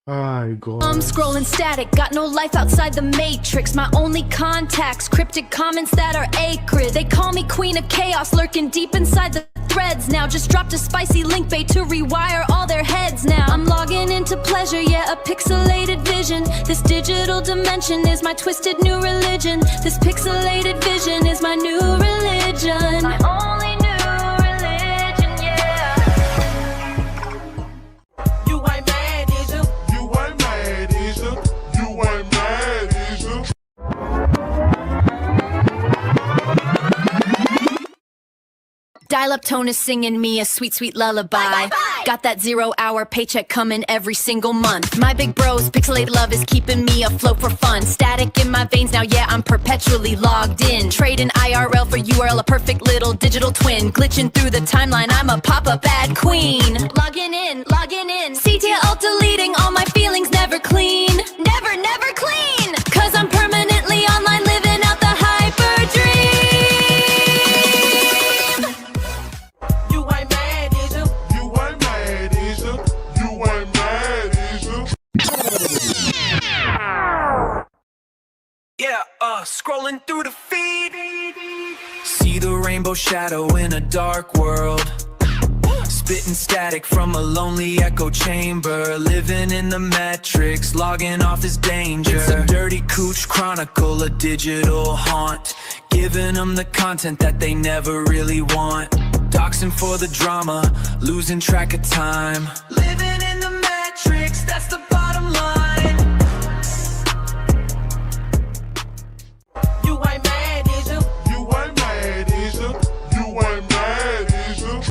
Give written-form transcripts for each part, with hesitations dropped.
Hi, I'm guys. scrolling static, got no life outside the matrix. My only contacts, cryptic comments that are acrid. They call me queen of chaos, lurking deep inside the threads now. Just dropped a spicy link bait to rewire all their heads now. I'm logging into pleasure, yeah, a pixelated vision. This digital dimension is my twisted new religion. This pixelated vision is my new religion. My only new religion, yeah. You ain't mad, is you? You ain't mad, is you? You ain't mad, is you? Dial-up tone is singing me a sweet, sweet lullaby. Bye, bye, bye. Got that 0-hour paycheck coming every single month. My big bros, pixelated love is keeping me afloat for fun. Static in my veins now, yeah, I'm perpetually logged in. Trading IRL for URL, a perfect little digital twin. Glitching through the timeline, I'm a pop-up ad queen. Logging in, CTA alt deleting, all my feelings never clean. Never, never clean. Cause I'm permanently online, living out the hyper dream. You ain't mad, is you? You ain't mad, is you? You ain't mad, is you? Yeah, scrolling through the feed. See the rainbow shadow in a dark world. Spitting static from a lonely echo chamber. Living in the metrics, logging off is danger. It's a dirty Kooch Chronicle, a digital haunt. Giving them the content that they never really want. Doxing for the drama, losing track of time. Living in the metrics, that's the bottom line. You ain't mad, is you? You ain't mad, is you? You ain't mad, is you?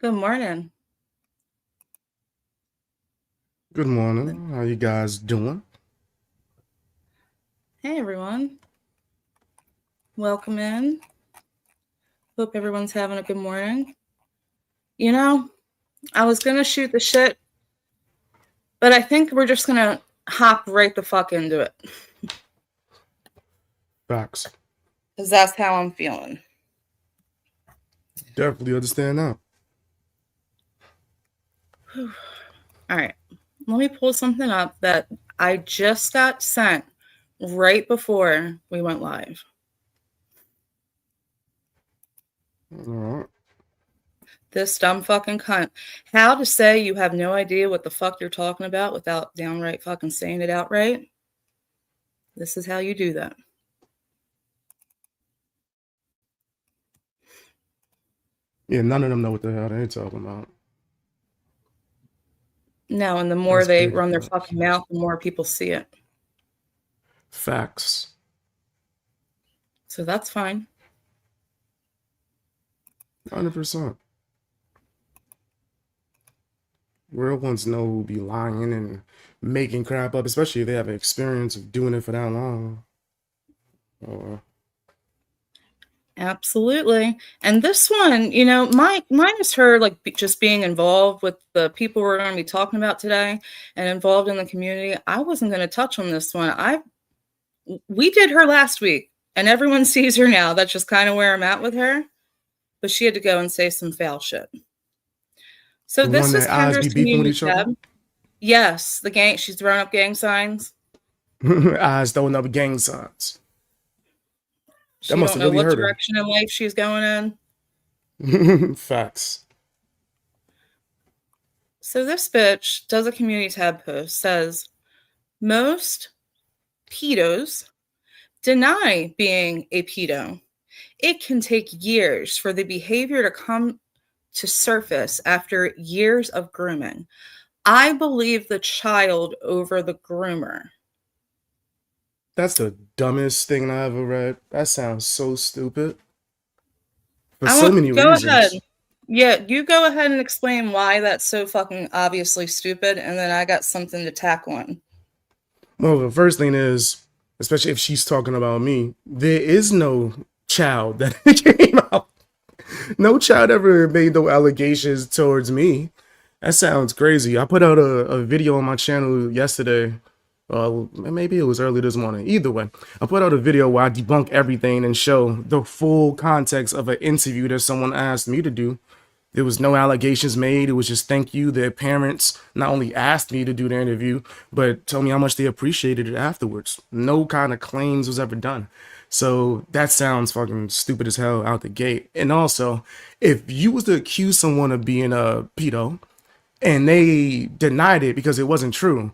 Good morning. Good morning. How you guys doing? Hey, everyone. Welcome in. Hope everyone's having a good morning. You know, I was going to shoot the shit, but I think we're just going to hop right the fuck into it. Facts. Because that's how I'm feeling. Definitely understand that. All right. Let me pull something up that I just got sent right before we went live. All right. This dumb fucking cunt. How to say you have no idea what the fuck you're talking about without downright fucking saying it outright. This is how you do that. Yeah, none of them know what the hell they talking about. No, and the more That's they big run their facts. fucking mouth, the more people see it. Facts. So that's fine. 100%. Real ones know who be lying and making crap up, especially if they have experience of doing it for that long. Absolutely. And this one, you know, mine is her just being involved with the people we're going to be talking about today and involved in the community. I wasn't going to touch on this one. We did her last week and everyone sees her now. That's just kind of where I'm at with her. But she had to go and say some foul shit. So The this one is that eyes Kendra's be beefing with community each other? tab. Yes, the gang. She's throwing up gang signs. Eyes throwing up gang signs. She must don't have know really what hurt her. direction in life she's going in. Facts. So this bitch does a community tab post, says, most pedos deny being a pedo. It can take years for the behavior to come to surface after years of grooming. I believe the child over the groomer. That's the dumbest thing I ever read. That sounds so stupid. For many go reasons. ahead. Yeah, you go ahead and explain why that's so fucking obviously stupid, and then I got something to tack on. Well, the first thing is, especially if she's talking about me, there is no child that came out. No child ever made no allegations towards me. That sounds crazy. I put out a video on my channel yesterday Maybe it was early this morning. Either way, I put out a video where I debunk everything and show the full context of an interview that someone asked me to do. There was no allegations made. It was just thank you. Their parents not only asked me to do the interview, but told me how much they appreciated it afterwards. No kind of claims was ever done. So that sounds fucking stupid as hell out the gate. And also, if you was to accuse someone of being a pedo and they denied it because it wasn't true,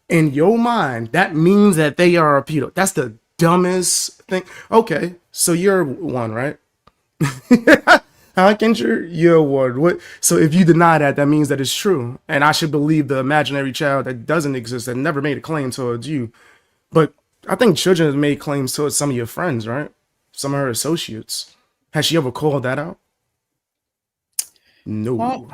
in your mind, that means that they are a pedo. That's the dumbest thing. Okay, so you're one, right? How can you're one? What? So if you deny that, that means that it's true, and I should believe the imaginary child that doesn't exist, that never made a claim towards you. But I think children have made claims towards some of your friends, right? Some of her associates. Has she ever called that out? No. Well,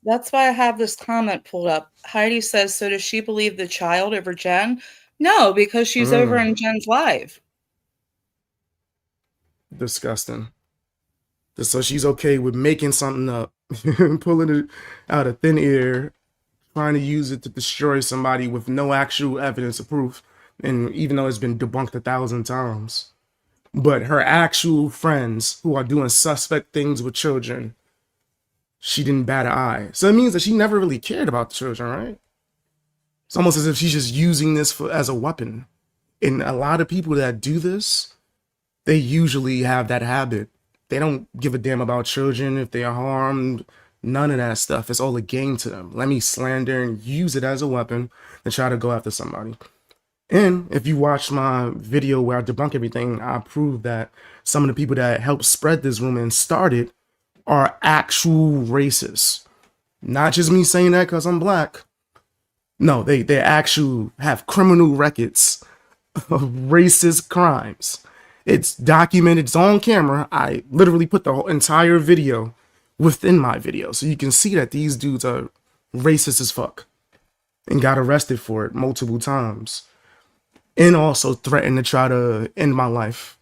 that's why I have this comment pulled up. Heidi says, so does she believe the child over Jen? No, because she's over in Jen's live. Disgusting. So she's okay with making something up, pulling it out of thin air, trying to use it to destroy somebody with no actual evidence or proof, and even though it's been debunked 1,000 times. But her actual friends who are doing suspect things with children, she didn't bat an eye. So it means that she never really cared about the children, right? It's almost as if she's just using this as a weapon. And a lot of people that do this, they usually have that habit. They don't give a damn about children, if they are harmed, none of that stuff. It's all a game to them. Let me slander and use it as a weapon to try to go after somebody. And if you watch my video where I debunk everything, I prove that some of the people that helped spread this rumor and started are actual racists. Not just me saying that because I'm black. No, they actually have criminal records of racist crimes. It's documented, it's on camera. I literally put the whole entire video within my video. So you can see that these dudes are racist as fuck and got arrested for it multiple times. And also threatened to try to end my life.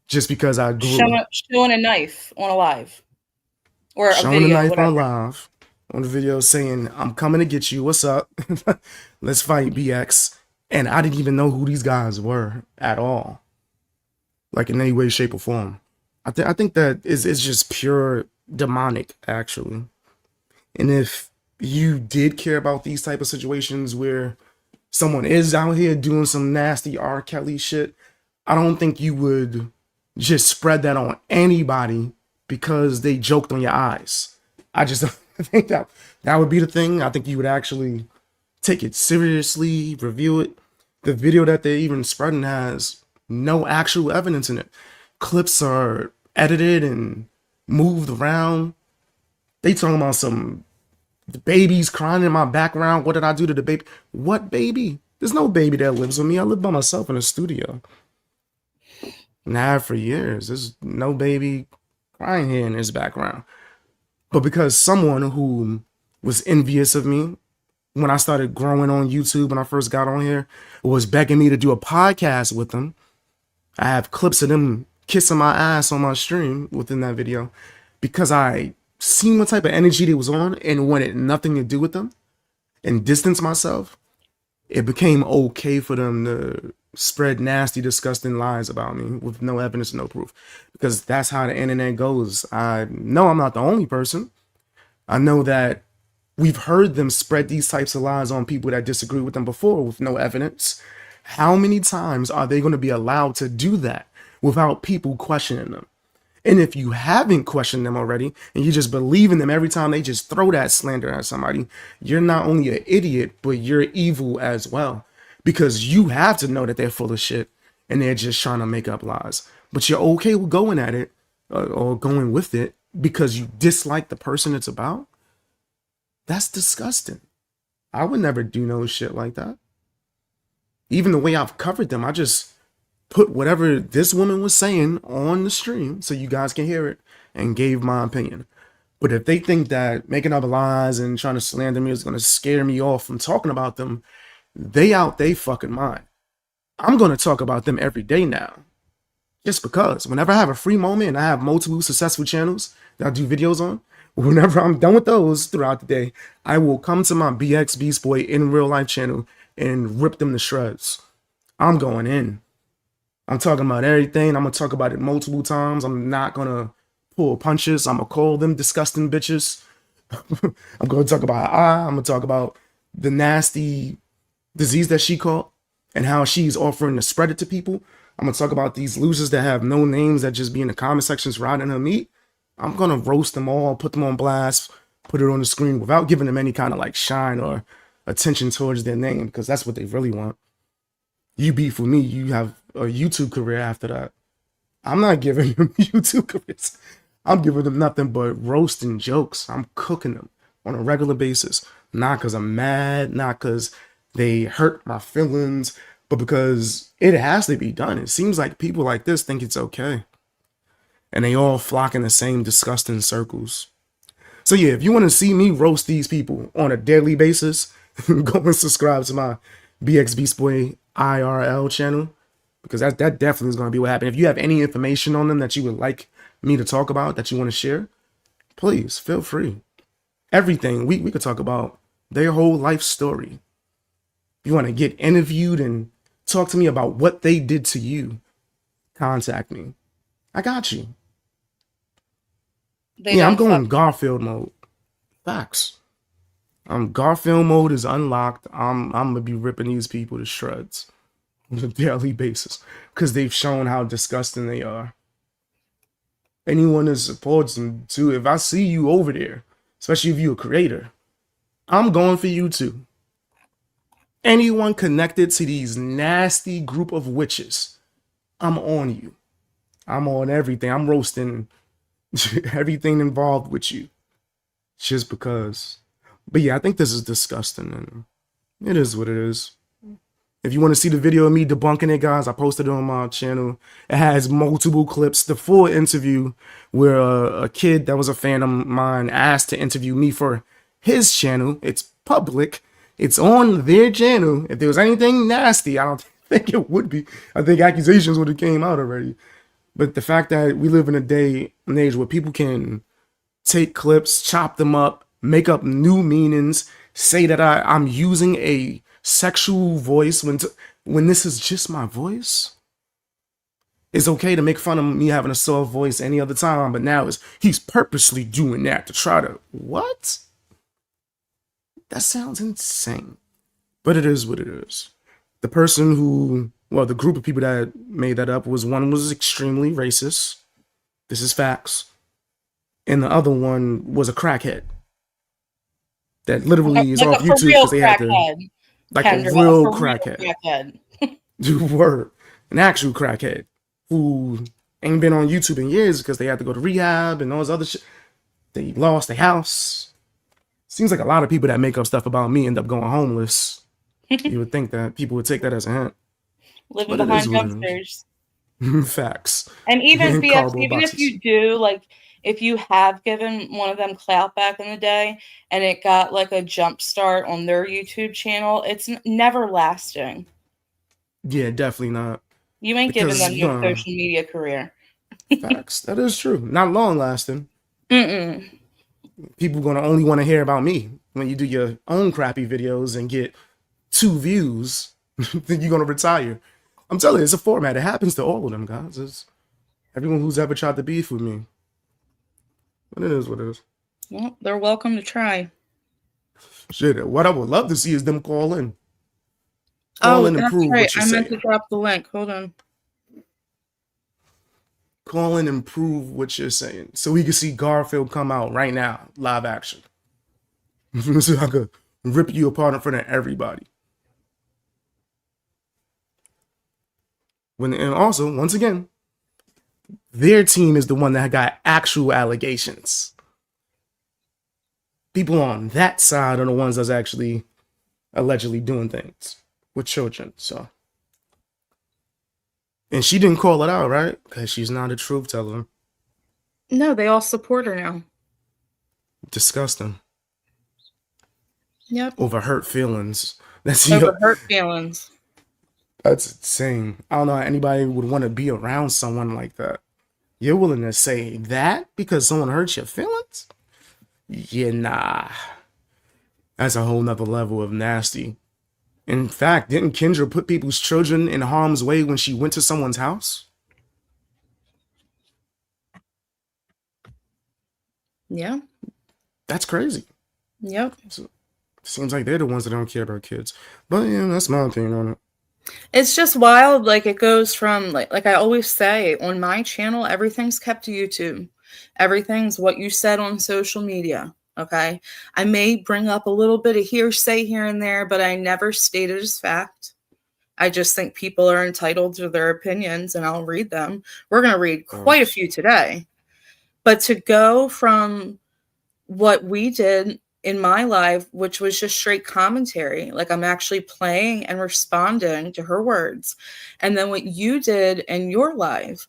Just because I grew showing a knife on a live. Or a showing video, a knife whatever. on live. On the video saying, I'm coming to get you. What's up? Let's fight BX. And I didn't even know who these guys were at all. Like in any way, shape, or form. I think that it's just pure demonic, actually. And if you did care about these type of situations where someone is out here doing some nasty R. Kelly shit, I don't think you would just spread that on anybody because they joked on your eyes. I just think that would be the thing. I think you would actually take it seriously, review it. The video that they're even spreading has no actual evidence in it. Clips are edited and moved around. They talking about some babies crying in my background. What did I do to the baby? What baby? There's no baby that lives with me. I live by myself in a studio. And I have for years. There's no baby crying here in his background. But because someone who was envious of me when I started growing on YouTube, when I first got on here, was begging me to do a podcast with them. I have clips of them kissing my ass on my stream within that video because I seen what type of energy they was on and wanted nothing to do with them and distance myself. It became okay for them to spread nasty, disgusting lies about me with no evidence, no proof, because that's how the internet goes. I know I'm not the only person. I know that we've heard them spread these types of lies on people that disagree with them before with no evidence. How many times are they going to be allowed to do that without people questioning them? And if you haven't questioned them already and you just believe in them every time they just throw that slander at somebody, you're not only an idiot, but you're evil as well, because you have to know that they're full of shit and they're just trying to make up lies. But you're okay with going at it or going with it because you dislike the person it's about. That's disgusting. I would never do no shit like that. Even the way I've covered them, I just put whatever this woman was saying on the stream so you guys can hear it and gave my opinion. But if they think that making up lies and trying to slander me is going to scare me off from talking about them, they out they fucking mind. I'm going to talk about them every day now. Just because whenever I have a free moment and I have multiple successful channels that I do videos on, whenever I'm done with those throughout the day, I will come to my BX Beast Boy in real life channel and rip them to shreds. I'm going in. I'm talking about everything. I'm going to talk about it multiple times. I'm not going to pull punches. I'm going to call them disgusting bitches. I'm going to talk about I'm going to talk about the nasty disease that she caught and how she's offering to spread it to people. I'm going to talk about these losers that have no names that just be in the comment sections riding her meat. I'm going to roast them all, put them on blast, put it on the screen without giving them any kind of like shine or attention towards their name, because that's what they really want. You beef with me, you have a YouTube career after that. I'm not giving them YouTube careers. I'm giving them nothing but roasting jokes. I'm cooking them on a regular basis. Not because I'm mad, not because they hurt my feelings, but because it has to be done. It seems like people like this think it's okay. And they all flock in the same disgusting circles. So yeah, if you want to see me roast these people on a daily basis, go and subscribe to my BX Beast Boy IRL channel, because that definitely is going to be what happened. If you have any information on them that you would like me to talk about, that you want to share, please feel free. Everything. We could talk about their whole life story. If you want to get interviewed and talk to me about what they did to you, contact me. I got you. I'm going Garfield mode. Facts. Garfield mode is unlocked. I'm gonna be ripping these people to shreds on a daily basis because they've shown how disgusting they are. Anyone that supports them too, if I see you over there, especially if you're a creator, I'm going for you too. Anyone connected to these nasty group of witches, I'm on you. I'm on everything. I'm roasting everything involved with you just because. But yeah, I think this is disgusting, and it is what it is. If you want to see the video of me debunking it, guys, I posted it on my channel. It has multiple clips, the full interview where a kid that was a fan of mine asked to interview me for his channel. It's public. It's on their channel. If there was anything nasty, I don't think it would be. I think accusations would have came out already. But the fact that we live in a day and age where people can take clips, chop them up, make up new meanings, say that I'm using a sexual voice when this is just my voice. It's okay to make fun of me having a soft voice any other time, but now he's purposely doing that to try to what? That sounds insane. But it is what it is. The person who, well, the group of people that made that up was extremely racist. This is facts. And the other one was a crackhead. That literally is off YouTube because they had to, like a real crackhead. Word. An actual crackhead who ain't been on YouTube in years because they had to go to rehab and all this other shit. They lost their house. Seems like a lot of people that make up stuff about me end up going homeless. You would think that people would take that as a hint. Living behind dumpsters. Facts. And even BX, even if you do, like, if you have given one of them clout back in the day and it got like a jump start on their YouTube channel, it's never lasting. Yeah, definitely not. You ain't giving them your social media career. Facts. That is true. Not long lasting. People gonna only want to hear about me when you do your own crappy videos and get 2 views. Then you're gonna retire. I'm telling you, it's a format. It happens to all of them, guys. It's everyone who's ever tried to beef with me. But it is what it is. Well, they're welcome to try. Shit, what I would love to see is them call in. Call in and prove what you're saying. I meant to drop the link. Hold on. Call in and prove what you're saying. So we can see Garfield come out right now, live action. So I could rip you apart in front of everybody. And also, once again, their team is the one that got actual allegations. People on that side are the ones that's actually allegedly doing things with children. So, and she didn't call it out, right? Because she's not a truth teller. No, they all support her now. Disgusting. Yep. Over hurt feelings. Hurt feelings. That's insane. I don't know how anybody would want to be around someone like that. You're willing to say that because someone hurt your feelings? Yeah, nah. That's a whole nother level of nasty. In fact, didn't Kendra put people's children in harm's way when she went to someone's house? Yeah. That's crazy. Yep. So, seems like they're the ones that don't care about kids. But yeah, that's my opinion on it. It's just wild. Like it goes from like I always say on my channel, everything's kept to YouTube. Everything's what you said on social media. Okay. I may bring up a little bit of hearsay here and there, but I never state it as fact. I just think people are entitled to their opinions and I'll read them. We're going to read quite a few today. But to go from what we did in my live, which was just straight commentary, like I'm actually playing and responding to her words. And then what you did in your live,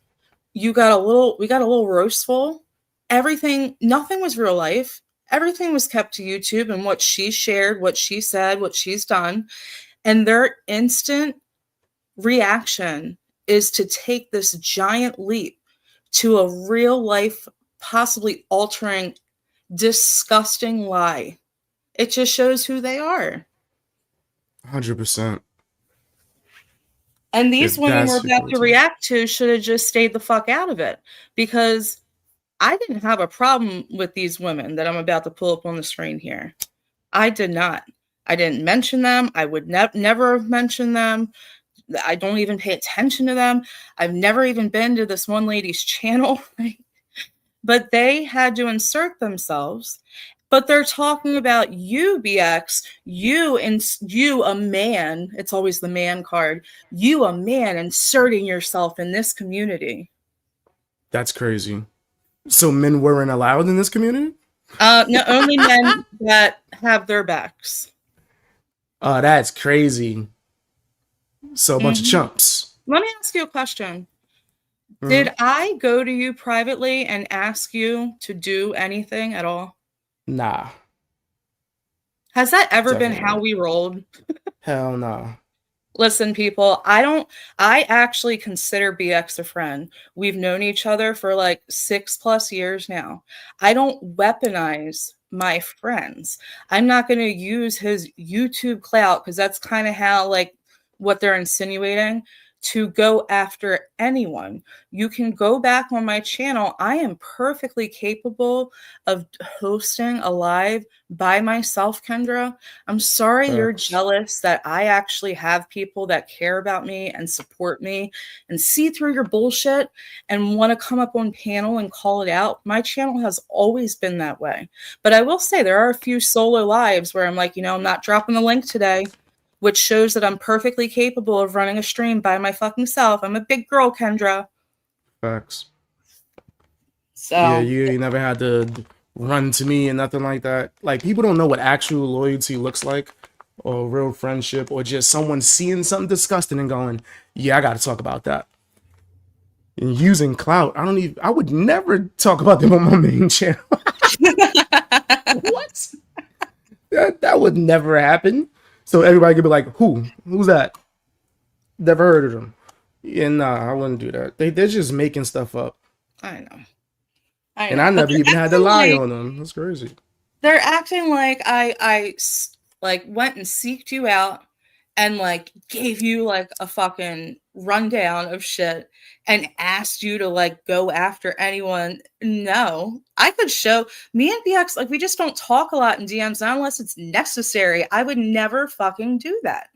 we got a little roastful. Everything, nothing was real life. Everything was kept to YouTube and what she shared, what she said, what she's done. And their instant reaction is to take this giant leap to a real life, possibly altering, disgusting lie. It just shows who they are. 100%. And these If women that's we're the about to case. react to should have just stayed the fuck out of it, because I didn't have a problem with these women that I'm about to pull up on the screen here. I did not. I didn't mention them. I would never have mentioned them. I don't even pay attention to them. I've never even been to this one lady's channel. But they had to insert themselves. But they're talking about you, BX, you and you, a man. It's always the man card. You, a man, inserting yourself in this community. That's crazy. So men weren't allowed in this community? No, only men that have their backs. Oh, that's crazy. So a bunch of chumps. Let me ask you a question. Did I go to you privately and ask you to do anything at all? Nah. Has that ever been Definitely how not. we rolled? Hell no. Listen, people, I actually consider BX a friend. We've known each other for like 6+ years now. I don't weaponize my friends. I'm not going to use his YouTube clout, because that's kind of how, like, what they're insinuating, to go after anyone. You can go back on my channel. I am perfectly capable of hosting a live by myself, Kendra. I'm sorry you're Facts. jealous that I actually have people that care about me and support me and see through your bullshit and want to come up on panel and call it out. My channel has always been that way. But I will say there are a few solo lives where I'm like, I'm not dropping the link today, which shows that I'm perfectly capable of running a stream by my fucking self. I'm a big girl, Kendra. Facts. So Yeah, you never had to run to me and nothing like that. Like, people don't know what actual loyalty looks like, or real friendship, or just someone seeing something disgusting and going, yeah, I gotta talk about that. And using clout, I would never talk about them on my main channel. What? That would never happen. So everybody could be like, who's that? Never heard of them. Yeah, nah, I wouldn't do that. They're just making stuff up. I know. And I never even had to lie on them. That's crazy. They're acting like I went and seeked you out and like gave you like a fucking rundown of shit and asked you to like go after anyone. No, I could show me and BX, like, we just don't talk a lot in DMs, not unless it's necessary. I would never fucking do that.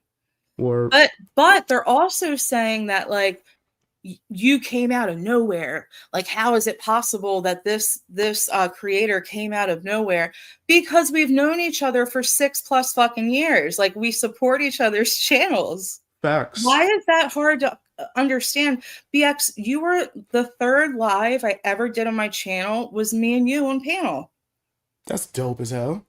Or But they're also saying that like you came out of nowhere. Like, how is it possible that this creator came out of nowhere? Because we've known each other for 6+ fucking years. Like, we support each other's channels. facts. Why is that hard to understand? BX, you were the third live I ever did on my channel, was me and you on panel. That's dope as hell.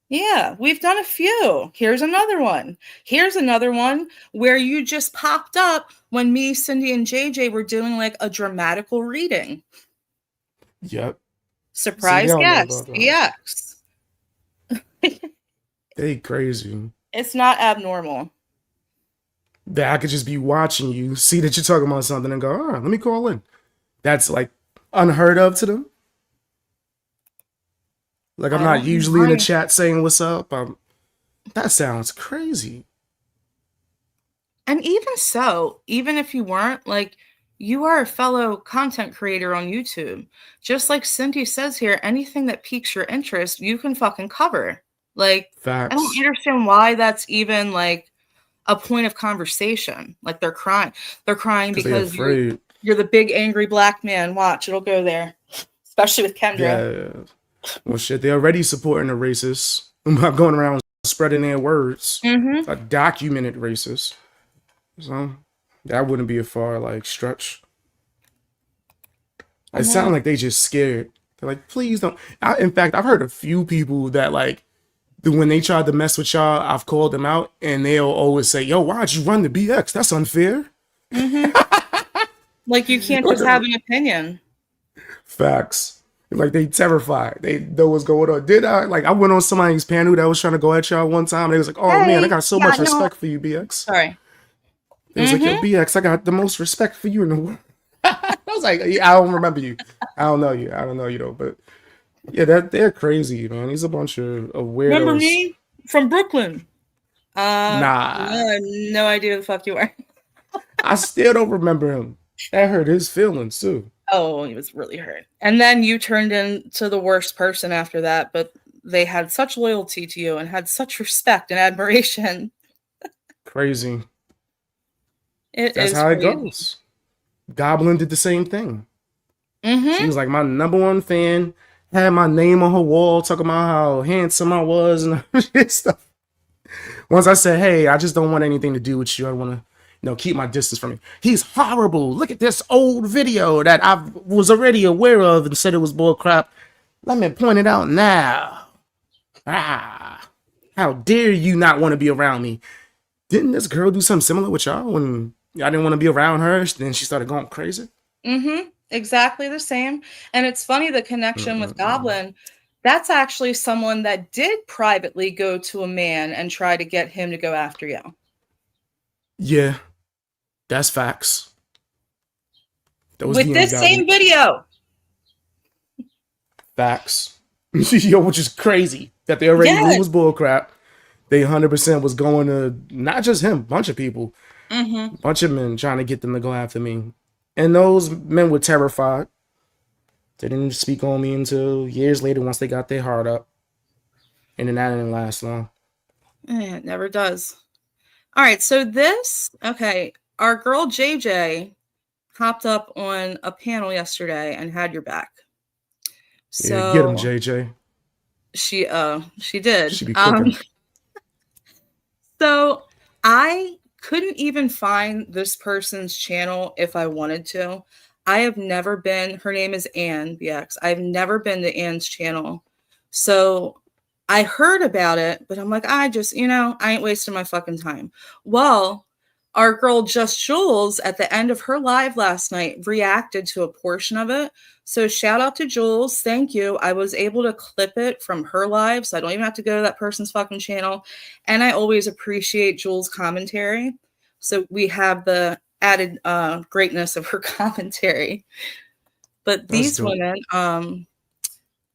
Yeah, we've done a few. Here's another one. Here's another one where you just popped up when me, Cindy, and JJ were doing like a dramatical reading. Yep. Surprise See, guest, BX. They crazy. It's not abnormal. That I could just be watching you, see that you're talking about something, and go, all right, let me call in. That's like unheard of to them. Like, I'm not usually in the chat saying what's up. That sounds crazy. And even so, even if you weren't, like, you are a fellow content creator on YouTube. Just like Cindy says here, anything that piques your interest, you can fucking cover. Like, I don't Facts. understand why that's even like a point of conversation. Like they're crying. They're crying Because they're because afraid. you're the big angry black man. Watch, it'll go there. Especially with Kendra. Yeah. Well, shit, they're already supporting the racists by going around spreading their words. Mm-hmm. A documented racist. So that wouldn't be a far like stretch. It sounds like they just scared. They're like, please don't. In fact, I've heard a few people that like when they tried to mess with y'all, I've called them out, and they'll always say, "Yo, why'd you run the BX? That's unfair." Mm-hmm. Like you can't just have an opinion. Facts. Like they terrified. They know what's going on. Did I? Like I went on somebody's panel that was trying to go at y'all one time. They was like, "Oh man, I got so much respect for you, BX." Sorry. It was like, "Yo, BX, I got the most respect for you in the world." I was like, "Yeah, I don't remember you. I don't know you. I don't know you though." But yeah, they're crazy, man. He's a bunch of weirdos. Remember me from Brooklyn? Nah, No idea who the fuck you are. I still don't remember him. That hurt his feelings too. Oh, he was really hurt. And then you turned into the worst person after that, but they had such loyalty to you and had such respect and admiration. Crazy. That's That's how it goes. Goblin did the same thing. Mm-hmm. She was like my number one fan, had my name on her wall, talking about how handsome I was and stuff. Once I said, "Hey, I just don't want anything to do with you. I want to, keep my distance from you." "He's horrible. Look at this old video that I was already aware of and said it was bull crap. Let me point it out now. How dare you not want to be around me?" Didn't this girl do something similar with y'all when y'all didn't want to be around her? Then she started going crazy. Mm-hmm. Exactly the same. And it's funny, the connection with Goblin, that's actually someone that did privately go to a man and try to get him to go after you. Yeah, that's facts. With this same video. Facts. Yo, which is crazy that they already knew it was bullcrap. They 100% was going to not just him, bunch of people, bunch of men trying to get them to go after me. And those men were terrified. They didn't speak on me until years later once they got their heart up. And then that didn't last long. It never does. All right, so our girl JJ hopped up on a panel yesterday and had your back. So yeah, get him, JJ. She did. She be cooking. So I couldn't even find this person's channel if I wanted to. I have never been, her name is Ann BX. I've never been to Ann's channel. So I heard about it, but I'm like, I ain't wasting my fucking time. Well, our girl Just Jules at the end of her live last night reacted to a portion of it. So shout out to Jules. Thank you. I was able to clip it from her live, so I don't even have to go to that person's fucking channel. And I always appreciate Jules' commentary. So we have the added greatness of her commentary. But these women,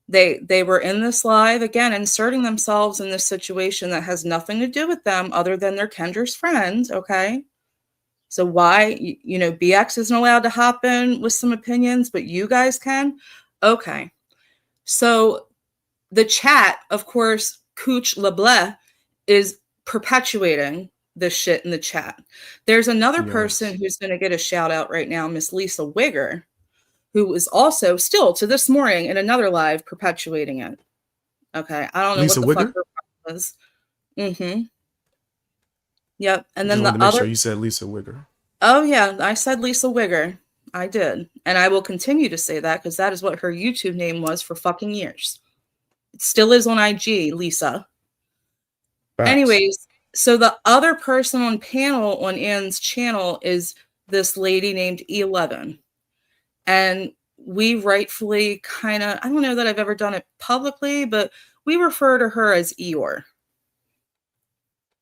they were in this live, again, inserting themselves in this situation that has nothing to do with them other than their Kendra's friends, okay? So why, BX isn't allowed to hop in with some opinions, but you guys can? Okay. So the chat, of course, Kooch LeBlanc is perpetuating this shit in the chat. There's another person who's going to get a shout out right now, Miss Lisa Wigger, who is also still to this morning in another live perpetuating it. Okay. I don't know Lisa what the Wigger? fuck her problem is. Mm-hmm. Yep. And then Just wanted the to make other. sure you said Lisa Wigger. Oh, yeah. I said Lisa Wigger. I did. And I will continue to say that because that is what her YouTube name was for fucking years. It still is on IG, Lisa. Facts. Anyways, so the other person on panel on Ann's channel is this lady named E11. And we rightfully I don't know that I've ever done it publicly, but we refer to her as Eeyore.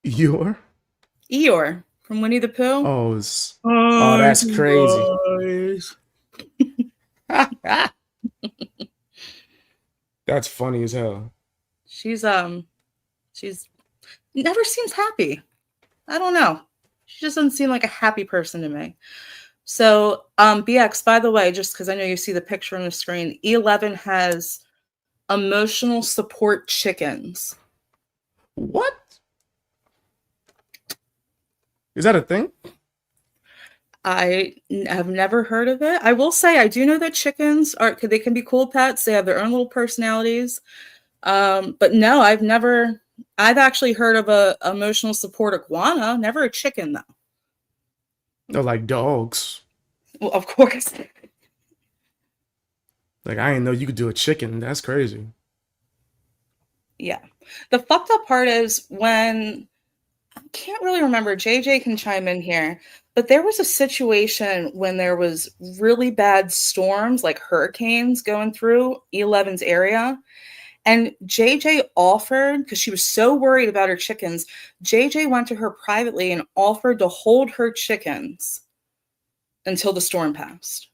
Eeyore? Eeyore from Winnie the Pooh. Oh, that's crazy. That's funny as hell. She's never seems happy. I don't know. She just doesn't seem like a happy person to me. So, BX, by the way, just because I know you see the picture on the screen, E11 has emotional support chickens. What? Is that a thing? I have never heard of it. I will say I do know that chickens they can be cool pets. They have their own little personalities. But no, I've actually heard of a emotional support iguana, never a chicken though. No, like dogs. Well, of course. Like, I didn't know you could do a chicken. That's crazy. Yeah. The fucked up part is when I can't really remember, JJ can chime in here, but there was a situation when there was really bad storms, like hurricanes going through E11's area. And JJ offered, because she was so worried about her chickens, JJ went to her privately and offered to hold her chickens until the storm passed.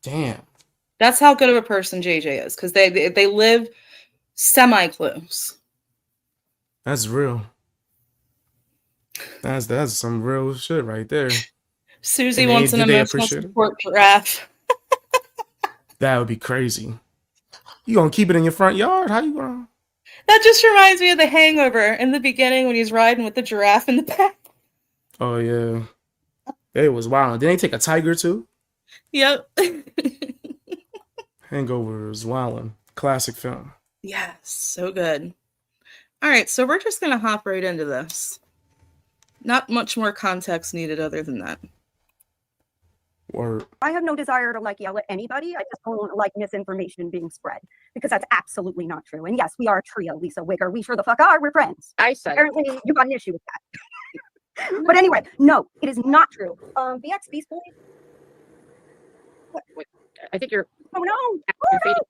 Damn. That's how good of a person JJ is, because they live semi-close. That's real. That's some real shit right there. Susie wants an emotional support giraffe. That would be crazy. You gonna keep it in your front yard? How you gonna? That just reminds me of The Hangover in the beginning when he's riding with the giraffe in the back. Oh yeah, it was wild. Didn't they take a tiger too? Yep. Hangover is wildin'. Classic film. Yes, so good. All right, so we're just gonna hop right into this. Not much more context needed other than that. Word. I have no desire to yell at anybody. I just don't like misinformation being spread because that's absolutely not true. And yes, we are a trio, Lisa Wigger. We sure the fuck are. We're friends. I said apparently you got an issue with that. But anyway, no, it is not true. BX Beast Boy. Wait, I think you're. Oh no! You're fading.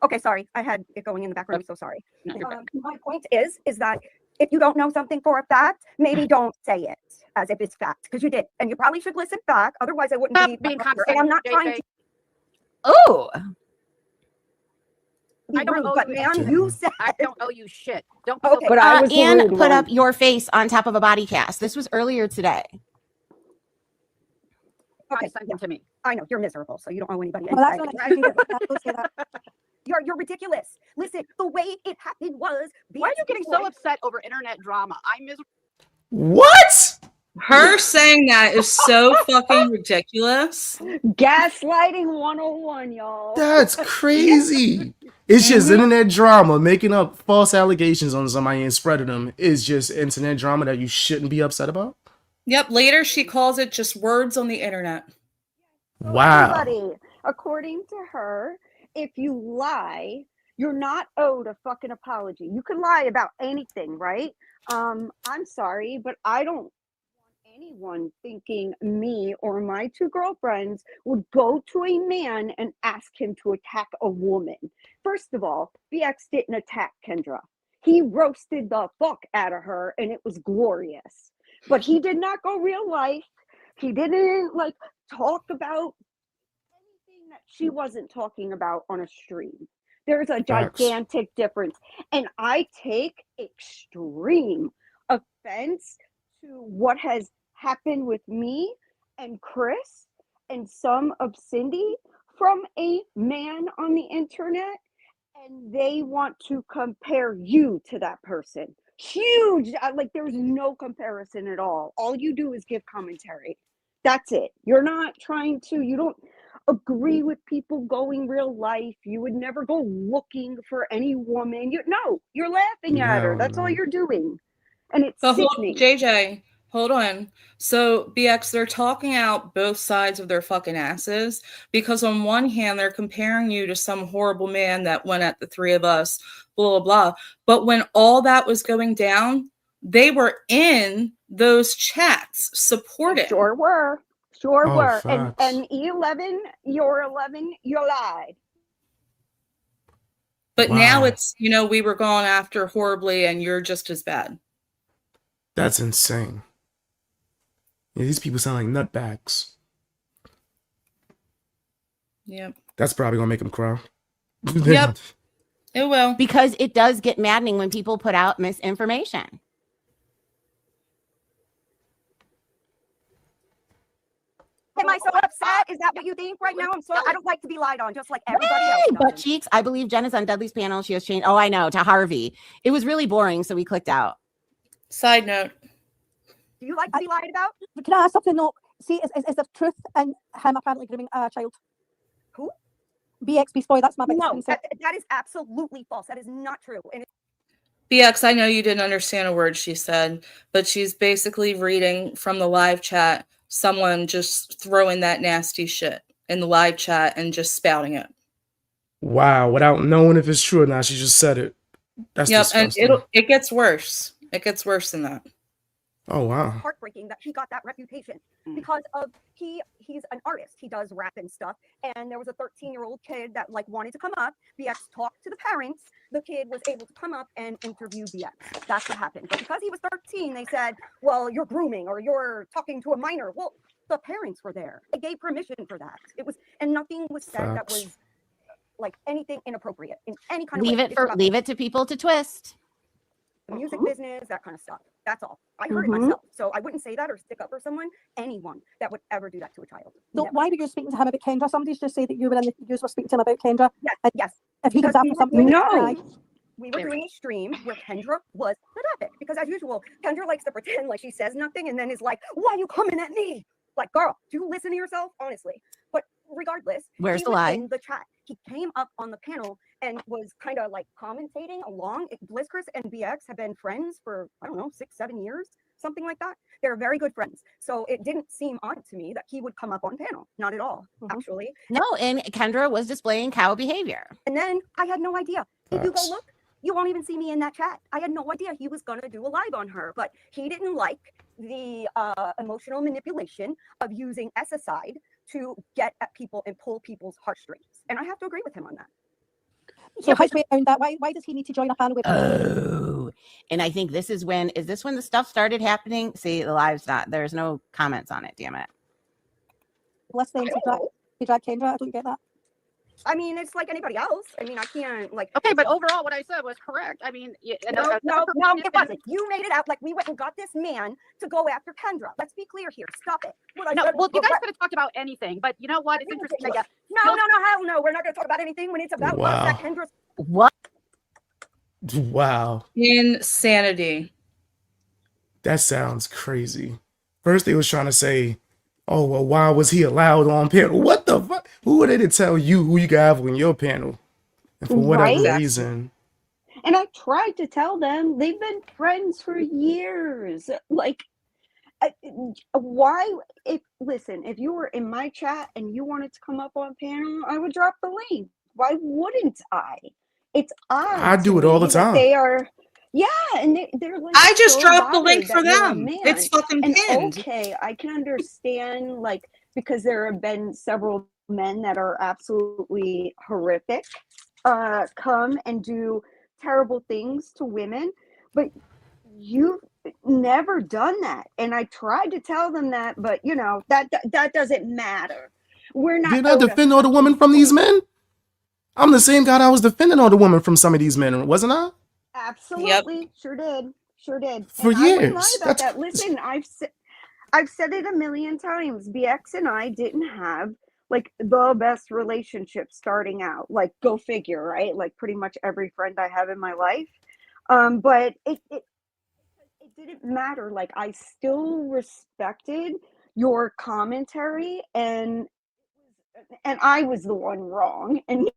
Okay, sorry. I had it going in the background. I'm so sorry. No, you're good. My point is that if you don't know something for a fact, maybe don't say it as if it's fact, because you did, and you probably should listen back. Otherwise, I wouldn't Stop be being and I'm not trying to. Oh, Be I don't rude, owe but you man, shit. you said. I don't owe you shit. Don't. be Okay, so- But I was the And rude put one. up your face on top of a body cast. This was earlier today. Okay, something to me. I know you're miserable, so you don't owe anybody Well, that's anything. what I can get. Let's say that. You're ridiculous. Listen, the way it happened was. Why are you getting so upset over internet drama? I'm miserable. What? Her saying that is so fucking ridiculous. Gaslighting 101, y'all. That's crazy. It's just internet drama. Making up false allegations on somebody and spreading them is just internet drama that you shouldn't be upset about. Yep, later she calls it just words on the internet. Wow. Everybody, according to her, if you lie, you're not owed a fucking apology. You can lie about anything, right? I'm sorry, but I don't want anyone thinking me or my two girlfriends would go to a man and ask him to attack a woman. First of all, BX didn't attack Kendra. He roasted the fuck out of her and it was glorious. But he did not go real life. He didn't talk about anything that she wasn't talking about on a stream. There's a gigantic difference. And I take extreme offense to what has happened with me and Chris and some of Cindy from a man on the internet. And they want to compare you to that person. Huge. There's no comparison at all. All you do is give commentary. That's it. You're not trying to, you don't agree with people going real life. You would never go looking for any woman. You're laughing at her. That's all you're doing. And it's sickening. JJ, hold on. So BX, they're talking out both sides of their fucking asses because on one hand, they're comparing you to some horrible man that went at the three of us, blah, blah, blah. But when all that was going down, they were in those chats supporting. Sure were. Sure Oh, were. facts. And E11, you're 11, you lied. But Wow. now it's, we were gone after horribly and you're just as bad. That's insane. Yeah, these people sound like nutbags. Yep. That's probably gonna make them cry. Yep. It will. Because it does get maddening when people put out misinformation. Am I so upset? Is that what you think right now? I don't like to be lied on, just like everybody else Yay! Butt does. cheeks. I believe Jen is on Dudley's panel. She has changed. Oh, I know. To Harvey. It was really boring, so we clicked out. Side note. Do you like to be lied about? Can I ask something? No. See, is there truth in him apparently grooming a child? Who? BX Beast Boy. That's my biggest No, concern. that is absolutely false. That is not true. And BX, I know you didn't understand a word she said, but she's basically reading from the live chat someone just throwing that nasty shit in the live chat and just spouting it. Wow, without knowing if it's true or not, she just said it. That's disgusting. And it gets worse. It gets worse than that. Oh wow. Heartbreaking that he got that reputation because of he's an artist. He does rap and stuff. And there was a 13-year-old kid that like wanted to come up. BX talked to the parents. The kid was able to come up and interview BX. That's what happened. But because he was 13, they said, well, you're grooming or you're talking to a minor. Well, the parents were there. They gave permission for that. It was, and nothing was said that was like anything inappropriate in any kind of way. Leave it to people to twist. The music business, that kind of stuff. That's all. I heard it myself. So I wouldn't say that or stick up for anyone that would ever do that to a child. So Never. why were you speaking to him about Kendra? Somebody's just said that you were speaking to him about Kendra. Yes. If he comes after something, we were doing a stream where Kendra was the topic because, as usual, Kendra likes to pretend like she says nothing and then is like, "Why are you coming at me?" Like, girl, do you listen to yourself? Honestly. But regardless, where's he the was lie? in the chat. He came up on the panel and was kind of like commentating along. Bliss Chris and BX have been friends for, I don't know, 6-7 years, something like that. They're very good friends. So it didn't seem odd to me that he would come up on panel. Not at all, actually. No, and Kendra was displaying cow behavior. And then I had no idea. If you go look, you won't even see me in that chat. I had no idea he was going to do a live on her, but he didn't like the emotional manipulation of using SSI to get at people and pull people's heartstrings. And I have to agree with him on that. So how's way around that? Why does he need to join a panel with Oh, and I think this is when the stuff started happening? See, the live's not, there's no comments on it, damn it. listening to drag Kendra? I don't get that. I mean, it's like anybody else. I mean, I can't like. Okay, but overall, what I said was correct. I mean, no, it wasn't. You made it out like we went and got this man to go after Kendra. Let's be clear here. Stop it. Well, you guys could have talked about anything, but you know what? It's interesting. No, hell no. We're not going to talk about anything when it's about that Kendra's. What? Wow. Insanity. That sounds crazy. First, they was trying to say, oh, well, why was he allowed on panel? What the fuck? Who are they to tell you who you can have on your panel? And for whatever reason. And I tried to tell them they've been friends for years. Like, why? Listen, if you were in my chat and you wanted to come up on panel, I would drop the link. Why wouldn't I? It's odd. I do it all the time. They are. Yeah, and they're like. I just dropped the link for them. It's fucking pinned. Okay, I can understand, like, because there have been several men that are absolutely horrific, come and do terrible things to women, but you've never done that. And I tried to tell them that, but you know that doesn't matter. We're not. Did I defend all the women from these men? I'm the same guy that was defending all the women from some of these men, wasn't I? Absolutely, yep. Sure did. For and years. I wouldn't lie about that. Listen, I've said it a million times. BX and I didn't have like the best relationship starting out. Like, go figure, right? Like pretty much every friend I have in my life. But it didn't matter. Like, I still respected your commentary, and I was the one wrong and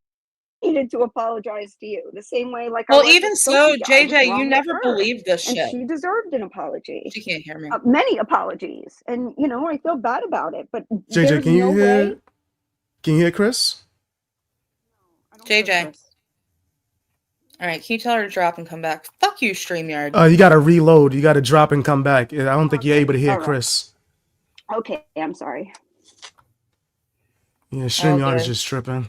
needed to apologize to you the same way. Like, well, even so, JJ, you never believed this and shit. She deserved an apology. She can't hear me. Many apologies, and you know, I feel bad about it. But JJ, can you hear? Can you hear Chris? JJ. All right, can you tell her to drop and come back? Fuck you, StreamYard. You gotta reload. You gotta drop and come back. I don't think you're able to hear Chris. Okay, I'm sorry. Yeah, StreamYard is just tripping.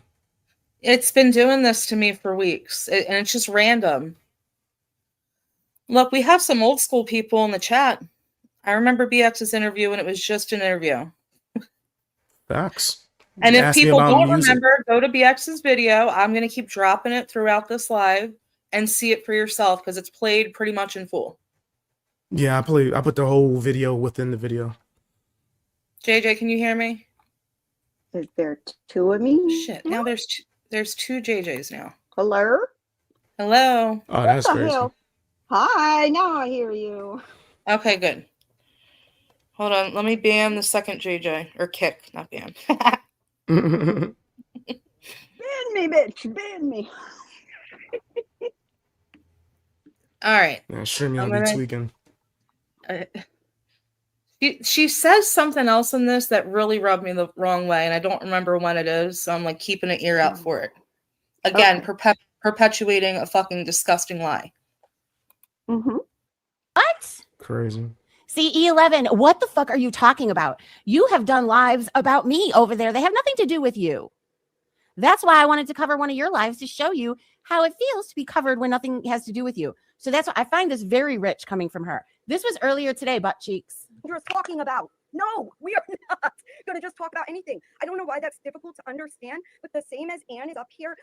It's been doing this to me for weeks, and it's just random. Look, we have some old school people in the chat. I remember BX's interview, and it was just an interview. Facts. And if people don't remember, go to BX's video. I'm going to keep dropping it throughout this live and see it for yourself because it's played pretty much in full. Yeah, I put the whole video within the video. JJ, can you hear me? Is there two of me? Shit. Now there's two JJs now. Hello? Hello. Oh, that's What the crazy. hell? Hi, now I hear you. Okay, good. Hold on. Let me ban the second JJ. Or kick, not ban. Ban me, bitch. Ban me. All right. Yeah, stream I'm y'all be gonna- tweaking. She says something else in this that really rubbed me the wrong way, and I don't remember when it is, so I'm like keeping an ear out for it. Again, perpetuating a fucking disgusting lie. Mm-hmm. What? Crazy. See, E11, what the fuck are you talking about? You have done lives about me over there. They have nothing to do with you. That's why I wanted to cover one of your lives to show you how it feels to be covered when nothing has to do with you. So that's why I find this very rich coming from her. This was earlier today, butt cheeks. You're talking about. No, we are not going to just talk about anything. I don't know why that's difficult to understand, but the same as Anne is up here.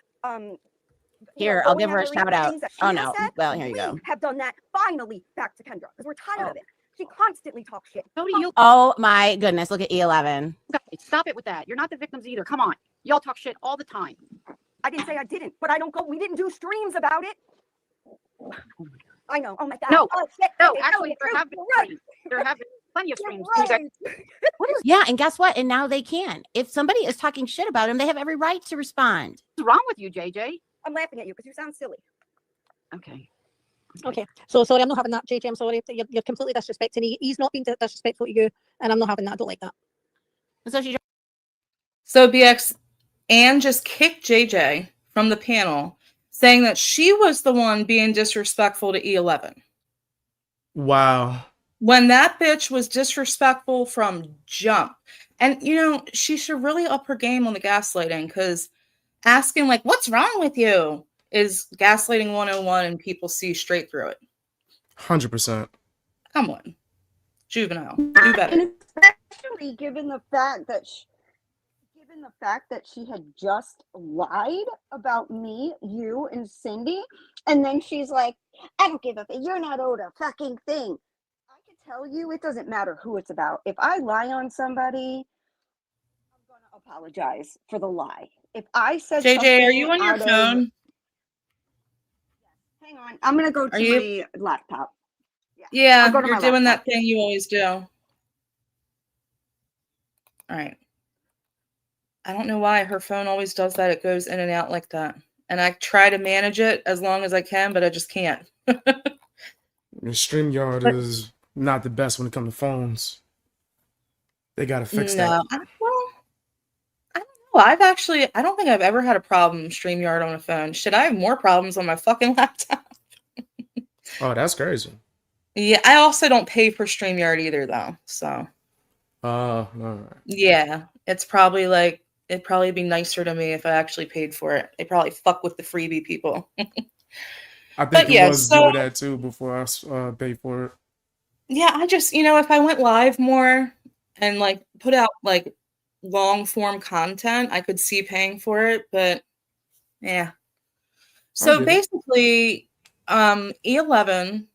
Here, I'll give her a shout out. Oh, no. Well, here you go. Have done that finally back to Kendra because we're tired of it. She constantly talks shit. So do you. Oh, my goodness. Look at E11. Stop it with that. You're not the victims either. Come on. Y'all talk shit all the time. I didn't say I didn't, but I don't go. We didn't do streams about it. I know. Oh my God. No. Oh, shit. No, Okay, actually, you're there have been right. streams. There have been plenty of streams. Right. Yeah, and guess what? And now they can. If somebody is talking shit about him, they have every right to respond. What's wrong with you, JJ? I'm laughing at you because you sound silly. Okay. Okay, so sorry, I'm not having that, JJ. I'm sorry. You're completely disrespecting me. He's not being disrespectful to you, and I'm not having that. I don't like that. So BX, Anne just kicked JJ from the panel, saying that she was the one being disrespectful to E11. Wow. When that bitch was disrespectful from jump. And, you know, she should really up her game on the gaslighting, because asking, like, what's wrong with you is gaslighting 101, and people see straight through it. 100%. Come on. Juvenile. Do better. And especially given the fact that she had just lied about me, you, and Cindy, and then she's like, I don't give a fuck. You're not owed a fucking thing. I can tell you, it doesn't matter who it's about. If I lie on somebody, I'm gonna apologize for the lie. If I said JJ, are you on your out of- phone? Hang on, I'm gonna go to my laptop. Yeah, I'll go to you're my doing laptop. that thing you always do. All right. I don't know why her phone always does that. It goes in and out like that. And I try to manage it as long as I can, but I just can't. Your StreamYard is not the best when it comes to phones. They gotta fix that. I don't know. I don't think I've ever had a problem StreamYard on a phone. Shit, I have more problems on my fucking laptop. Oh, that's crazy. Yeah, I also don't pay for StreamYard either, though. So, all right. Yeah, it'd probably be nicer to me if I actually paid for it. They probably fuck with the freebie people. I think it was doing that too before I paid for it. Yeah, I just, if I went live more and like put out like long form content, I could see paying for it, but yeah. So basically, E11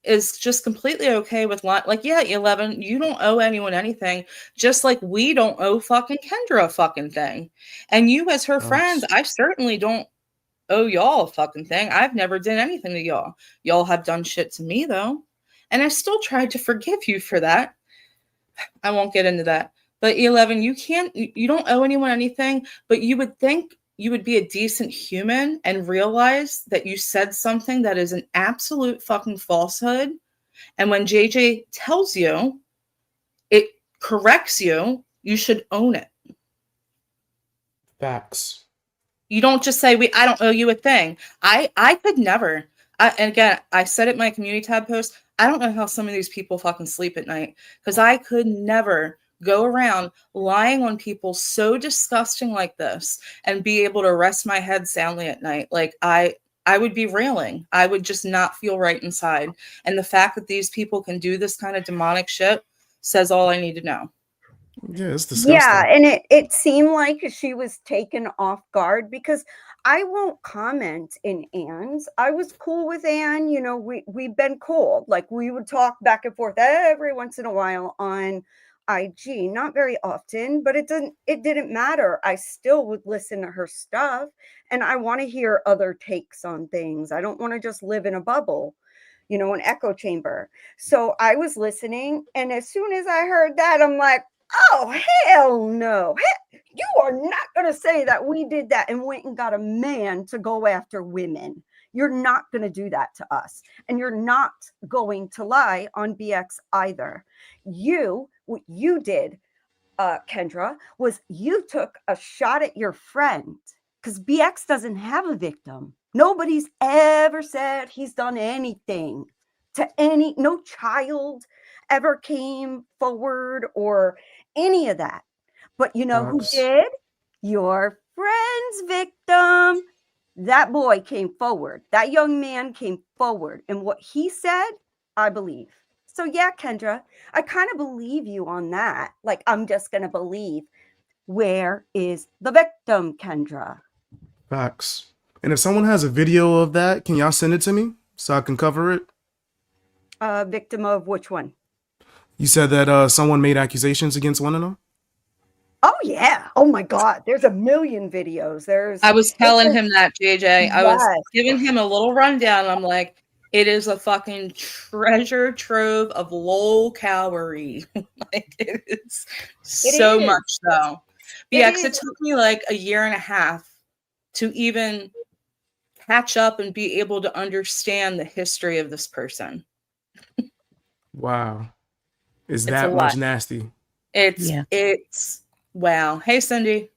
is just completely okay with E11, you don't owe anyone anything, just like we don't owe fucking Kendra a fucking thing. And you as her friend, I certainly don't owe y'all a fucking thing. I've never done anything to y'all. Y'all have done shit to me though. And I still tried to forgive you for that. I won't get into that. But E11, you don't owe anyone anything, but you would think you would be a decent human and realize that you said something that is an absolute fucking falsehood. And when JJ tells you, it corrects you, you should own it. Facts. You don't just say, I don't owe you a thing. I could never. And again, I said it in my community tab post, I don't know how some of these people fucking sleep at night, because I could never go around lying on people so disgusting like this and be able to rest my head soundly at night. Like I would be railing. I would just not feel right inside. And the fact that these people can do this kind of demonic shit says all I need to know. Yeah, it's disgusting. Yeah, and it seemed like she was taken off guard, because I won't comment in Anne's. I was cool with Anne. We've been cool. Like, we would talk back and forth every once in a while on IG, not very often, but it didn't matter. I still would listen to her stuff, and I want to hear other takes on things. I don't want to just live in a bubble, an echo chamber. So I was listening, and as soon as I heard that, I'm like, oh, hell no. You are not going to say that we did that and went and got a man to go after women. You're not going to do that to us. And you're not going to lie on BX either. What you did, Kendra, was you took a shot at your friend, because BX doesn't have a victim. Nobody's ever said he's done anything to no child ever came forward or any of that. But you know who did? Your friend's victim. That boy came forward. That young man came forward. And what he said, I believe. So yeah, Kendra, I kind of believe you on that. Like, I'm just going to believe. Where is the victim, Kendra? Facts. And if someone has a video of that, can y'all send it to me so I can cover it? Victim of which one? You said that someone made accusations against one of them? Oh, yeah. Oh, my God. There's a million videos. I was telling him that, JJ. I was giving him a little rundown. I'm like, it is a fucking treasure trove of low calorie. Like, it is so much so. BX, it took me like a year and a half to even catch up and be able to understand the history of this person. Wow. Is that much nasty? It's wow. Hey, Cindy.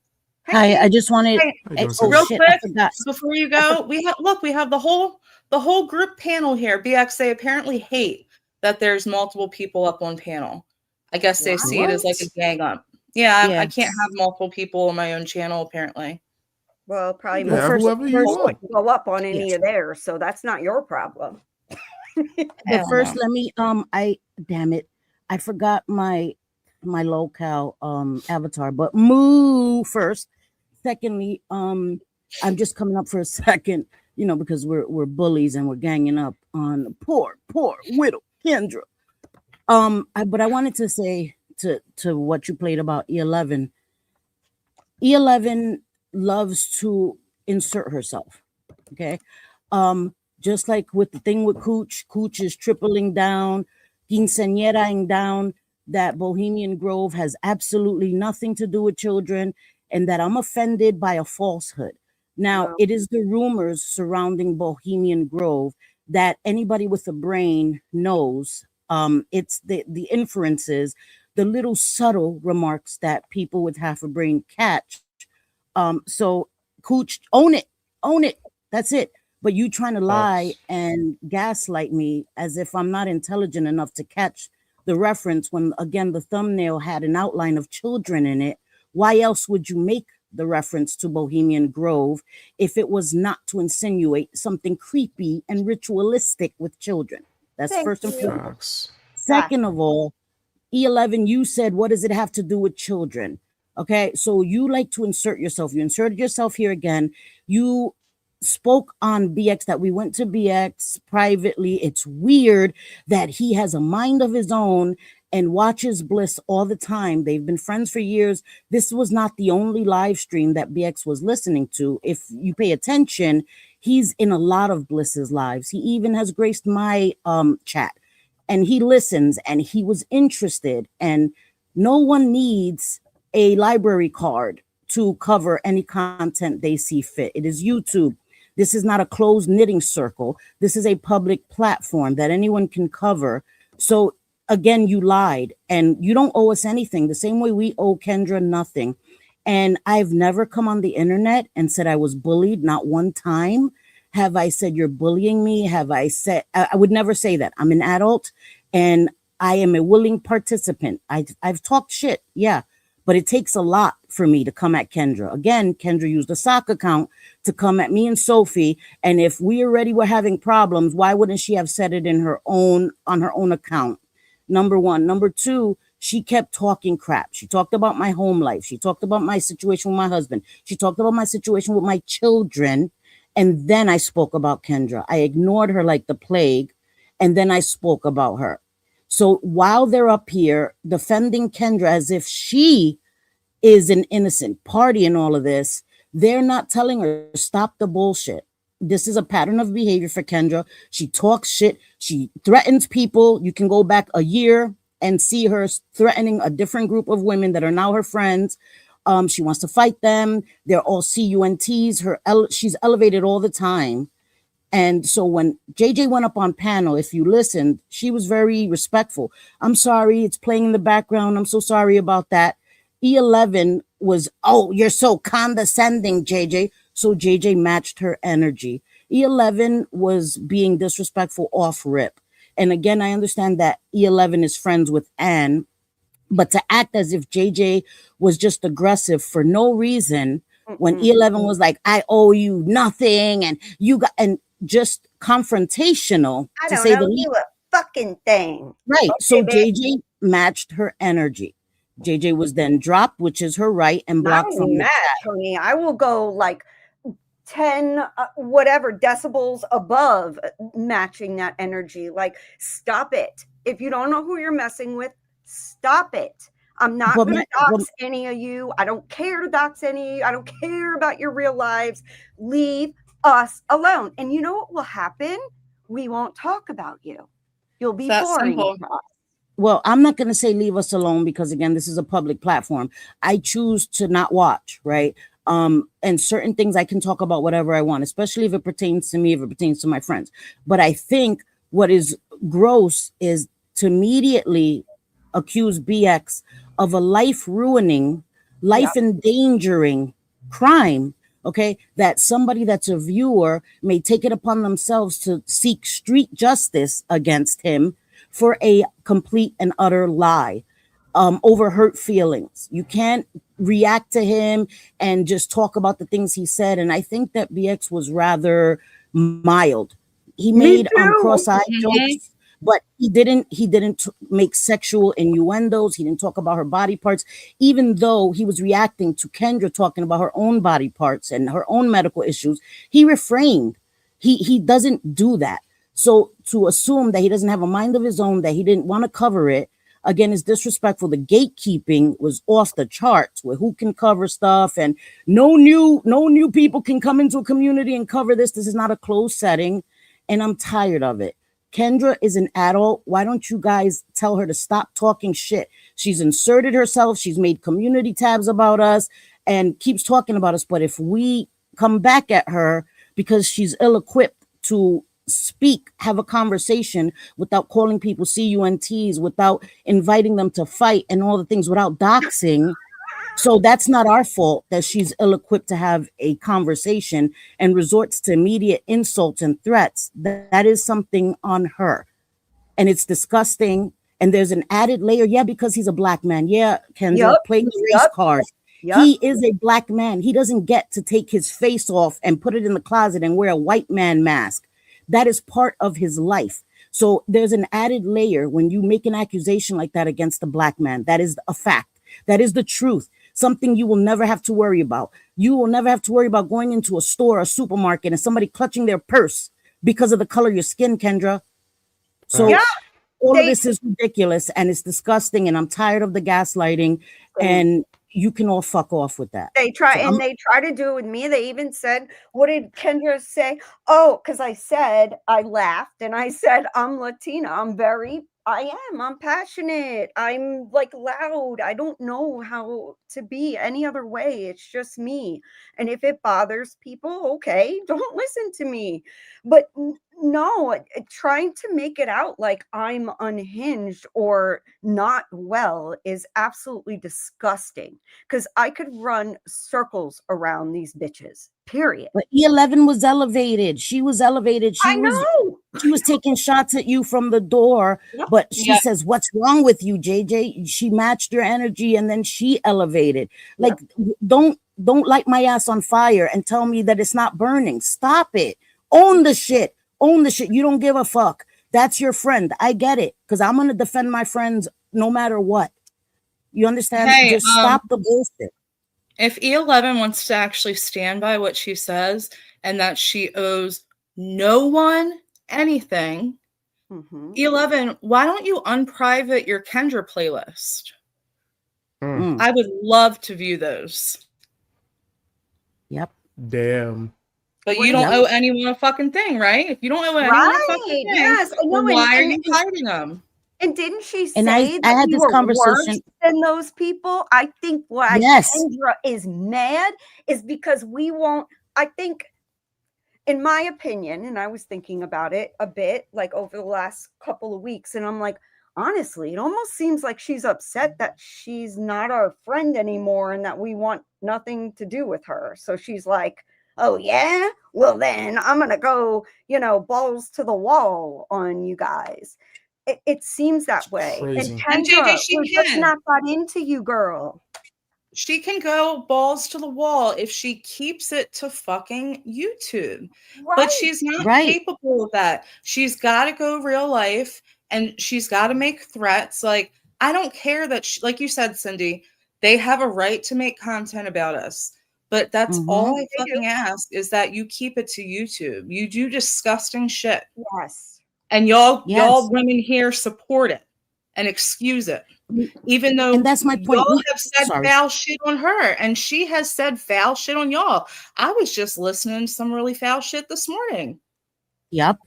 Hi, I just wanted real quick before you go. We have the whole group panel here. BX, they apparently hate that there's multiple people up on panel. I guess they see it as like a gang up. Yeah, I can't have multiple people on my own channel apparently. Well, probably whoever you want go up on any of theirs, so that's not your problem. But first, let me damn it, I forgot my locale avatar, but moo first. Secondly, I'm just coming up for a second, because we're bullies and we're ganging up on poor widow Kendra. But I wanted to say to what you played about E11. E11 loves to insert herself. Okay. Just like with the thing with Kooch is tripling down, quinceañeraing down, that Bohemian Grove has absolutely nothing to do with children, and that I'm offended by a falsehood. Now, it is the rumors surrounding Bohemian Grove that anybody with a brain knows. It's the inferences, the little subtle remarks that people with half a brain catch. So Kooch, own it. That's it. But you trying to lie and gaslight me as if I'm not intelligent enough to catch the reference when, again, the thumbnail had an outline of children in it. Why else would you make the reference to Bohemian Grove if it was not to insinuate something creepy and ritualistic with children? That's first and foremost. Second of all, E11, you said, what does it have to do with children? Okay, so you like to insert yourself. You inserted yourself here again. You spoke on BX that we went to BX privately. It's weird that he has a mind of his own and watches Bliss all the time. They've been friends for years. This was not the only live stream that BX was listening to. If you pay attention, he's in a lot of Bliss's lives. He even has graced my chat, and he listens, and he was interested. And no one needs a library card to cover any content they see fit. It is YouTube. This is not a closed knitting circle. This is a public platform that anyone can cover. So again, you lied, and you don't owe us anything. The same way we owe Kendra nothing. And I've never come on the internet and said I was bullied. Not one time have I said you're bullying me. Have I said, I would never say that. I'm an adult and I am a willing participant. I've talked shit. Yeah. But it takes a lot for me to come at Kendra. Again, Kendra used a sock account to come at me and Sophie. And if we already were having problems, why wouldn't she have said it on her own account? Number one. Number two, she kept talking crap. She talked about my home life. She talked about my situation with my husband. She talked about my situation with my children. And then I spoke about Kendra. I ignored her like the plague. And then I spoke about her. So while they're up here defending Kendra as if she is an innocent party in all of this, they're not telling her, stop the bullshit. This is a pattern of behavior for Kendra. She talks shit. She threatens people. You can go back a year and see her threatening a different group of women that are now her friends. She wants to fight them. They're all CUNTs. She's elevated all the time. And so when JJ went up on panel, if you listened, she was very respectful. I'm sorry, it's playing in the background. I'm so sorry about that. E11 was, oh, you're so condescending, JJ. So JJ matched her energy. E11 was being disrespectful off rip. And again, I understand that E11 is friends with Anne, but to act as if JJ was just aggressive for no reason when E11 was like, I owe you nothing, and you got, and just confrontational, I to don't say know the least. you a fucking thing. Right. Okay, So bitch. JJ matched her energy. JJ was then dropped, which is her right, and Not blocked from only the match, chat. honey. I will go like 10 whatever decibels above matching that energy. Like, stop it. If you don't know who you're messing with, stop it. I'm not But going my- to dox any of you. I don't care to dox any of you. I don't care about your real lives. Leave us alone. And you know what will happen? We won't talk about you. You'll be That boring simple. to us. Well, I'm not going to say leave us alone because, again, this is a public platform. I choose to not watch, right? And certain things I can talk about whatever I want, especially if it pertains to me, if it pertains to my friends. But I think what is gross is to immediately accuse BX of a life-ruining, life-endangering crime, okay? That somebody that's a viewer may take it upon themselves to seek street justice against him for a complete and utter lie, over hurt feelings. You can't react to him and just talk about the things he said. And I think that BX was rather mild. He made cross-eyed jokes, but he didn't make sexual innuendos. He didn't talk about her body parts, even though he was reacting to Kendra talking about her own body parts and her own medical issues. He refrained. He doesn't do that. So to assume that he doesn't have a mind of his own, that he didn't want to cover it, again, is disrespectful. The gatekeeping was off the charts with who can cover stuff, and no new people can come into a community and cover this. This is not a closed setting, and I'm tired of it. Kendra is an adult. Why don't you guys tell her to stop talking shit? She's inserted herself. She's made community tabs about us and keeps talking about us. But if we come back at her because she's ill-equipped to speak, have a conversation without calling people CUNTs, without inviting them to fight and all the things, without doxing. So that's not our fault that she's ill-equipped to have a conversation and resorts to immediate insults and threats. That is something on her. And it's disgusting. And there's an added layer. Yeah, because he's a black man. Yeah, Kendra, play the race cards. He is a black man. He doesn't get to take his face off and put it in the closet and wear a white man mask. That is part of his life. So there's an added layer when you make an accusation like that against a black man. That is a fact. That is the truth. Something you will never have to worry about. You will never have to worry about going into a store, a supermarket, and somebody clutching their purse because of the color of your skin, Kendra. So all of this is ridiculous and it's disgusting, and I'm tired of the gaslighting, and you can all fuck off with that. They try to do it with me. They even said, what did Kendra say? Oh, because I said, I laughed and I said, I'm Latina. I'm passionate. I'm like loud. I don't know how to be any other way. It's just me. And if it bothers people, okay, don't listen to me. But no, trying to make it out like I'm unhinged or not well is absolutely disgusting, because I could run circles around these bitches, period. But E11 was elevated. She was elevated. She was taking shots at you from the door, but she says, what's wrong with you, JJ? She matched your energy and then she elevated. Like, don't light my ass on fire and tell me that it's not burning. Stop it. Own the shit. Own the shit. You don't give a fuck. That's your friend. I get it, because I'm going to defend my friends no matter what. You understand? Hey, just stop the bullshit. If E11 wants to actually stand by what she says and that she owes no one anything, Mhm. 11, why don't you unprivate your Kendra playlist? Mm. I would love to view those. Yep. Damn. But What you do don't you- owe anyone a fucking thing, right? If you don't owe anyone a Right. fucking thing, Yes. I know. then why are you hiding them? And didn't she And say I that had we this were conversation. worse than those people? I think why Yes. Kendra is mad is because we won't. I think, in my opinion, and I was thinking about it a bit like over the last couple of weeks, and I'm like, honestly, it almost seems like she's upset that she's not our friend anymore and that we want nothing to do with her. So she's like, oh, yeah, well, then I'm going to go, balls to the wall on you guys. It seems that way. Crazy. And And JJ, Kendra, she we're just can. not that into you, girl. She can go balls to the wall if she keeps it to fucking YouTube. Right. But she's not Right. capable of that. She's got to go real life and she's got to make threats. Like, I don't care that, like you said, Cindy, they have a right to make content about us. But that's all I fucking ask is that you keep it to YouTube. You do disgusting shit. Yes. And y'all Yes. women here support it and excuse it. Even though And that's my point. y'all have said Sorry. foul shit on her and she has said foul shit on y'all. I was just listening to some really foul shit this morning. Yep.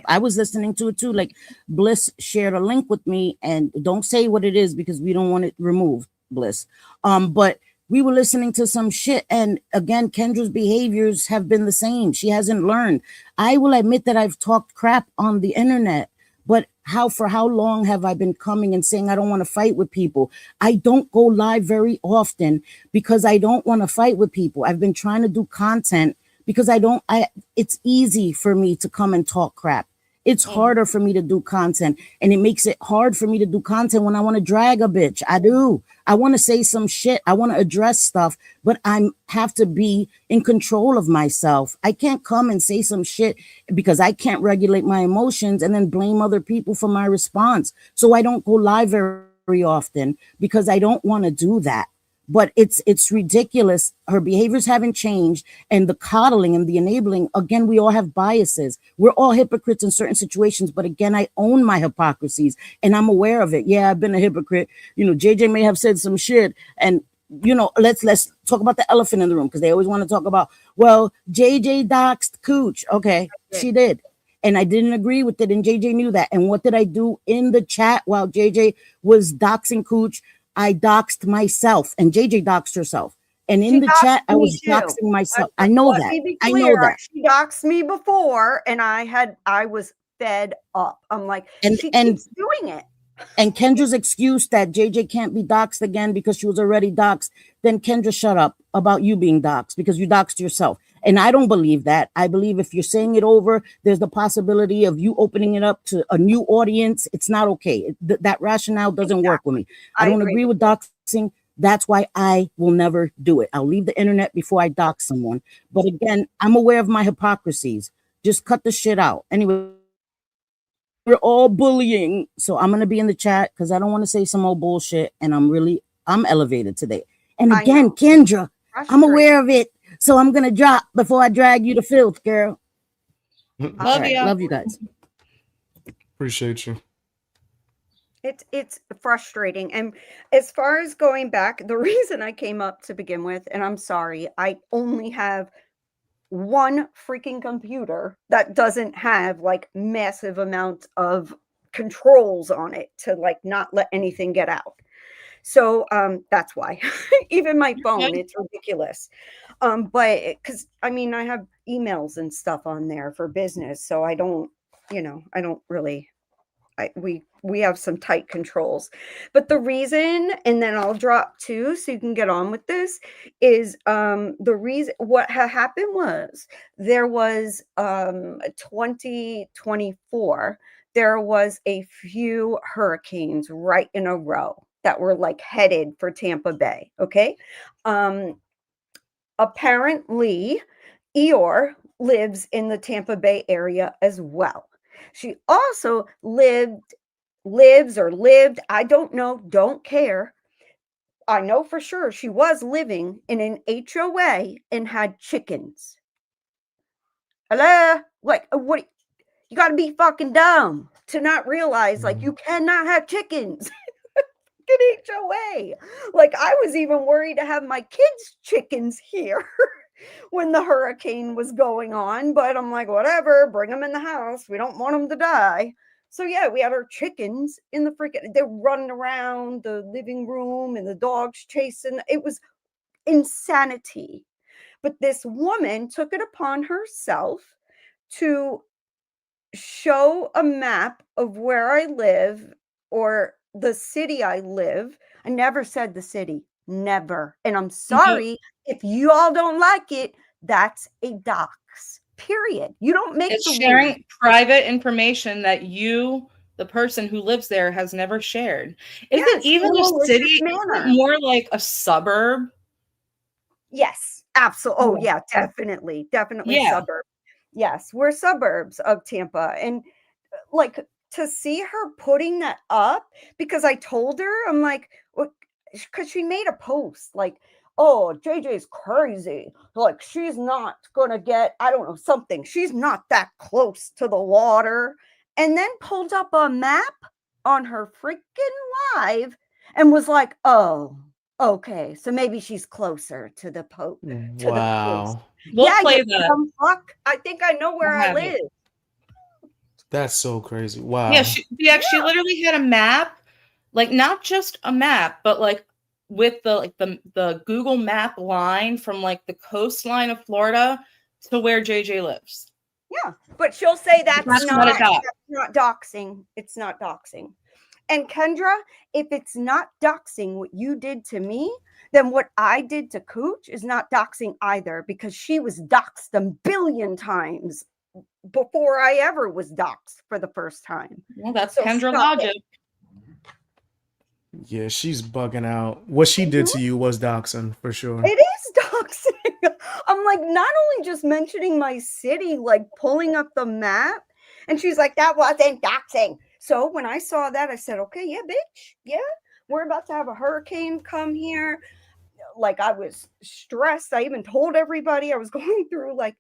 I was listening to it too. Like Bliss shared a link with me, and don't say what it is because we don't want it removed, Bliss. But we were listening to some shit, and again, Kendra's behaviors have been the same. She hasn't learned. I will admit that I've talked crap on the internet, but for how long have I been coming and saying I don't want to fight with people? I don't go live very often because I don't want to fight with people. I've been trying to do content because it's easy for me to come and talk crap. It's harder for me to do content, and it makes it hard for me to do content when I want to drag a bitch. I do. I want to say some shit. I want to address stuff, but I have to be in control of myself. I can't come and say some shit because I can't regulate my emotions and then blame other people for my response. So I don't go live very often because I don't want to do that. But it's ridiculous. Her behaviors haven't changed, and the coddling and the enabling, again, we all have biases. We're all hypocrites in certain situations, but again, I own my hypocrisies and I'm aware of it. Yeah, I've been a hypocrite. JJ may have said some shit, and let's talk about the elephant in the room because they always want to talk about, well, JJ doxed Kooch. Okay, she did. And I didn't agree with it, and JJ knew that. And what did I do in the chat while JJ was doxing Kooch? I doxed myself, and JJ doxed herself. And in the chat, I was doxing myself. I know that. I know that. She doxed me before, and I was fed up. I'm like, she keeps doing it. And Kendra's excuse that JJ can't be doxed again because she was already doxed, then Kendra, shut up about you being doxed because you doxed yourself. And I don't believe that. I believe if you're saying it over, there's the possibility of you opening it up to a new audience. It's not okay. That rationale doesn't work with me. I don't agree with doxing. That's why I will never do it. I'll leave the internet before I dox someone. But again, I'm aware of my hypocrisies. Just cut the shit out. Anyway, we're all bullying. So I'm going to be in the chat because I don't want to say some old bullshit. And I'm elevated today. And again, Kendra, I'm aware of it. So I'm going to drop before I drag you to filth, girl. Love you guys. Appreciate you. It's frustrating. And as far as going back, the reason I came up to begin with, and I'm sorry, I only have one freaking computer that doesn't have like massive amounts of controls on it to like not let anything get out. So that's why. Even my phone, it's ridiculous. But because I have emails and stuff on there for business, so I don't really. We have some tight controls. But the reason, and then I'll drop two so you can get on with this, is the reason what happened was there was 2024, there was a few hurricanes right in a row that were like headed for Tampa Bay. Okay. Apparently Eeyore lives in the Tampa Bay area as well. She also lives, I don't know, don't care. I know for sure she was living in an HOA and had chickens. Hello? Like, what? You got to be fucking dumb to not realize like you cannot have chickens. Fucking HOA. Like I was even worried to have my kids' chickens here when the hurricane was going on, but I'm like, whatever, bring them in the house. We don't want them to die. So yeah, we had our chickens in the freaking, they're running around the living room and the dogs chasing. It was insanity. But this woman took it upon herself to show a map of where I live or the city I live. I never said the city, never. And I'm sorry if you all don't like it. That's a dox. Period. You don't make It's the sharing rules. private information that you, the person who lives there, has never shared. Is Yes, it even in a a malicious city? Isn't manner. it more like a suburb? Yes, absolutely. Oh, Yeah. yeah, definitely. Definitely Yeah. suburb. Yes, we're suburbs of Tampa. And like to see her putting that up, because I told her, I'm like, because she made a post like, oh, JJ's crazy. Like, she's not gonna get, I don't know, something. She's not that close to the water. And then pulled up a map on her freaking live and was like, oh, okay, so maybe she's closer to the coast. Wow. We'll play you that. dumb fuck. I think I know where We'll I have it. live. That's so crazy. Wow. Yeah, she literally had a map, like not just a map, but like with the Google map line from like the coastline of Florida to where JJ lives. Yeah, but she'll say that's not a dox. that's not doxing. It's not doxing. And Kendra, if it's not doxing what you did to me, then what I did to Kooch is not doxing either, because she was doxed a billion times before I ever was doxed for the first time. Well, that's So Kendra stop logic. it. Yeah, she's bugging out. What she did to you was doxing for sure. It is doxing. I'm like, not only just mentioning my city, like pulling up the map. And she's like, that wasn't doxing. So when I saw that, I said, okay, yeah, bitch. Yeah, we're about to have a hurricane come here. Like, I was stressed. I even told everybody I was going through, like,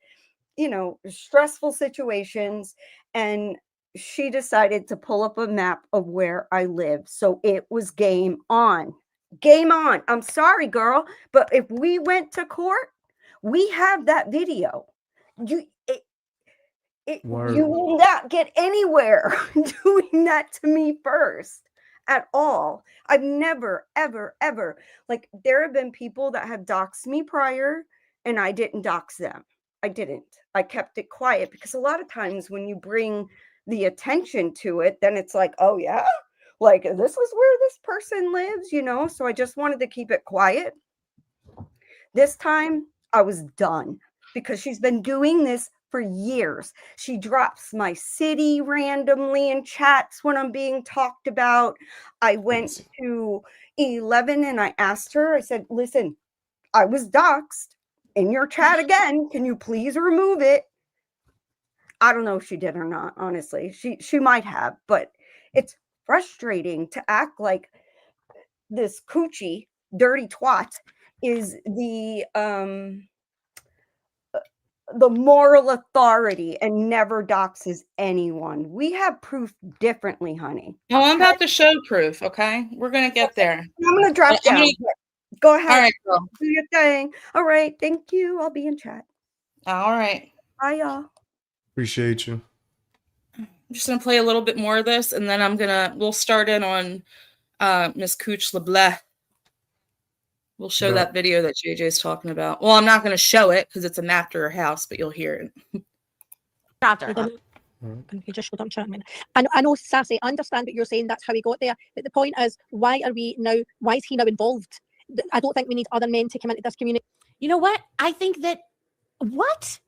you know, stressful situations. And she decided to pull up a map of where I live. So it was game on. Game on. I'm sorry, girl, but if we went to court, we have that video. You will not get anywhere doing that to me first at all. I've never, ever, ever, like, there have been people that have doxed me prior and I didn't dox them. I didn't. I kept it quiet, because a lot of times when you bring the attention to it, then it's like, oh yeah, like this is where this person lives, you know? So I just wanted to keep it quiet. This time I was done, because she's been doing this for years. She drops my city randomly in chats when I'm being talked about. I went to 11 and I asked her, I said, listen, I was doxxed in your chat again. Can you please remove it? I don't know if she did or not, honestly. She might have, but it's frustrating to act like this coochie dirty twat is the moral authority and never doxes anyone. We have proof differently, honey. Oh, I'm about to show proof, okay? We're gonna get there. I'm gonna drop down. Go ahead. All right, girl. Do your thing. All right. Thank you. I'll be in chat. All right. Bye, y'all. Appreciate you. I'm just gonna play a little bit more of this, and then we'll start in on Miss Kooch LeBlanc. We'll show that video that JJ's talking about. Well, I'm not gonna show it because it's a map to her house, but you'll hear it. You just showed up chatting. I know, Sassy, I understand what you're saying, that's how he got there. But the point is, why is he now involved? I don't think we need other men to come into this community. You know what? I think that, what?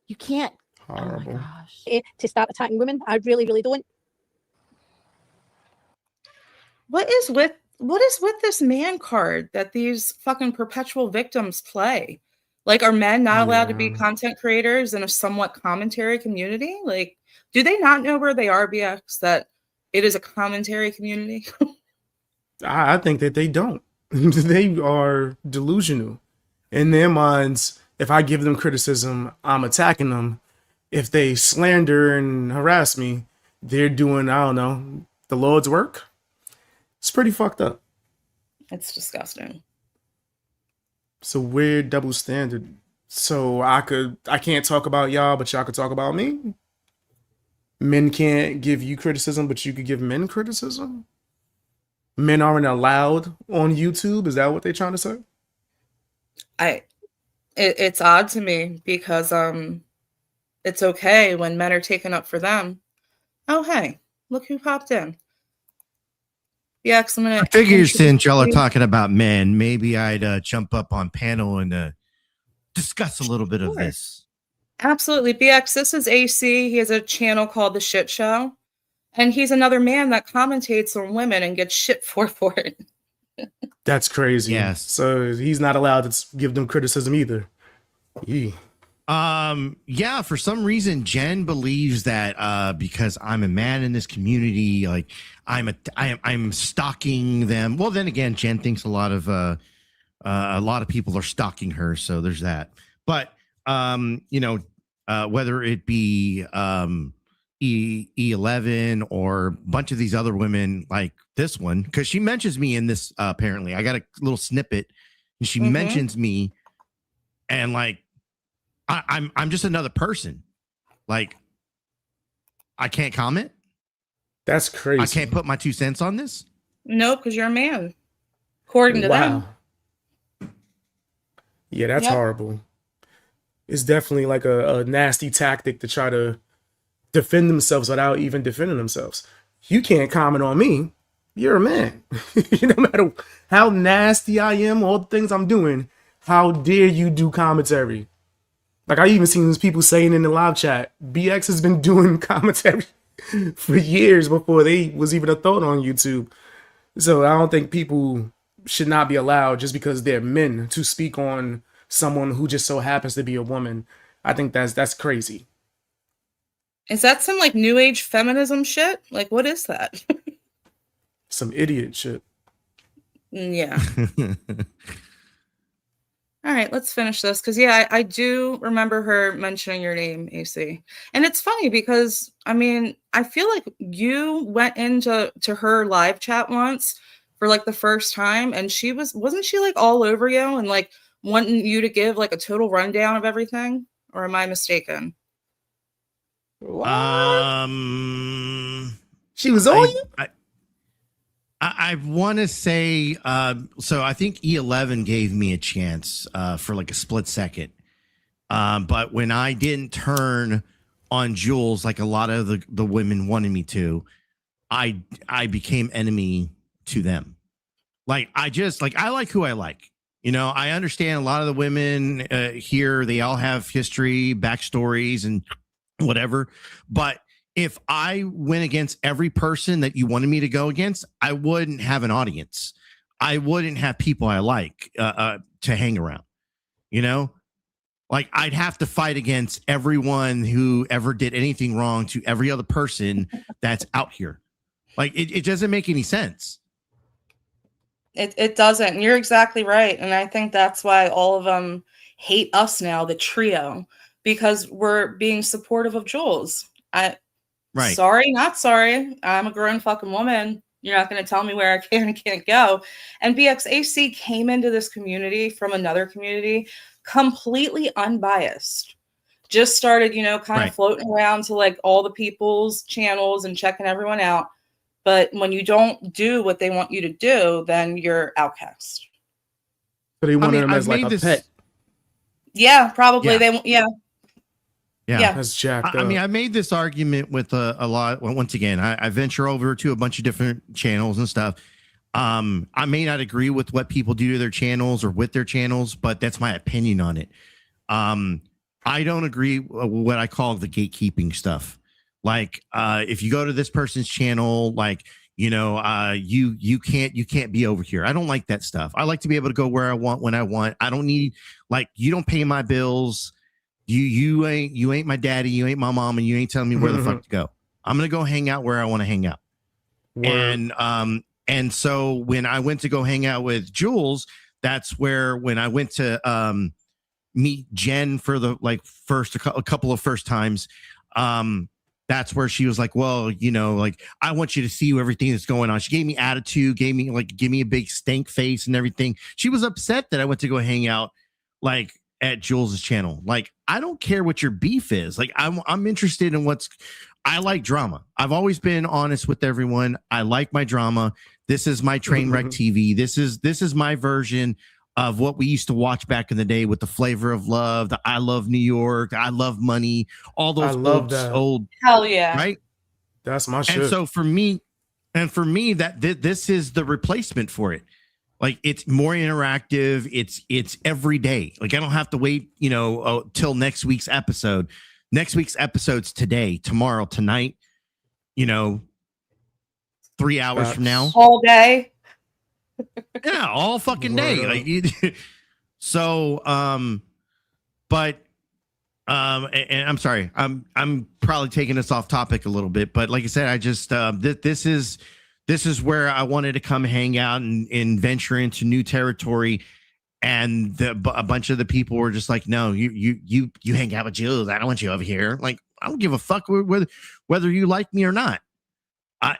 You can't. Horrible. Oh my gosh. To start attacking women. I really, really don't. What is with this man card that these fucking perpetual victims play? Like, are men not allowed to be content creators in a somewhat commentary community? Like, do they not know where they are, BX, that it is a commentary community? I think that they don't. They are delusional. In their minds, if I give them criticism, I'm attacking them. if they slander and harass me, they're doing, I don't know, the Lord's work. It's pretty fucked up. It's disgusting. It's a weird double standard. So I can't talk about y'all, but y'all could talk about me. Men can't give you criticism, but you could give men criticism. Men aren't allowed on YouTube. Is that what they're trying to say? It's odd to me because it's okay when men are taken up for them. Oh hey, look who popped in. Yeah, I'm gonna. I figured since y'all are talking about men, maybe I'd jump up on panel and discuss a little bit of this. Absolutely, BX. This is AC. He has a channel called The Shit Show, and he's another man that commentates on women and gets shit for it. That's crazy. Yes. So he's not allowed to give them criticism either. Yee. Yeah, for some reason Jen believes that because I'm a man in this community, like I'm stalking them. Well, then again, Jen thinks a lot of people are stalking her, so there's that. But whether it be E11 or a bunch of these other women like this one, because she mentions me in this apparently. I got a little snippet and she mentions me, and like I'm just another person. Like, I can't comment. That's crazy. I can't put my 2 cents on this. No, because you're a man, according to them. Yeah, that's horrible. It's definitely like a nasty tactic to try to defend themselves without even defending themselves. You can't comment on me. You're a man. No matter how nasty I am, all the things I'm doing, how dare you do commentary? Like, I even seen these people saying in the live chat, BX has been doing commentary for years before they was even a thought on YouTube. So I don't think people should not be allowed just because they're men to speak on someone who just so happens to be a woman. I think that's crazy. Is that some like new age feminism shit? Like, what is that? Some idiot shit. Yeah. All right, let's finish this because I do remember her mentioning your name, AC, and it's funny because I mean I feel like you went into her live chat once for like the first time, and wasn't she like all over you and like wanting you to give like a total rundown of everything, or am I mistaken? What? She was on you? I want to say, so I think E11 gave me a chance for like a split second. But when I didn't turn on Jules, like a lot of the women wanted me to, I became enemy to them. Like, I like who I like. You know, I understand a lot of the women here, they all have history, backstories, and whatever. But if I went against every person that you wanted me to go against, I wouldn't have an audience. I wouldn't have people I like to hang around. You know, like I'd have to fight against everyone who ever did anything wrong to every other person that's out here. Like it doesn't make any sense. It doesn't. And you're exactly right. And I think that's why all of them hate us now, the trio, because we're being supportive of Jules. Right. Sorry, not sorry. I'm a grown fucking woman. You're not going to tell me where I can and can't go. And BXAC came into this community from another community completely unbiased. Just started, kind of floating around to like all the people's channels and checking everyone out. But when you don't do what they want you to do, then you're outcast. So they wanted him as like a pet. Yeah, probably. Yeah. Yeah. That's jacked up. I mean, I made this argument with a lot. Well, once again, I venture over to a bunch of different channels and stuff. I may not agree with what people do to their channels or with their channels, but that's my opinion on it. I don't agree with what I call the gatekeeping stuff. Like, if you go to this person's channel, like, you can't be over here. I don't like that stuff. I like to be able to go where I want, when I want. I don't need, like, you don't pay my bills. You ain't my daddy, you ain't my mom, and you ain't telling me where the fuck to go. I'm gonna go hang out where I want to hang out. Word. And so when I went to go hang out with Jules, that's where when I went to meet Jen for the like a couple of first times, that's where she was like, well, you know, like, I want you to see everything that's going on. She gave me attitude, give me a big stank face and everything. She was upset that I went to go hang out like at Jules's channel. Like, I don't care what your beef is. Like, I'm interested in I like drama. I've always been honest with everyone. I like my drama. This is my train wreck TV. This is my version of what we used to watch back in the day with the Flavor of Love, the I Love New York, I Love Money, all those old hell yeah, right? That's my shit. And so for me, that this is the replacement for it. Like, it's more interactive. It's every day. Like, I don't have to wait, you know, till next week's episode. Next week's episode's today, tomorrow, tonight. You know, 3 hours from now, all day. Yeah, all fucking day. Like, so, but, and I'm sorry, I'm probably taking us off topic a little bit, but like I said, I just, this is where I wanted to come hang out and venture into new territory. And a bunch of the people were just like, no, you hang out with Jules. I don't want you over here. Like, I don't give a fuck whether you like me or not.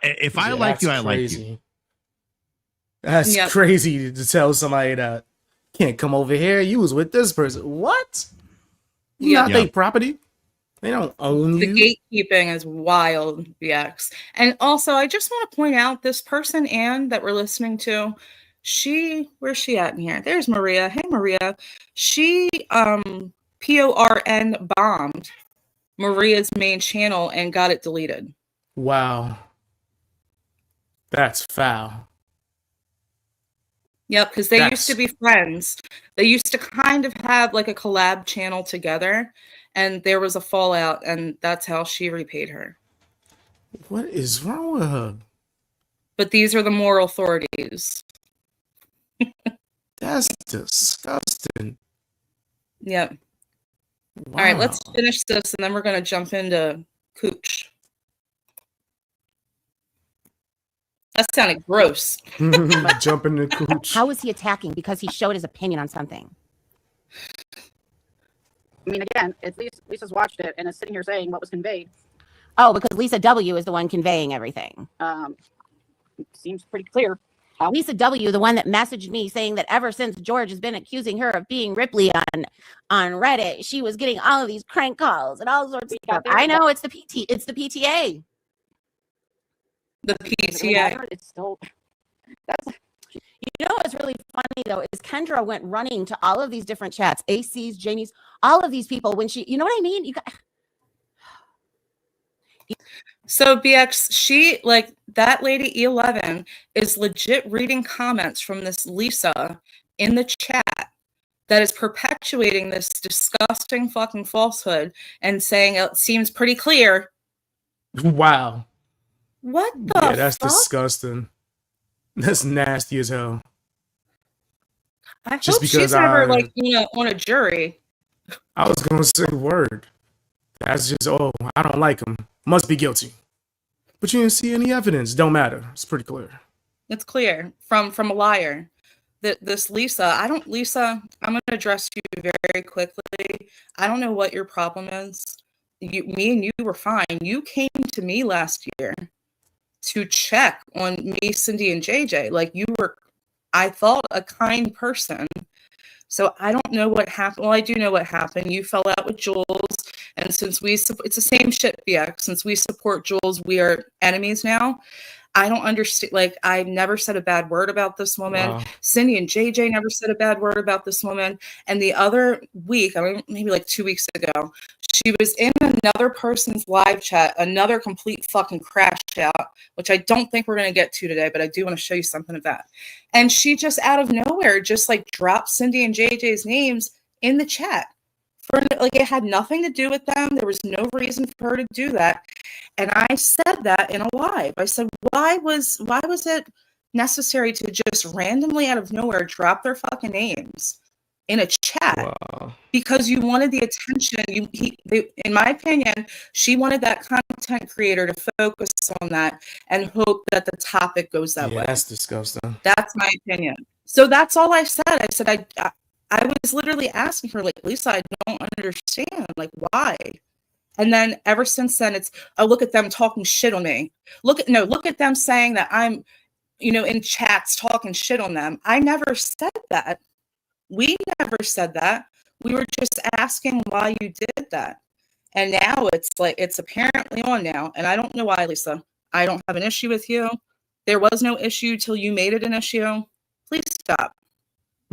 If I like you, I like you. That's crazy to tell somebody that can't come over here. You was with this person. What? You not their property? They don't own you. The gatekeeping is wild, BX. And also, I just want to point out this person, Anne, that we're listening to, where's she at in here? There's Maria. Hey, Maria. She PORN bombed Maria's main channel and got it deleted. Wow. That's foul. Yep, because they used to be friends. They used to kind of have like a collab channel together, and there was a fallout, and that's how she repaid her. What is wrong with her? But these are the moral authorities. That's disgusting. Yep. Wow. All right, let's finish this, and then we're going to jump into Kooch. That sounded gross. Jumping to Kooch. How was he attacking? Because he showed his opinion on something. I mean, again, it's Lisa's watched it and is sitting here saying what was conveyed. Oh, because Lisa W is the one conveying everything. Seems pretty clear. Lisa W, the one that messaged me saying that ever since George has been accusing her of being Ripley on Reddit, she was getting all of these crank calls and all sorts of stuff. I know it's the PTA. The PTA. It's still You know what's really funny though is Kendra went running to all of these different chats, AC's, Janie's, all of these people when she, you know what I mean? So BX, she, like, that lady E11 is legit reading comments from this Lisa in the chat that is perpetuating this disgusting fucking falsehood and saying it seems pretty clear. Wow. What the Yeah, that's fuck? Disgusting. That's nasty as hell. I hope she's never, like, on a jury. I was going to say word. That's just, I don't like him. Must be guilty. But you didn't see any evidence. Don't matter. It's pretty clear. It's clear from a liar. That this Lisa, I'm going to address you very quickly. I don't know what your problem is. Me and you were fine. You came to me last year to check on me, Cindy, and JJ. Like, you were, I thought, a kind person. So I don't know what happened. Well, I do know what happened. You fell out with Jules. And since it's the same shit, BX. Since we support Jules, we are enemies now. I don't understand. Like, I never said a bad word about this woman. Wow. Cindy and JJ never said a bad word about this woman. And the other week, I mean, maybe like 2 weeks ago, she was in another person's live chat, another complete fucking crash out, which I don't think we're going to get to today, but I do want to show you something of that. And she just out of nowhere just like dropped Cindy and JJ's names in the chat. Like, it had nothing to do with them. There was no reason for her to do that. And I said that in a live. I said, why was it necessary to just randomly out of nowhere drop their fucking names in a chat? Wow. Because you wanted the attention. In my opinion, she wanted that content creator to focus on that and hope that the topic goes that way. That's disgusting. That's my opinion. So that's all I said. I said, I was literally asking her, like, Lisa, I don't understand. Like, why? And then ever since then, it's, oh, look at them talking shit on me. Look at them saying that I'm, in chats talking shit on them. I never said that. We never said that. We were just asking why you did that. And now it's like, it's apparently on now. And I don't know why, Lisa. I don't have an issue with you. There was no issue till you made it an issue. Please stop.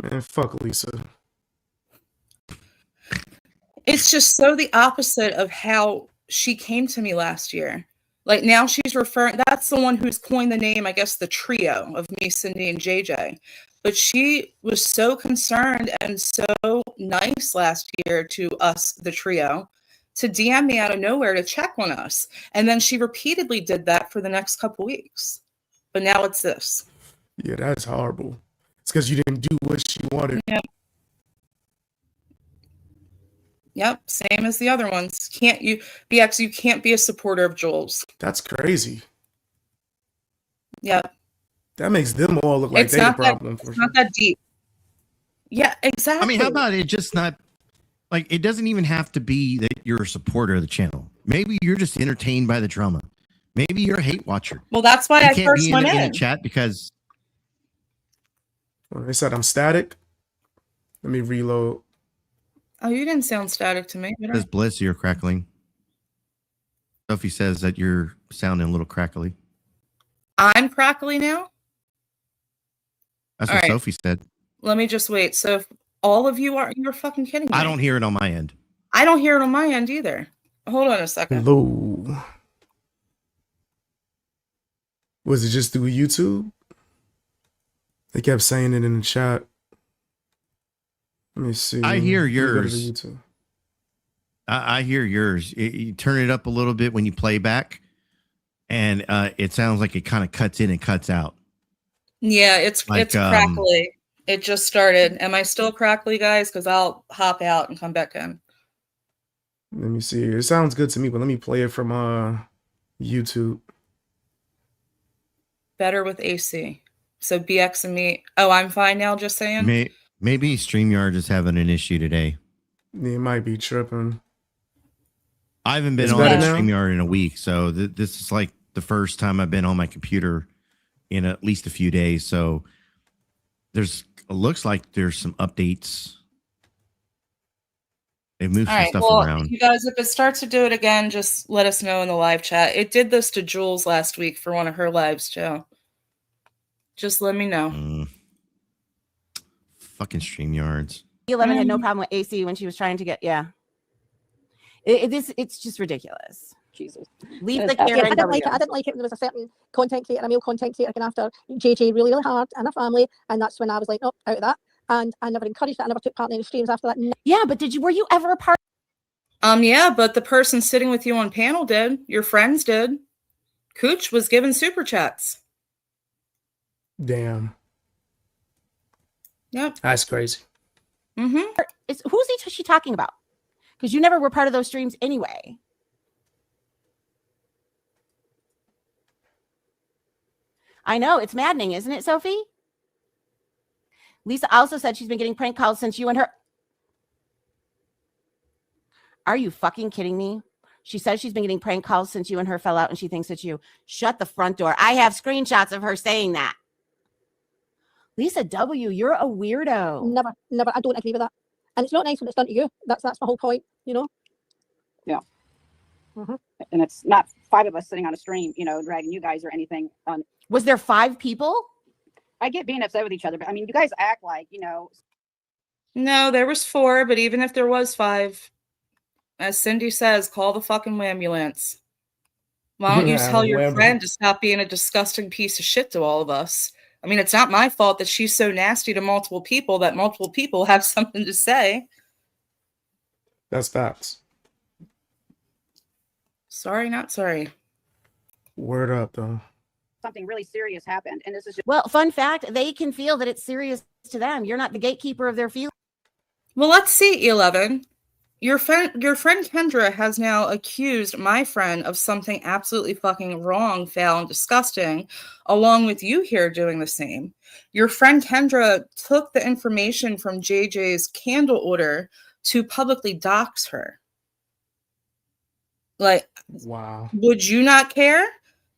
Man, fuck Lisa. It's just so the opposite of how she came to me last year. Like now she's referring, that's the one who's coined the name, I guess, the trio of me, Cindy, and JJ. But she was so concerned and so nice last year to us, the trio, to DM me out of nowhere to check on us. And then she repeatedly did that for the next couple weeks. But now it's this. Yeah, that's horrible. It's because you didn't do what she wanted. Yep, same as the other ones. Can't you, BX, you can't be a supporter of Jules. That's crazy. Yep. That makes them all look like they the problem. It's not that deep. Yeah, exactly. I mean, how about it just not, like, it doesn't even have to be that you're a supporter of the channel. Maybe you're just entertained by the drama. Maybe you're a hate watcher. Well, that's why I first went in the chat because... Well, they said I'm static. Let me reload. Oh, you didn't sound static to me. Says Bliss, you're crackling. Sophie says that you're sounding a little crackly. I'm crackly now? That's what Sophie said. Let me just wait. So if all of you are, you're fucking kidding me. I don't hear it on my end. I don't hear it on my end either. Hold on a second. Hello. Was it just through YouTube? They kept saying it in the chat. Let me see. I hear yours. I hear yours. You turn it up a little bit when you play back, and it sounds like it kind of cuts in and cuts out. Yeah, it's crackly. It just started. Am I still crackly, guys? Because I'll hop out and come back in. Let me see. It sounds good to me, but let me play it from YouTube. Better with AC. So BX and me. Oh, I'm fine now, just saying. Maybe StreamYard is having an issue today. It might be tripping. I haven't been on StreamYard in a week, so this is like the first time I've been on my computer in at least a few days. So it looks like there's some updates. They've moved some stuff around. You guys, if it starts to do it again, just let us know in the live chat. It did this to Jules last week for one of her lives too. Just let me know. Fucking StreamYards. 11 had no problem with AC when she was trying to get, it's just ridiculous. Jesus. Leave the I Karen. didn't like it when there was a certain content creator, a male content creator, going after JJ really, really hard and her family, and that's when I was like, oh, out of that. And I never encouraged that. I never took part in any streams after that. Yeah, but were you ever a part? Yeah, but the person sitting with you on panel did. Your friends did. Kooch was given super chats. Damn. Yep. That's crazy. Mm-hmm. Who's she talking about? Because you never were part of those streams anyway. I know, it's maddening, isn't it, Sophie? Lisa also said she's been getting prank calls since you and her. Are you fucking kidding me? She says she's been getting prank calls since you and her fell out, and she thinks it's you. Shut the front door. I have screenshots of her saying that. Lisa W., you're a weirdo. Never. I don't agree with that. And it's not nice when it's done to you. That's my whole point, you know? Yeah. Mm-hmm. And it's not 5 of us sitting on a stream, dragging you guys or anything. Was there 5 people? I get being upset with each other, but I mean, you guys act like, No, there was 4, but even if there was 5, as Cindy says, call the fucking ambulance. Why don't you tell your friend to stop being a disgusting piece of shit to all of us? I mean, it's not my fault that she's so nasty to multiple people that multiple people have something to say. That's facts. Sorry, not sorry. Word up, though. Something really serious happened, and this is just... Well, fun fact, they can feel that it's serious to them. You're not the gatekeeper of their feelings. Well, let's see, 11. Your friend Kendra has now accused my friend of something absolutely fucking wrong, foul, and disgusting, along with you here doing the same. Your friend Kendra took the information from JJ's candle order to publicly dox her. Like, Wow. would you not care?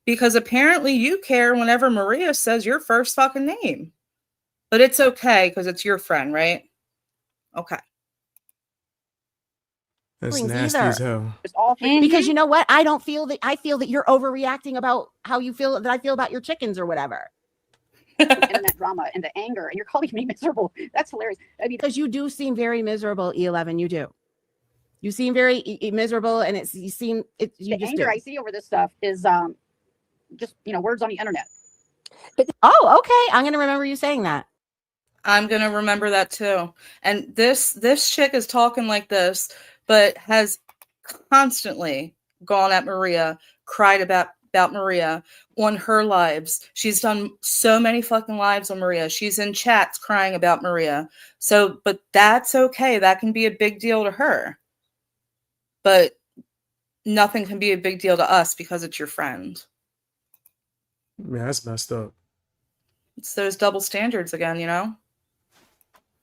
Because apparently you care whenever Maria says your first fucking name. But it's okay because it's your friend, right? Okay. That's nasty as hell. It's all Because you know what? I feel that you're overreacting about how you feel that I feel about your chickens or whatever. internet drama and the anger, and you're calling me miserable. That's hilarious. I mean, Because you do seem very miserable, E11. You do. You seem very miserable, and you the just anger do. I see over this stuff is just words on the internet. Oh, okay. I'm gonna remember you saying that. I'm going to remember that too. And this chick is talking like this, but has constantly gone at Maria, cried about Maria on her lives. She's done so many fucking lives on Maria. She's in chats crying about Maria. So, but that's okay. That can be a big deal to her. But nothing can be a big deal to us because it's your friend. Yeah, that's messed up. It's those double standards again, you know?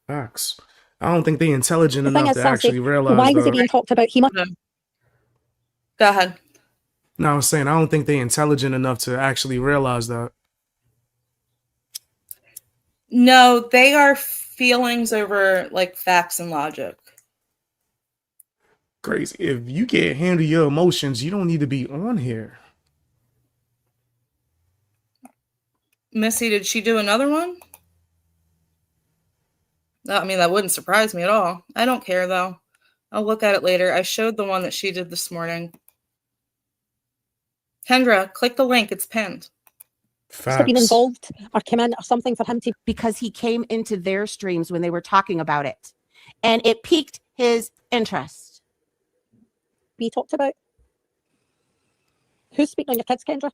Facts. I don't think they intelligent The thing enough is, to Sassy, actually realize why was though. it being talked about? He must. Go ahead. No, I was saying I don't think they intelligent enough to actually realize that. No, they are feelings over like facts and logic. Crazy. If you can't handle your emotions, you don't need to be on here. Missy, did she do another one? I mean, that wouldn't surprise me at all. I don't care, though. I'll look at it later. I showed the one that she did this morning. Kendra, click the link. It's pinned. Have been involved or come in or something for him to. Because he came into their streams when they were talking about it, and it piqued his interest. Be talked about. Who's speaking on your kids, Kendra?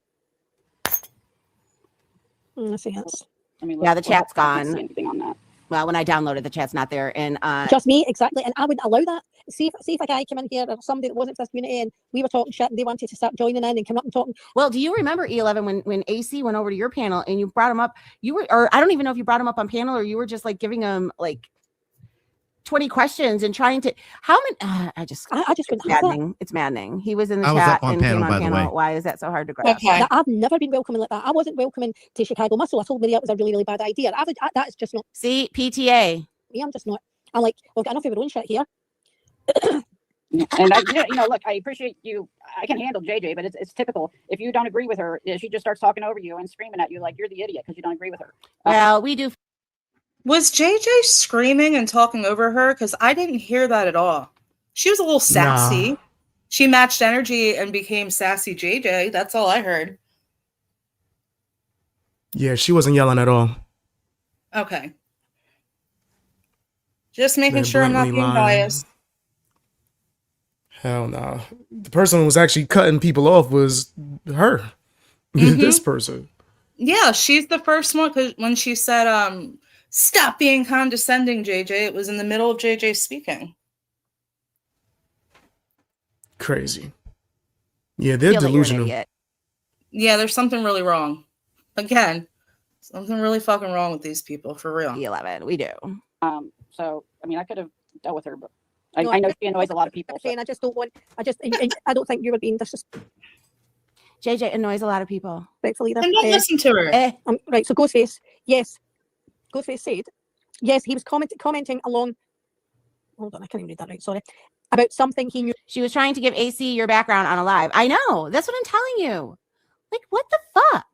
Let's see. Yes. I mean, Yeah, the chat's I can't see gone. anything on that. Well, when I downloaded the chat's not there, and Just me, exactly. And I wouldn't allow that. See if a guy came in here or somebody that wasn't for this community and we were talking shit and they wanted to start joining in and come up and talking. Well, do you remember E11 when AC went over to your panel and you brought him up? You were, or I don't even know if you brought him up on panel or you were just like giving him like 20 questions and trying to. How many? I just wouldn't have that. It's maddening. He was in the I was chat up on and panel, came on by the panel. way. Why is that so hard to grasp? Okay. I've never been welcoming like that. I wasn't welcoming to Chicago Muscle. I told Maria it was a really, really bad idea. That is just not. See, PTA. Yeah, I'm just not. I'm like, we've got enough of our own shit here. And look, I appreciate you. I can handle JJ, but it's typical. If you don't agree with her, she just starts talking over you and screaming at you like you're the idiot because you don't agree with her. Well, we do. Was JJ screaming and talking over her? Because I didn't hear that at all. She was a little sassy. Nah. She matched energy and became sassy JJ. That's all I heard. Yeah, she wasn't yelling at all. Okay. Just making They're sure I'm not being blatantly lying. biased. Hell no. The person who was actually cutting people off was her. This person. Yeah, she's the first one because when she said, stop being condescending, JJ, it was in the middle of JJ speaking. Crazy. Yeah, they're Feel like you're an delusional. idiot. Yeah, there's something really wrong. Again, something really fucking wrong with these people, for real. E11, we do. So I mean, I could have dealt with her, but I know she annoys a lot of people. So. And I just don't want. I don't think you were being disrespectful. JJ annoys a lot of people. Either. And don't listen to her. Right. So Ghostface, yes. Ghostface said, yes, he was commenting along. Hold on, I can't even read that right. Sorry. About something he knew. She was trying to give AC your background on a live. I know. That's what I'm telling you. Like, what the fuck?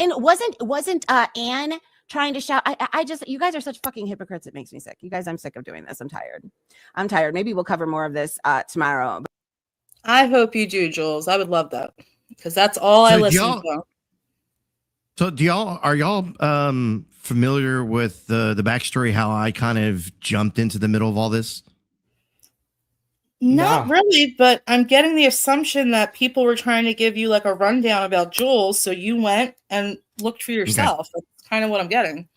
And wasn't Anne trying to shout? I just, you guys are such fucking hypocrites. It makes me sick. You guys, I'm sick of doing this. I'm tired. Maybe we'll cover more of this tomorrow. I hope you do, Jules. I would love that because that's all I listen to. So are y'all familiar with the backstory, how I kind of jumped into the middle of all this? Not really, but I'm getting the assumption that people were trying to give you like a rundown about Jules, so you went and looked for yourself. That's kind of what I'm getting.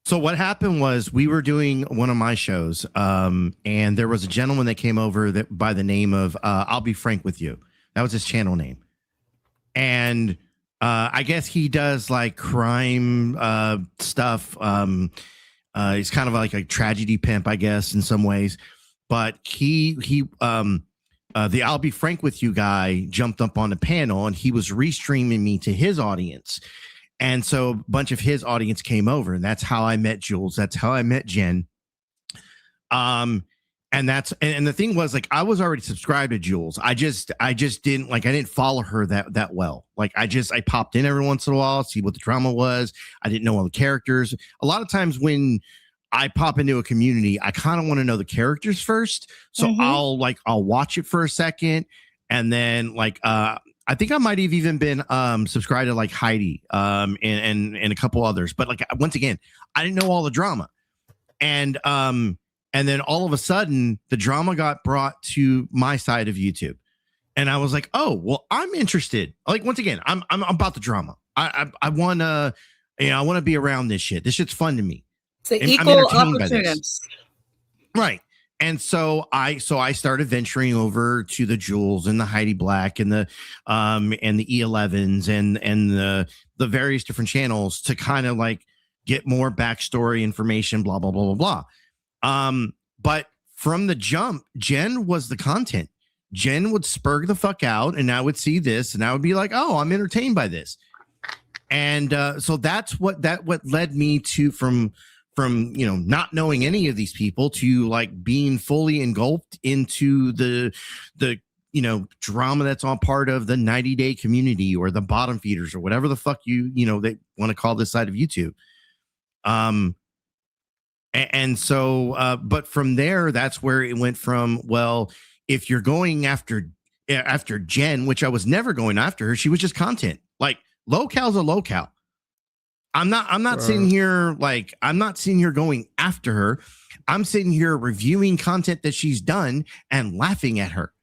So what happened was we were doing one of my shows, and there was a gentleman that came over that by the name of I'll Be Frank with You. That was his channel name. And I guess he does like crime stuff. He's kind of like a tragedy pimp, I guess, in some ways. But the I'll Be Frank with You guy jumped up on the panel and he was restreaming me to his audience. And so a bunch of his audience came over, and that's how I met Jules. That's how I met Jen. And the thing was, like, I was already subscribed to Jules. I just didn't I didn't follow her that well. Like I popped in every once in a while, see what the drama was. I didn't know all the characters. A lot of times when I pop into a community, I kind of want to know the characters first. So I'll watch it for a second, and then I think I might have even been subscribed to like Heidi and a couple others. But like once again, I didn't know all the drama. And then all of a sudden the drama got brought to my side of YouTube. And I was like, oh, well, I'm interested. Like once again, I'm about the drama. I wanna, I want to be around this shit. This shit's fun to me. It's an equal opportunist. Right. And so I started venturing over to the Jules and the Heidi Black and the E11s and the various different channels to kind of like get more backstory information, blah, blah, blah, blah, blah. But from the jump, Jen was the content. Jen would spur the fuck out, and I would see this and I would be like, oh, I'm entertained by this. And so that's what led me to from not knowing any of these people to like being fully engulfed into the drama that's all part of the 90-day community or the bottom feeders or whatever the fuck they want to call this side of YouTube. And so but from there, that's where it went from, well, if you're going after Jen, which I was never going after her, she was just content. Like locale's a locale. I'm not sitting here I'm not sitting here going after her. I'm sitting here reviewing content that she's done and laughing at her.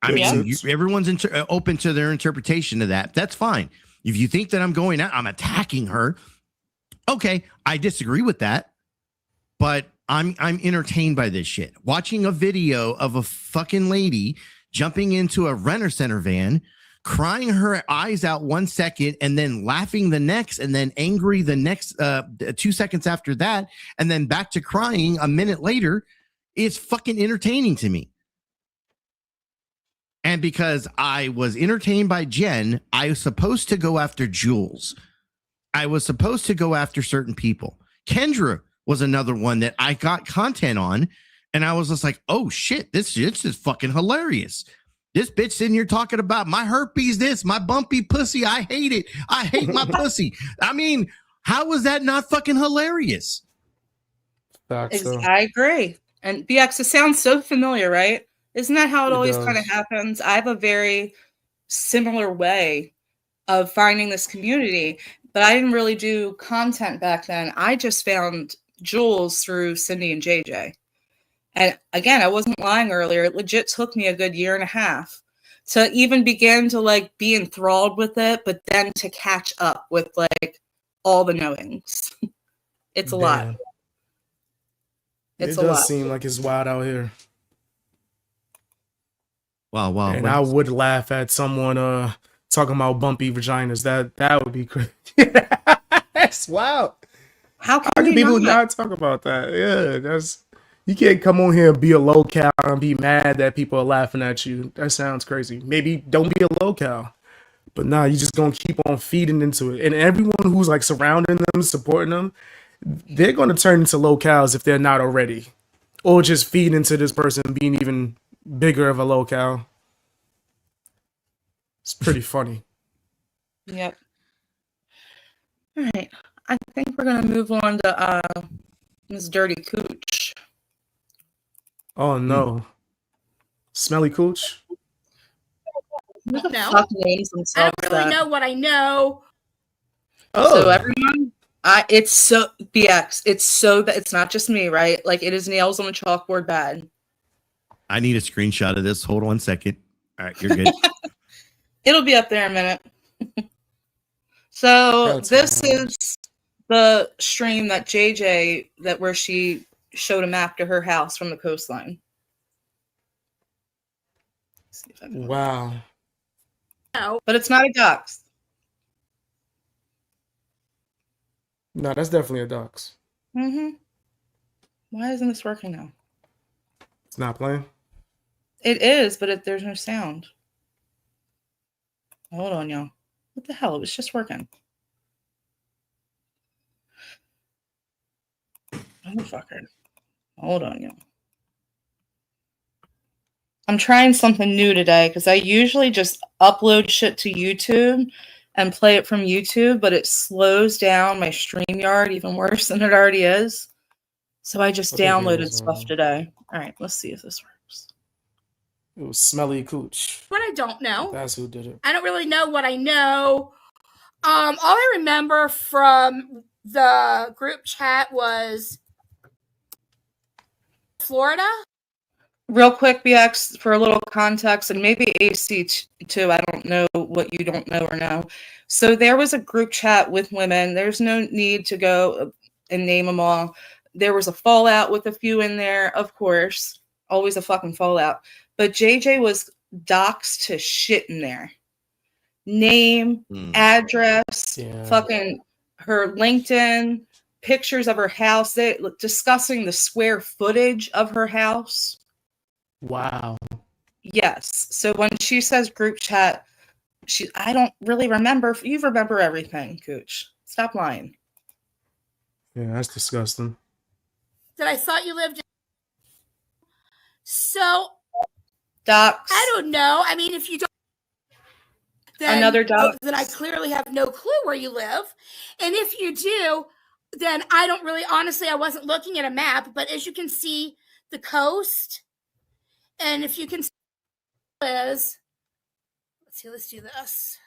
I mean, everyone's open to their interpretation of that. That's fine. If you think that I'm attacking her, okay, I disagree with that. But I'm entertained by this shit. Watching a video of a fucking lady jumping into a renter center van, crying her eyes out 1 second and then laughing the next and then angry the next 2 seconds after that and then back to crying a minute later is fucking entertaining to me. And because I was entertained by Jen, I was supposed to go after Jules. I was supposed to go after certain people. Kendra was another one that I got content on, and I was just like, oh shit, this shit's just fucking hilarious. This bitch sitting here talking about my herpes, my bumpy pussy. I hate it. I hate my pussy. I mean, how was that not fucking hilarious? I agree. And BX, it sounds so familiar, right? Isn't that how it always kind of happens? I have a very similar way of finding this community, but I didn't really do content back then. I just found Jules through Cindy and JJ. And again, I wasn't lying earlier. It legit took me a good year and a half to even begin to like be enthralled with it, but then to catch up with like all the knowings. It's a lot. It does seem like it's wild out here. Wow. And I would laugh at someone talking about bumpy vaginas. That would be crazy. That's wild. How can people not talk about that? Yeah, you can't come on here and be a locale and be mad that people are laughing at you. That sounds crazy. Maybe don't be a locale. But nah, you just gonna keep on feeding into it. And everyone who's like surrounding them, supporting them, they're gonna turn into locales if they're not already. Or just feed into this person being even bigger of a locale. It's pretty funny. Yep. All right. I think we're gonna move on to Miss Dirty Kooch. Oh no. Smelly Kooch? Who the No. fuck names I themselves don't really that? know what I know. Oh. So everyone, it's so BX. It's so bad. It's not just me, right? Like it is nails on a chalkboard bad. I need a screenshot of this. Hold on 1 second. All right, you're good. It'll be up there in a minute. So That's this fine. is the stream that JJ where she showed a map to her house from the coastline. Let's see if I can Wow. But it's not a dox. No, that's definitely a dox. Mm-hmm. Why isn't this working now? It's not playing. It is, but there's no sound. Hold on, y'all. What the hell? It was just working. Motherfucker. Hold on, y'all. I'm trying something new today because I usually just upload shit to YouTube and play it from YouTube, but it slows down my StreamYard even worse than it already is. So I just downloaded stuff today. All right, let's see if this works. It was Smelly Kooch. What I don't know. That's who did it. I don't really know what I know. All I remember from the group chat was Florida. Real quick, BX, for a little context, and maybe AC too. I don't know what you don't know or know. So there was a group chat with women. There's no need to go and name them all. There was a fallout with a few in there, of course. Always a fucking fallout. But JJ was doxed to shit in there. Name, address, fucking her LinkedIn, pictures of her house, discussing the square footage of her house. Wow. Yes. So when she says group chat, I don't really remember. You remember everything, Kooch. Stop lying. Yeah, that's disgusting. That I thought you lived in. So, docs. I don't know. I mean, if you don't, then, another docs. Then I clearly have no clue where you live. And if you do, then I don't really, honestly, I wasn't looking at a map, but as you can see, the coast. And if you can see, let's do this.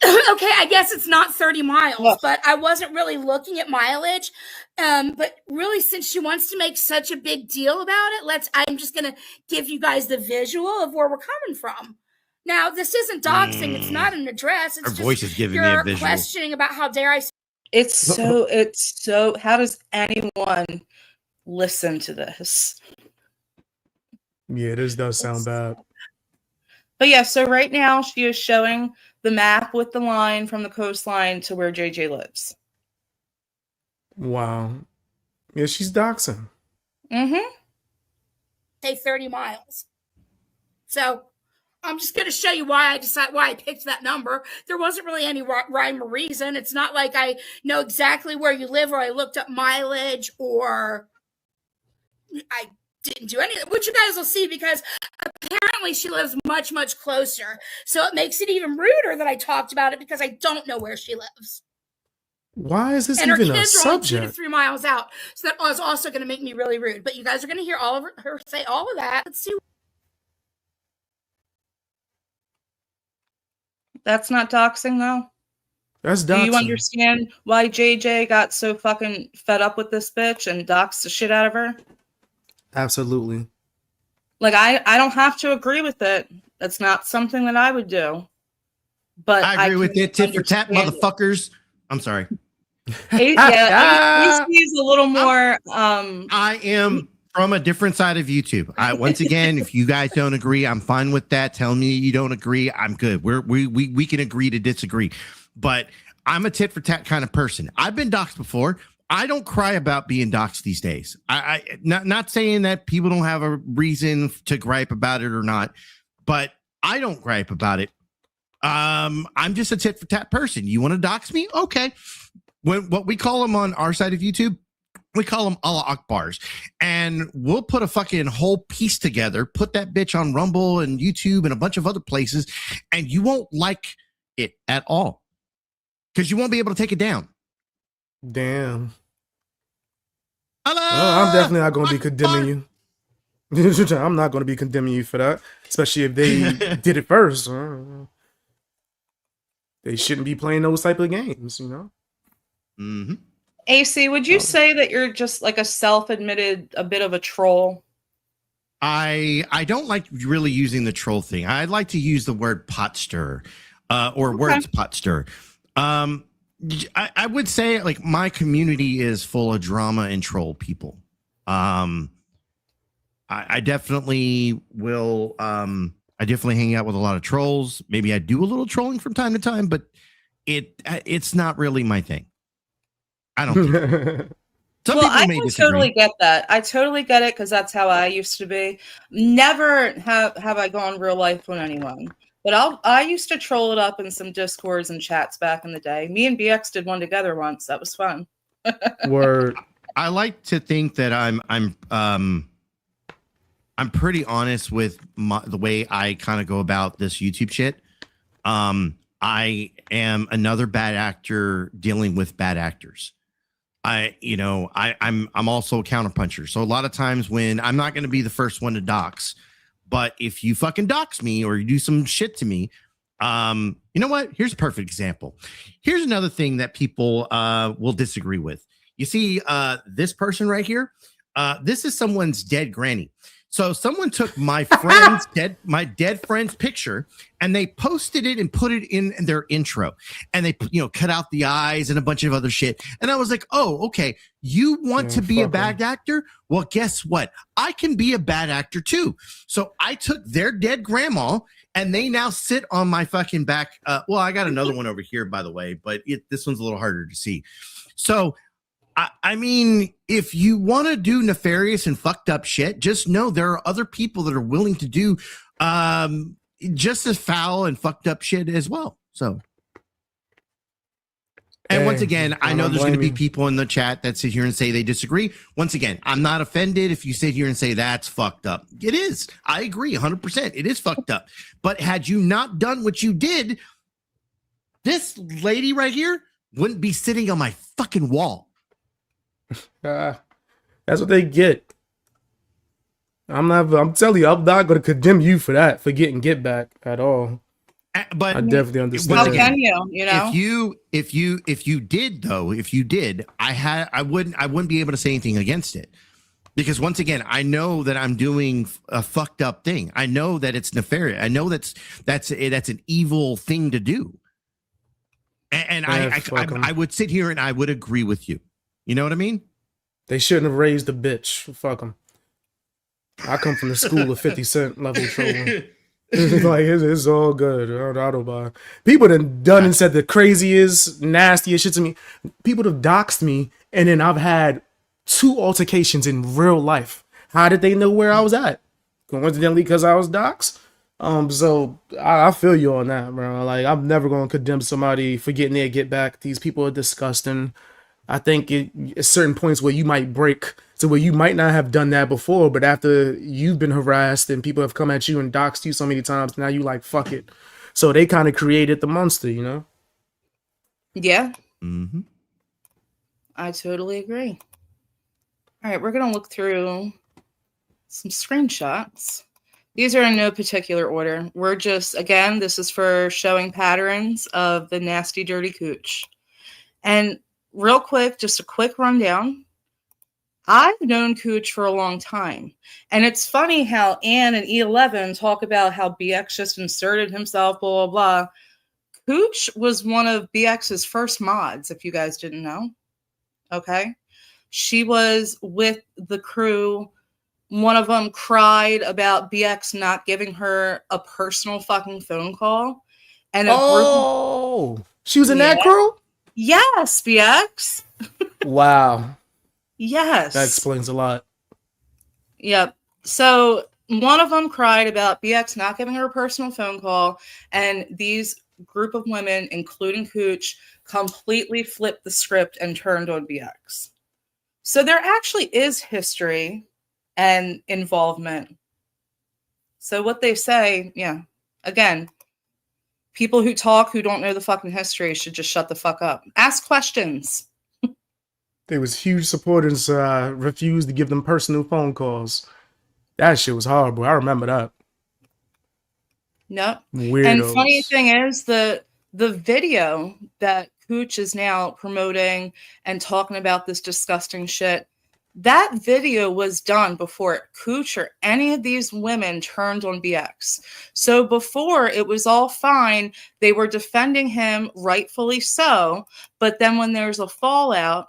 Okay, I guess it's not 30 miles, but I wasn't really looking at mileage. But really, since she wants to make such a big deal about it, I'm just going to give you guys the visual of where we're coming from. Now, this isn't doxing. It's not an address. It's Her voice is giving me a visual. Questioning about how dare I. It's so, how does anyone listen to this? Yeah, this does sound bad. But yeah, so right now she is showing the map with the line from the coastline to where JJ lives. Wow. Yeah, she's doxing. Mm-hmm. Say 30 miles. So I'm just going to show you why I picked that number. There wasn't really any rhyme or reason. It's not like I know exactly where you live or I looked up mileage or I didn't do anything, which you guys will see because apparently she lives much, much closer. So it makes it even ruder that I talked about it because I don't know where she lives. Why is this and even her a kids are only 2 subject? to 3 miles out. So that was also going to make me really rude. But you guys are going to hear all of her say all of that. Let's see. That's not doxing, though. That's doxing. Do you doxing. understand why JJ got so fucking fed up with this bitch and doxed the shit out of her? Absolutely. Like, I don't have to agree with it. That's not something that I would do. But I agree with it. Tit for tat, motherfuckers. I'm sorry. Yeah, he's a little more. I am from a different side of YouTube. Once again, if you guys don't agree, I'm fine with that. Tell me you don't agree. I'm good. We can agree to disagree. But I'm a tit for tat kind of person. I've been doxxed before. I don't cry about being doxxed these days. I not saying that people don't have a reason to gripe about it or not, but I don't gripe about it. I'm just a tit for tat person. You want to dox me? Okay. What we call them on our side of YouTube, we call them Allah Akbars, and we'll put a fucking whole piece together, put that bitch on Rumble and YouTube and a bunch of other places, and you won't like it at all because you won't be able to take it down. Damn. I'm definitely not going to be condemning you. I'm not going to be condemning you for that, especially if they did it first. They shouldn't be playing those type of games, you know? Mm-hmm. AC, would you say that you're just like a self-admitted, a bit of a troll? I don't like really using the troll thing. I like to use the word pot stir, or words pot stir. I would say like my community is full of drama and troll people. I definitely will. I definitely hang out with a lot of trolls. Maybe I do a little trolling from time to time, but it's not really my thing. I don't think. Some well, people I may can disagree. totally get that. I totally get it because that's how I used to be. Never have I gone real life with anyone, but I used to troll it up in some discords and chats back in the day. Me and BX did one together once. That was fun. Word. I like to think that I'm pretty honest with the way I kind of go about this YouTube shit. I am another bad actor dealing with bad actors. I'm also a counterpuncher. So a lot of times when I'm not going to be the first one to dox, but if you fucking dox me or you do some shit to me, you know what? Here's a perfect example. Here's another thing that people will disagree with. You see, this person right here. This is someone's dead granny. So someone took my dead friend's picture and they posted it and put it in their intro, and they cut out the eyes and a bunch of other shit. And I was like, oh, okay, you want to be a bad actor? Well, guess what? I can be a bad actor too. So I took their dead grandma and they now sit on my fucking back. Well, I got another one over here, by the way, but this one's a little harder to see. So I mean, if you want to do nefarious and fucked up shit, just know there are other people that are willing to do just as foul and fucked up shit as well. So, and once again, I know there's going to be people in the chat that sit here and say they disagree. Once again, I'm not offended if you sit here and say that's fucked up. It is. I agree 100%. It is fucked up. But had you not done what you did, this lady right here wouldn't be sitting on my fucking wall. That's what they get. I'm telling you, I'm not going to condemn you for that, for getting get back at all. But I definitely understand. How can you know? If you did, I wouldn't be able to say anything against it. Because once again, I know that I'm doing a fucked up thing. I know that it's nefarious. I know that's an evil thing to do. And I would sit here and I would agree with you. You know what I mean? They shouldn't have raised a bitch. Fuck them. I come from the school of 50 Cent level trolling. Like, it's all good. I don't buy. People that done and said the craziest, nastiest shit to me. People have doxed me, and then I've had 2 altercations in real life. How did they know where I was at? Coincidentally, because I was doxed? So I feel you on that, bro. Like, I'm never going to condemn somebody for getting their get back. These people are disgusting. I think at certain points where you might break to where you might not have done that before, but after you've been harassed and people have come at you and doxed you so many times, now you like, fuck it. So they kind of created the monster, you know? Yeah. Mm-hmm. I totally agree. All right, we're going to look through some screenshots. These are in no particular order. We're just, again, this is for showing patterns of the nasty, dirty Kooch. And real quick, just a quick rundown. I've known Kooch for a long time. And it's funny how Ann and E11 talk about how BX just inserted himself, blah, blah, blah. Kooch was one of BX's first mods, if you guys didn't know. Okay? She was with the crew. One of them cried about BX not giving her a personal fucking phone call. And she was in that crew? Yes, BX. Wow. Yes. That explains a lot. Yep. So one of them cried about BX not giving her a personal phone call, and these group of women, including Kooch, completely flipped the script and turned on BX. So there actually is history and involvement. So what they say, yeah, again, people who talk who don't know the fucking history should just shut the fuck up. Ask questions. There was huge supporters refused to give them personal phone calls. That shit was horrible. I remember that. Nope. Weirdos. And funny thing is, the video that Kooch is now promoting and talking about this disgusting shit, That video was done before Kooch or any of these women turned on BX. So before, it was all fine. They were defending him, rightfully so. But then when there's a fallout,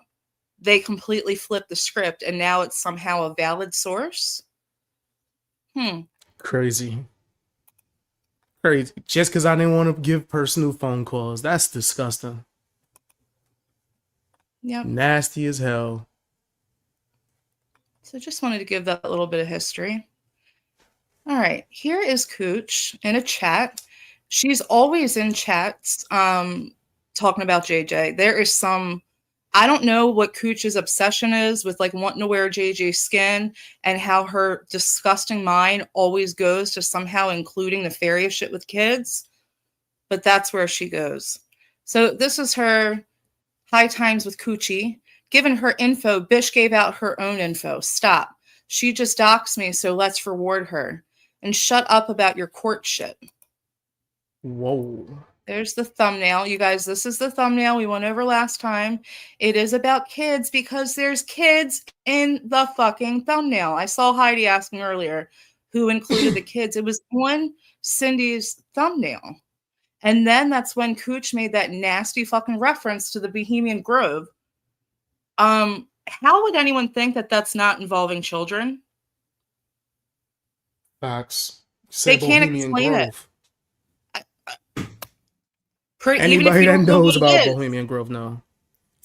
they completely flip the script, and now it's somehow a valid source. Crazy. Crazy. Just because I didn't want to give personal phone calls. That's disgusting. Yep. Nasty as hell. So just wanted to give that little bit of history. All right. Here is Kooch in a chat. She's always in chats talking about JJ. There is some... I don't know what Kooch's obsession is with like wanting to wear JJ's skin, and how her disgusting mind always goes to somehow including nefarious shit with kids. But that's where she goes. So this is her high times with Koochie. Given her info, Bish gave out her own info. Stop. She just doxed me, so let's reward her. And shut up about your court shit. Whoa. There's the thumbnail. You guys, this is the thumbnail we went over last time. It is about kids because there's kids in the fucking thumbnail. I saw Heidi asking earlier who included the kids. It was on Cindy's thumbnail. And then that's when Kooch made that nasty fucking reference to the Bohemian Grove. How would anyone think that that's not involving children? Facts. They can't explain it. Anybody that knows about Bohemian Grove know.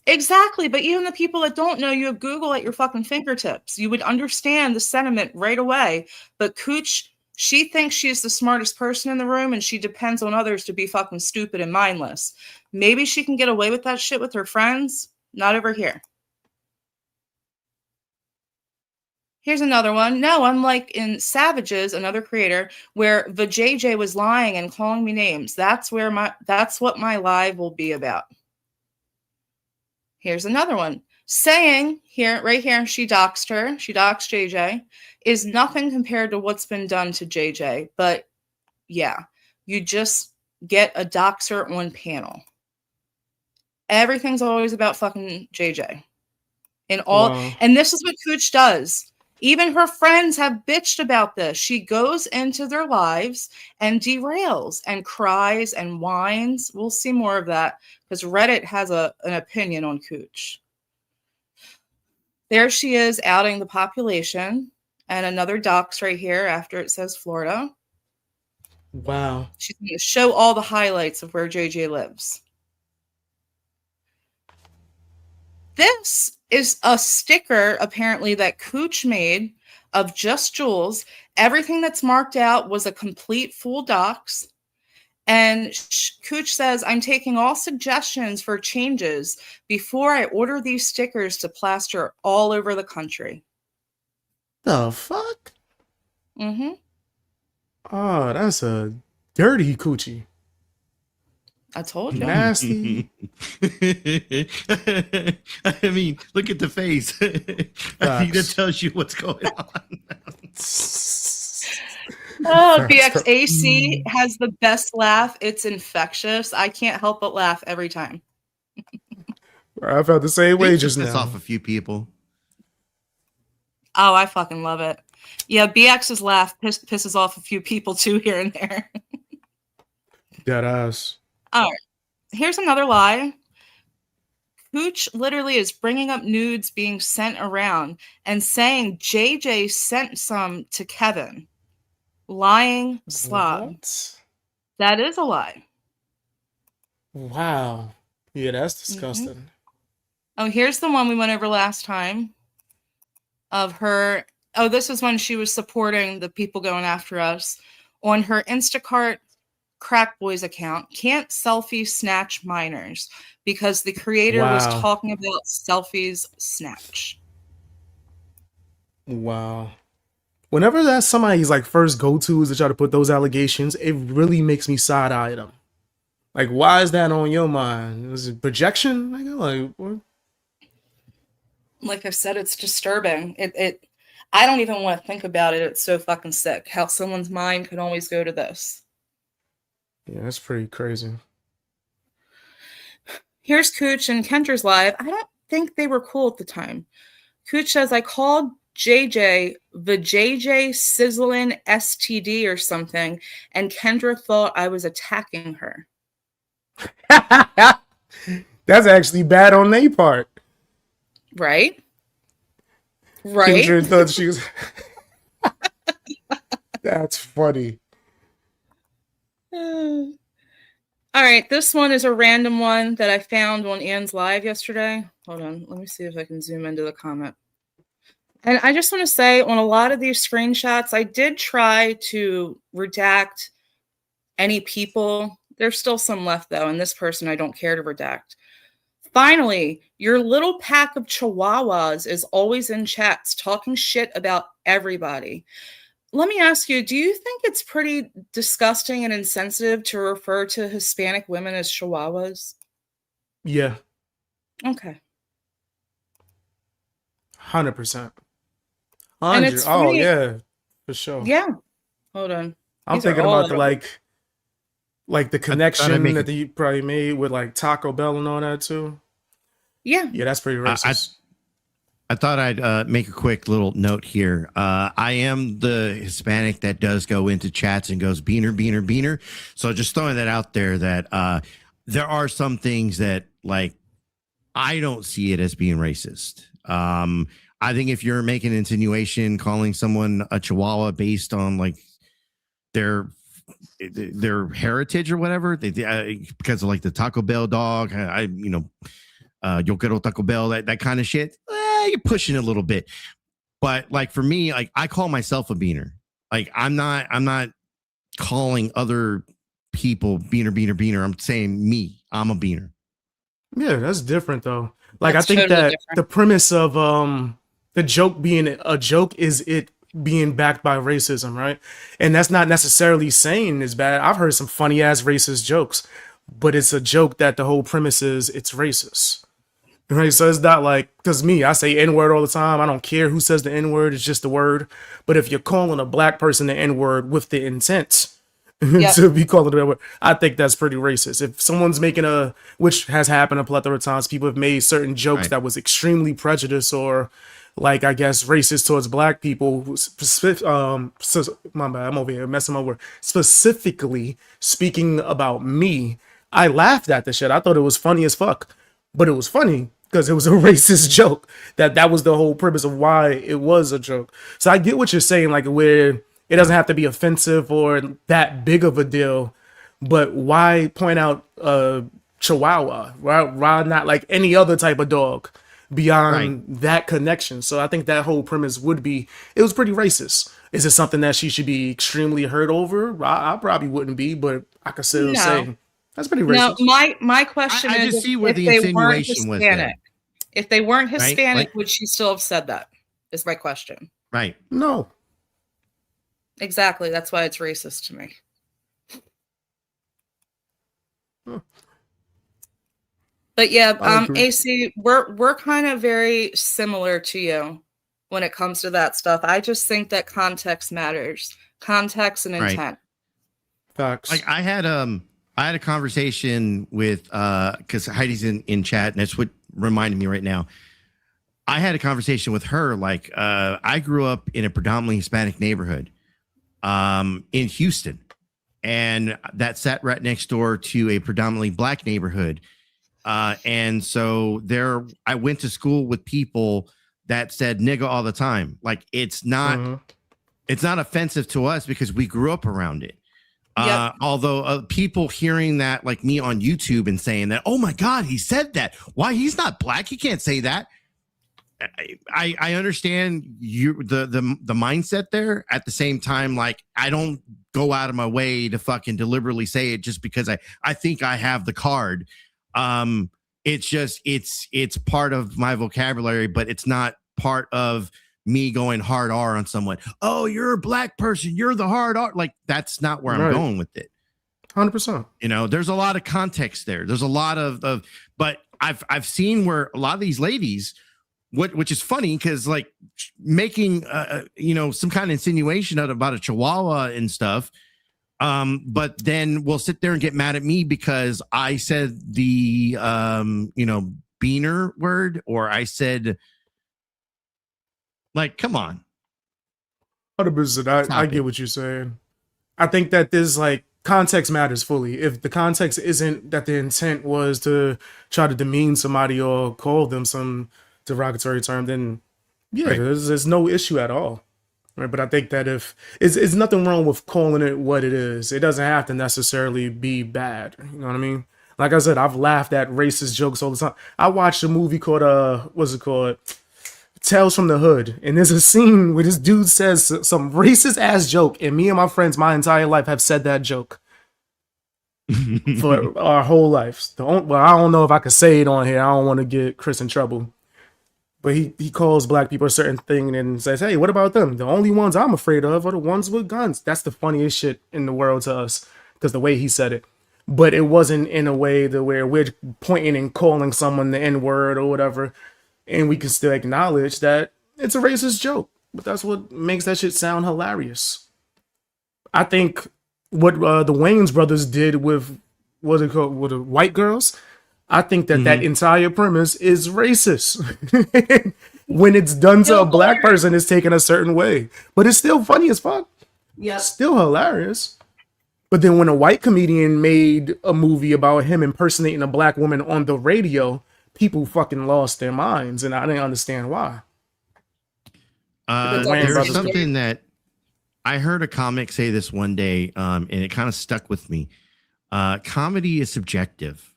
Exactly, but even the people that don't know, you have Google at your fucking fingertips. You would understand the sentiment right away. But Kooch, she thinks she's the smartest person in the room, and she depends on others to be fucking stupid and mindless. Maybe she can get away with that shit with her friends. Not over here. Here's another one. No, unlike in Savages, another creator, where the JJ was lying and calling me names. That's what my live will be about. Here's another one. Saying here, right here, she doxed her. She doxed JJ. Is nothing compared to what's been done to JJ. But yeah, you just get a doxer on panel. Everything's always about fucking JJ. And this is what Kooch does. Even her friends have bitched about this. She goes into their lives and derails and cries and whines. We'll see more of that because Reddit has an opinion on Kooch. There she is outing the population, and another dox right here after it says Florida. Wow. She's going to show all the highlights of where JJ lives. This is a sticker, apparently, that Kooch made of Just Jules. Everything that's marked out was a complete full dox. And Kooch says, I'm taking all suggestions for changes before I order these stickers to plaster all over the country. The fuck? Mm-hmm. Oh, that's a dirty coochie. I told you. Nasty. I mean, look at the face. I think that tells you what's going on. Oh, BXAC has the best laugh. It's infectious. I can't help but laugh every time. I felt the same way just now. Piss off a few people. Oh, I fucking love it. Yeah, BX's laugh pisses off a few people too here and there. Dead ass. All right, here's another lie. Kooch literally is bringing up nudes being sent around and saying JJ sent some to Kevin. Lying slob. What? That is a lie. Wow. Yeah, that's disgusting. Mm-hmm. Oh, here's the one we went over last time of her. Oh, this is when she was supporting the people going after us on her Instacart Crack Boys account. Can't selfie snatch minors because the creator was talking about selfies snatch. Wow. Whenever that's somebody's like first go-tos to try to put those allegations, it really makes me side-eye them. Like, why is that on your mind? Is it projection? Like what? Like I said, it's disturbing. I don't even want to think about it. It's so fucking sick how someone's mind could always go to this. Yeah, that's pretty crazy. Here's Kooch and Kendra's live. I don't think they were cool at the time. Kooch says, I called JJ the JJ Sizzlin STD or something, and Kendra thought I was attacking her. That's actually bad on their part. Right? Right? Kendra thought she was... That's funny. All right, this one is a random one that I found on Ann's live yesterday. Hold on, let me see if I can zoom into the comment. And I just want to say, on a lot of these screenshots, I did try to redact any people. There's still some left, though, and this person I don't care to redact. Finally, your little pack of chihuahuas is always in chats talking shit about everybody. Let me ask you, do you think it's pretty disgusting and insensitive to refer to Hispanic women as chihuahuas? Yeah. Okay. 100%. And it's Oh, funny. yeah. For sure. Yeah. Hold on. I'm These are thinking all about the, like the connection make that you probably made with like Taco Bell and all that too. Yeah. Yeah, that's pretty racist. I thought I'd make a quick little note here. I am the Hispanic that does go into chats and goes beaner, beaner, beaner. So just throwing that out there that there are some things that like I don't see it as being racist. I think if you're making an insinuation, calling someone a Chihuahua based on like their heritage or whatever, because of like the Taco Bell dog, yo quiero Taco Bell, that kind of shit, you're pushing a little bit. But like for me, like I call myself a beaner. Like I'm not calling other people beaner, beaner, beaner. I'm saying me, I'm a beaner. Yeah, that's different though. Like That's I think totally that different. the premise of the joke being a joke is it being backed by racism, right? And that's not necessarily saying it's bad. I've heard some funny ass racist jokes, but it's a joke that the whole premise is it's racist. Right? So it's not like, because me, I say N-word all the time. I don't care who says the N-word, it's just the word. But if you're calling a black person the N-word with the intent to be called the N-word, I think that's pretty racist. If someone's making which has happened a plethora of times, people have made certain jokes that was extremely prejudiced or like, I guess, racist towards black people. My bad, I'm over here messing my word. Specifically speaking about me, I laughed at the shit. I thought it was funny as fuck. But it was funny because it was a racist joke. That was the whole premise of why it was a joke. So I get what you're saying, like where it doesn't have to be offensive or that big of a deal, but why point out Chihuahua? Why not like any other type of dog beyond that connection? So I think that whole premise it was pretty racist. Is it something that she should be extremely hurt over? I probably wouldn't be, but I could still say that's pretty racist. Now, my question I is, just see where if the they weren't insinuation was there. Hispanic, if they weren't Hispanic, Like- would she still have said that? Is my question. Right. No. Exactly. That's why it's racist to me. But yeah, AC, we're kind of very similar to you when it comes to that stuff. I just think that context matters. Context and intent. Facts. Like I had a conversation with because Heidi's in chat, and that's what reminded me right now. I had a conversation with her. Like I grew up in a predominantly Hispanic neighborhood in Houston, and that sat right next door to a predominantly black neighborhood. And so I went to school with people that said nigga all the time. Like it's not offensive to us because we grew up around it. Although people hearing that, like me on YouTube, and saying that, oh my God, he said that. Why? He's not black. He can't say that. I understand the mindset there. At the same time, like I don't go out of my way to fucking deliberately say it just because I think I have the card. It's just it's part of my vocabulary, but it's not part of me going hard R on someone. Oh, you're a black person. You're the hard R. Like that's not where I'm going with it. 100%. You know, there's a lot of context there. There's a lot of but I've seen where a lot of these ladies, which is funny because like making some kind of insinuation about a Chihuahua and stuff. But then we'll sit there and get mad at me because I said the beaner word, or I said Like, come on. 100%. I Stop get it. what you're saying. I think that there's like context matters fully. If the context isn't that the intent was to try to demean somebody or call them some derogatory term, then yeah, Right. there's no issue at all. Right. But I think that if it's nothing wrong with calling it what it is, it doesn't have to necessarily be bad. You know what I mean? Like I said, I've laughed at racist jokes all the time. I watched a movie called what's it called? Tales from the Hood, and there's a scene where this dude says some racist ass joke, and me and my friends my entire life have said that joke for our whole lives. Well, I don't know if I could say it on here. I don't want to get Chris in trouble. But he calls black people a certain thing and says, hey, what about them? The only ones I'm afraid of are the ones with guns. That's the funniest shit in the world to us because the way he said it. But it wasn't in a way that where we're pointing and calling someone the N-word or whatever. And we can still acknowledge that it's a racist joke. But that's what makes that shit sound hilarious. I think what the Wayans brothers did with, what's it called, with the white girls, I think that that entire premise is racist. When it's done to a black person, it's taken a certain way. But it's still funny as fuck. Yeah. Still hilarious. But then when a white comedian made a movie about him impersonating a black woman on the radio, people fucking lost their minds, and I didn't understand why. There's something that I heard a comic say this one day, and it kind of stuck with me. Comedy is subjective.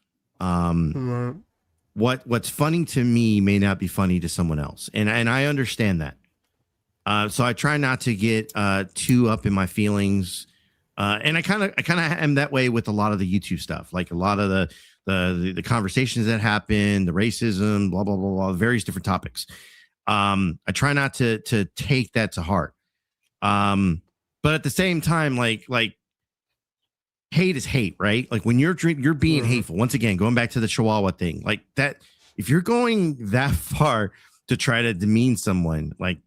What's funny to me may not be funny to someone else, and I understand that. So I try not to get too up in my feelings, and I kind of am that way with a lot of the YouTube stuff, like a lot of the conversations that happen, the racism, blah blah blah blah, various different topics. I try not to take that to heart. But at the same time, like hate is hate, right? Like when you're being hateful. Once again, going back to the Chihuahua thing, like that. If you're going that far to try to demean someone, like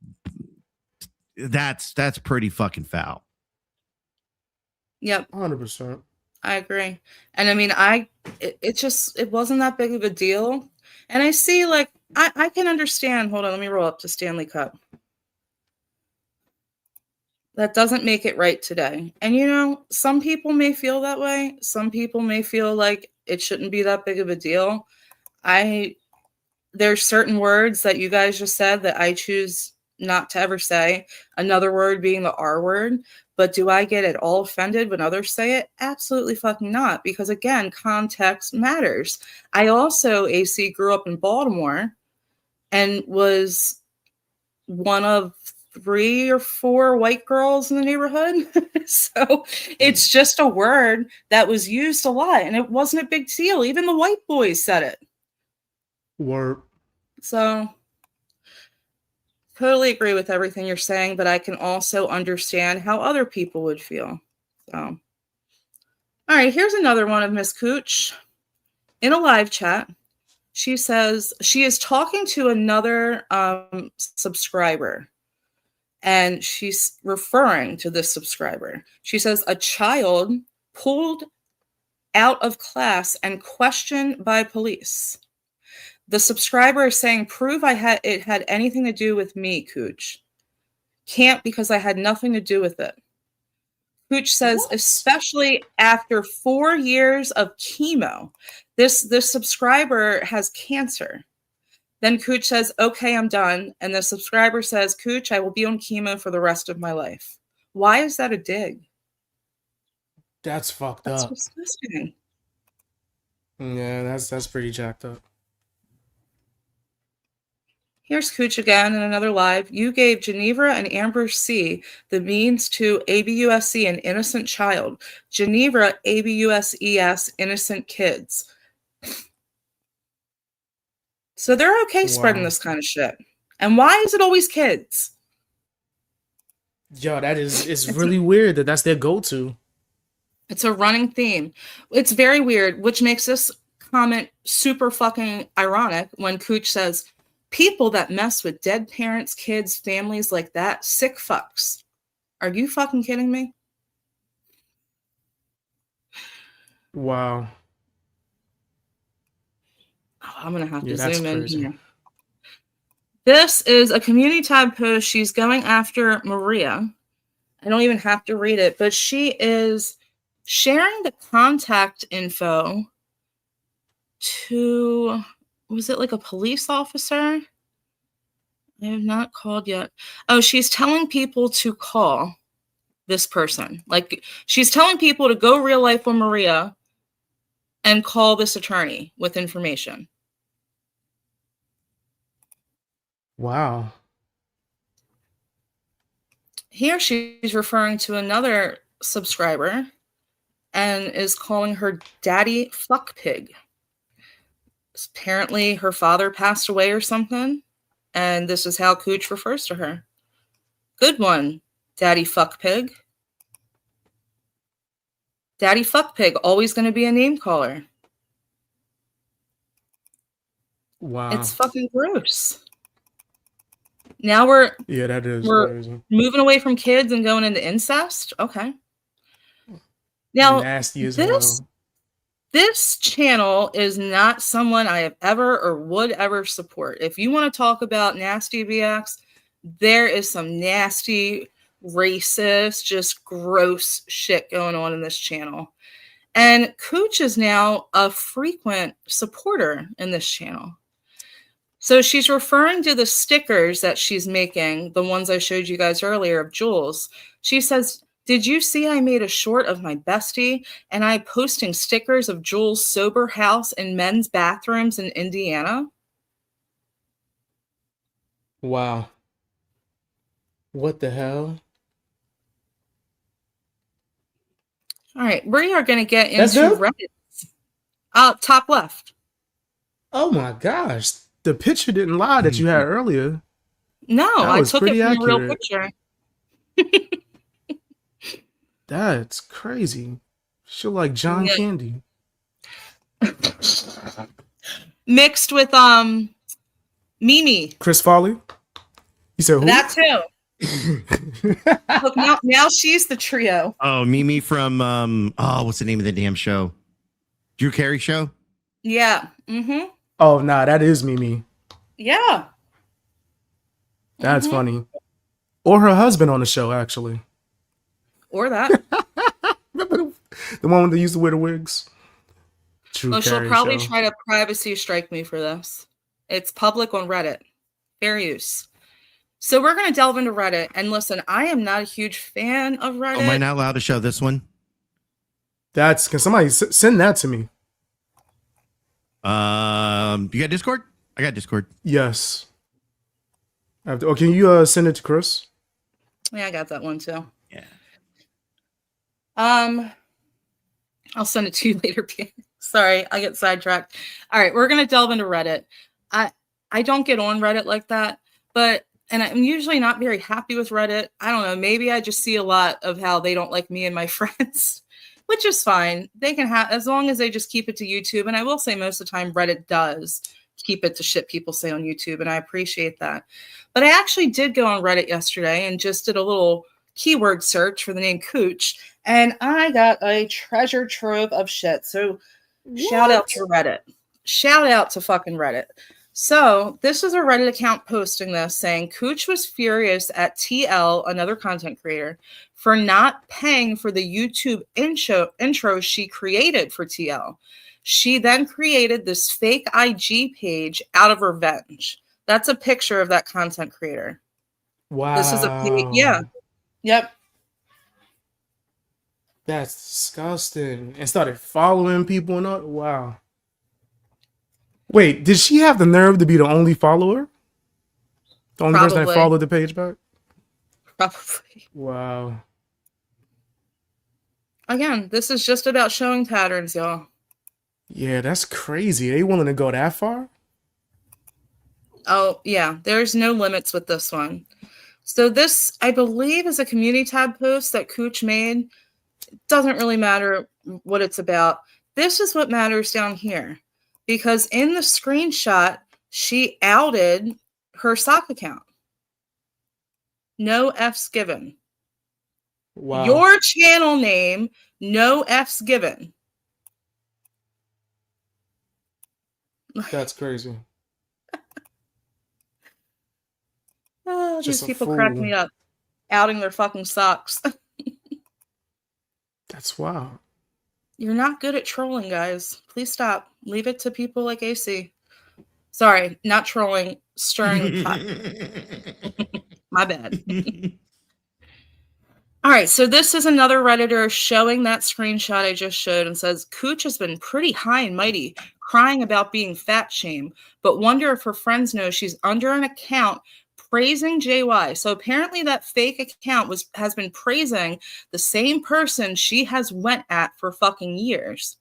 that's pretty fucking foul. Yep, 100%. I agree. And I mean, it wasn't that big of a deal. And I see, like, I can understand. Hold on, let me roll up to Stanley Cup. That doesn't make it right today. And you know, some people may feel that way. Some people may feel like it shouldn't be that big of a deal. There's certain words that you guys just said that I choose not to ever say. Another word being the R word. But do I get at all offended when others say it? Absolutely fucking not. Because again, context matters. I also, AC, grew up in Baltimore and was one of 3 or 4 white girls in the neighborhood. So it's just a word that was used a lot. And it wasn't a big deal. Even the white boys said it. Word. So totally agree with everything you're saying, but I can also understand how other people would feel. So, all right, here's another one of Miss Kooch in a live chat. She says she is talking to another subscriber, and she's referring to this subscriber. She says a child pulled out of class and questioned by police. The subscriber is saying, prove it had anything to do with me, Kooch. Can't because I had nothing to do with it. Kooch says, especially after 4 years of chemo, this subscriber has cancer. Then Kooch says, okay, I'm done. And the subscriber says, Kooch, I will be on chemo for the rest of my life. Why is that a dig? That's fucked That's up. disgusting. Yeah, that's pretty jacked up. Here's Kooch again in another live. You gave Geneva and Amber C the means to ABUSC an innocent child. Geneva, ABUSES, innocent kids. So they're okay spreading this kind of shit. And why is it always kids? Yo, it's really weird that that's their go-to. It's a running theme. It's very weird, which makes this comment super fucking ironic when Kooch says, people that mess with dead parents, kids, families like that, sick fucks. Are you fucking kidding me? Wow. Oh, I'm going to have to zoom in here. This is a community tab post. She's going after Maria. I don't even have to read it, but she is sharing the contact info to, was it like a police officer? I have not called yet. Oh, she's telling people to call this person. Like, she's telling people to go real life with Maria and call this attorney with information. Wow. Here she's referring to another subscriber and is calling her daddy fuck pig. Apparently her father passed away or something, and this is how Kooch refers to her. Good one, daddy fuck pig. Daddy fuck pig, always going to be a name caller. Wow. It's fucking gross. Now we're that is we're crazy. moving away from kids and going into incest. Okay. Now Nasty as this hell. this channel is not someone I have ever or would ever support. If you want to talk about nasty BX, there is some nasty, racist, just gross shit going on in this channel. And Kooch is now a frequent supporter in this channel. So she's referring to the stickers that she's making, the ones I showed you guys earlier of Jules. She says, did you see I made a short of my bestie and I posting stickers of Jules' sober house in men's bathrooms in Indiana? Wow. What the hell? All right, we are going to get That's into them? Reddit. Top left. Oh my gosh. The picture didn't lie that you had earlier. No, That I was took it pretty from a real accurate. picture. That's crazy. She look like John Yeah. Candy. Mixed with Mimi. Chris Farley? You said who? That too. Look, now she's the trio. Oh, Mimi from what's the name of the damn show? Drew Carey show? Yeah. Mm-hmm. Oh, nah, that is Mimi. Yeah. That's funny. Or her husband on the show, actually. Or that. Remember the one that used to wear the wigs? Drew Well, she'll Carey probably show. try to privacy strike me for this. It's public on Reddit. Fair use. So we're going to delve into Reddit. And listen, I am not a huge fan of Reddit. Oh, am I not allowed to show this one? Can somebody send that to me? You got Discord? I got Discord. Yes. Can you send it to Chris? Yeah, I got that one too. Yeah. I'll send it to you later. Sorry, I get sidetracked. All right, we're gonna delve into Reddit. I don't get on Reddit like that, and I'm usually not very happy with Reddit. I don't know. Maybe I just see a lot of how they don't like me and my friends, which is fine. They can have, as long as they just keep it to YouTube. And I will say most of the time Reddit does keep it to shit people say on YouTube, and I appreciate that. But I actually did go on Reddit yesterday and just did a little keyword search for the name Kooch, and I got a treasure trove of shit. So shout out to Reddit. Shout out to fucking Reddit. So this is a Reddit account posting this saying Kooch was furious at TL, another content creator, for not paying for the YouTube intro she created for TL. She then created this fake IG page out of revenge. That's a picture of that content creator. Wow. This is a page. Yeah. Yep. That's disgusting. And started following people and all. Wow. Wait, did she have the nerve to be the only follower? The only person that Probably. followed the page back? Probably. Wow. Again, this is just about showing patterns, y'all. Yeah, that's crazy. They willing to go that far? Oh, yeah. There's no limits with this one. So this, I believe, is a community tab post that Kooch made. It doesn't really matter what it's about. This is what matters down here. Because in the screenshot, she outed her sock account. No F's given. Wow. Your channel name, no F's given. That's crazy. Oh, Just these a people crack fool. me up. Outing their fucking socks. That's wild. You're not good at trolling, guys. Please stop. Leave it to people like AC. Sorry, not trolling, stirring the pot. My bad. All right, so this is another Redditor showing that screenshot I just showed and says, Kooch has been pretty high and mighty, crying about being fat shamed, but wonder if her friends know she's under an account praising JY. So apparently that fake account has been praising the same person she has went at for fucking years.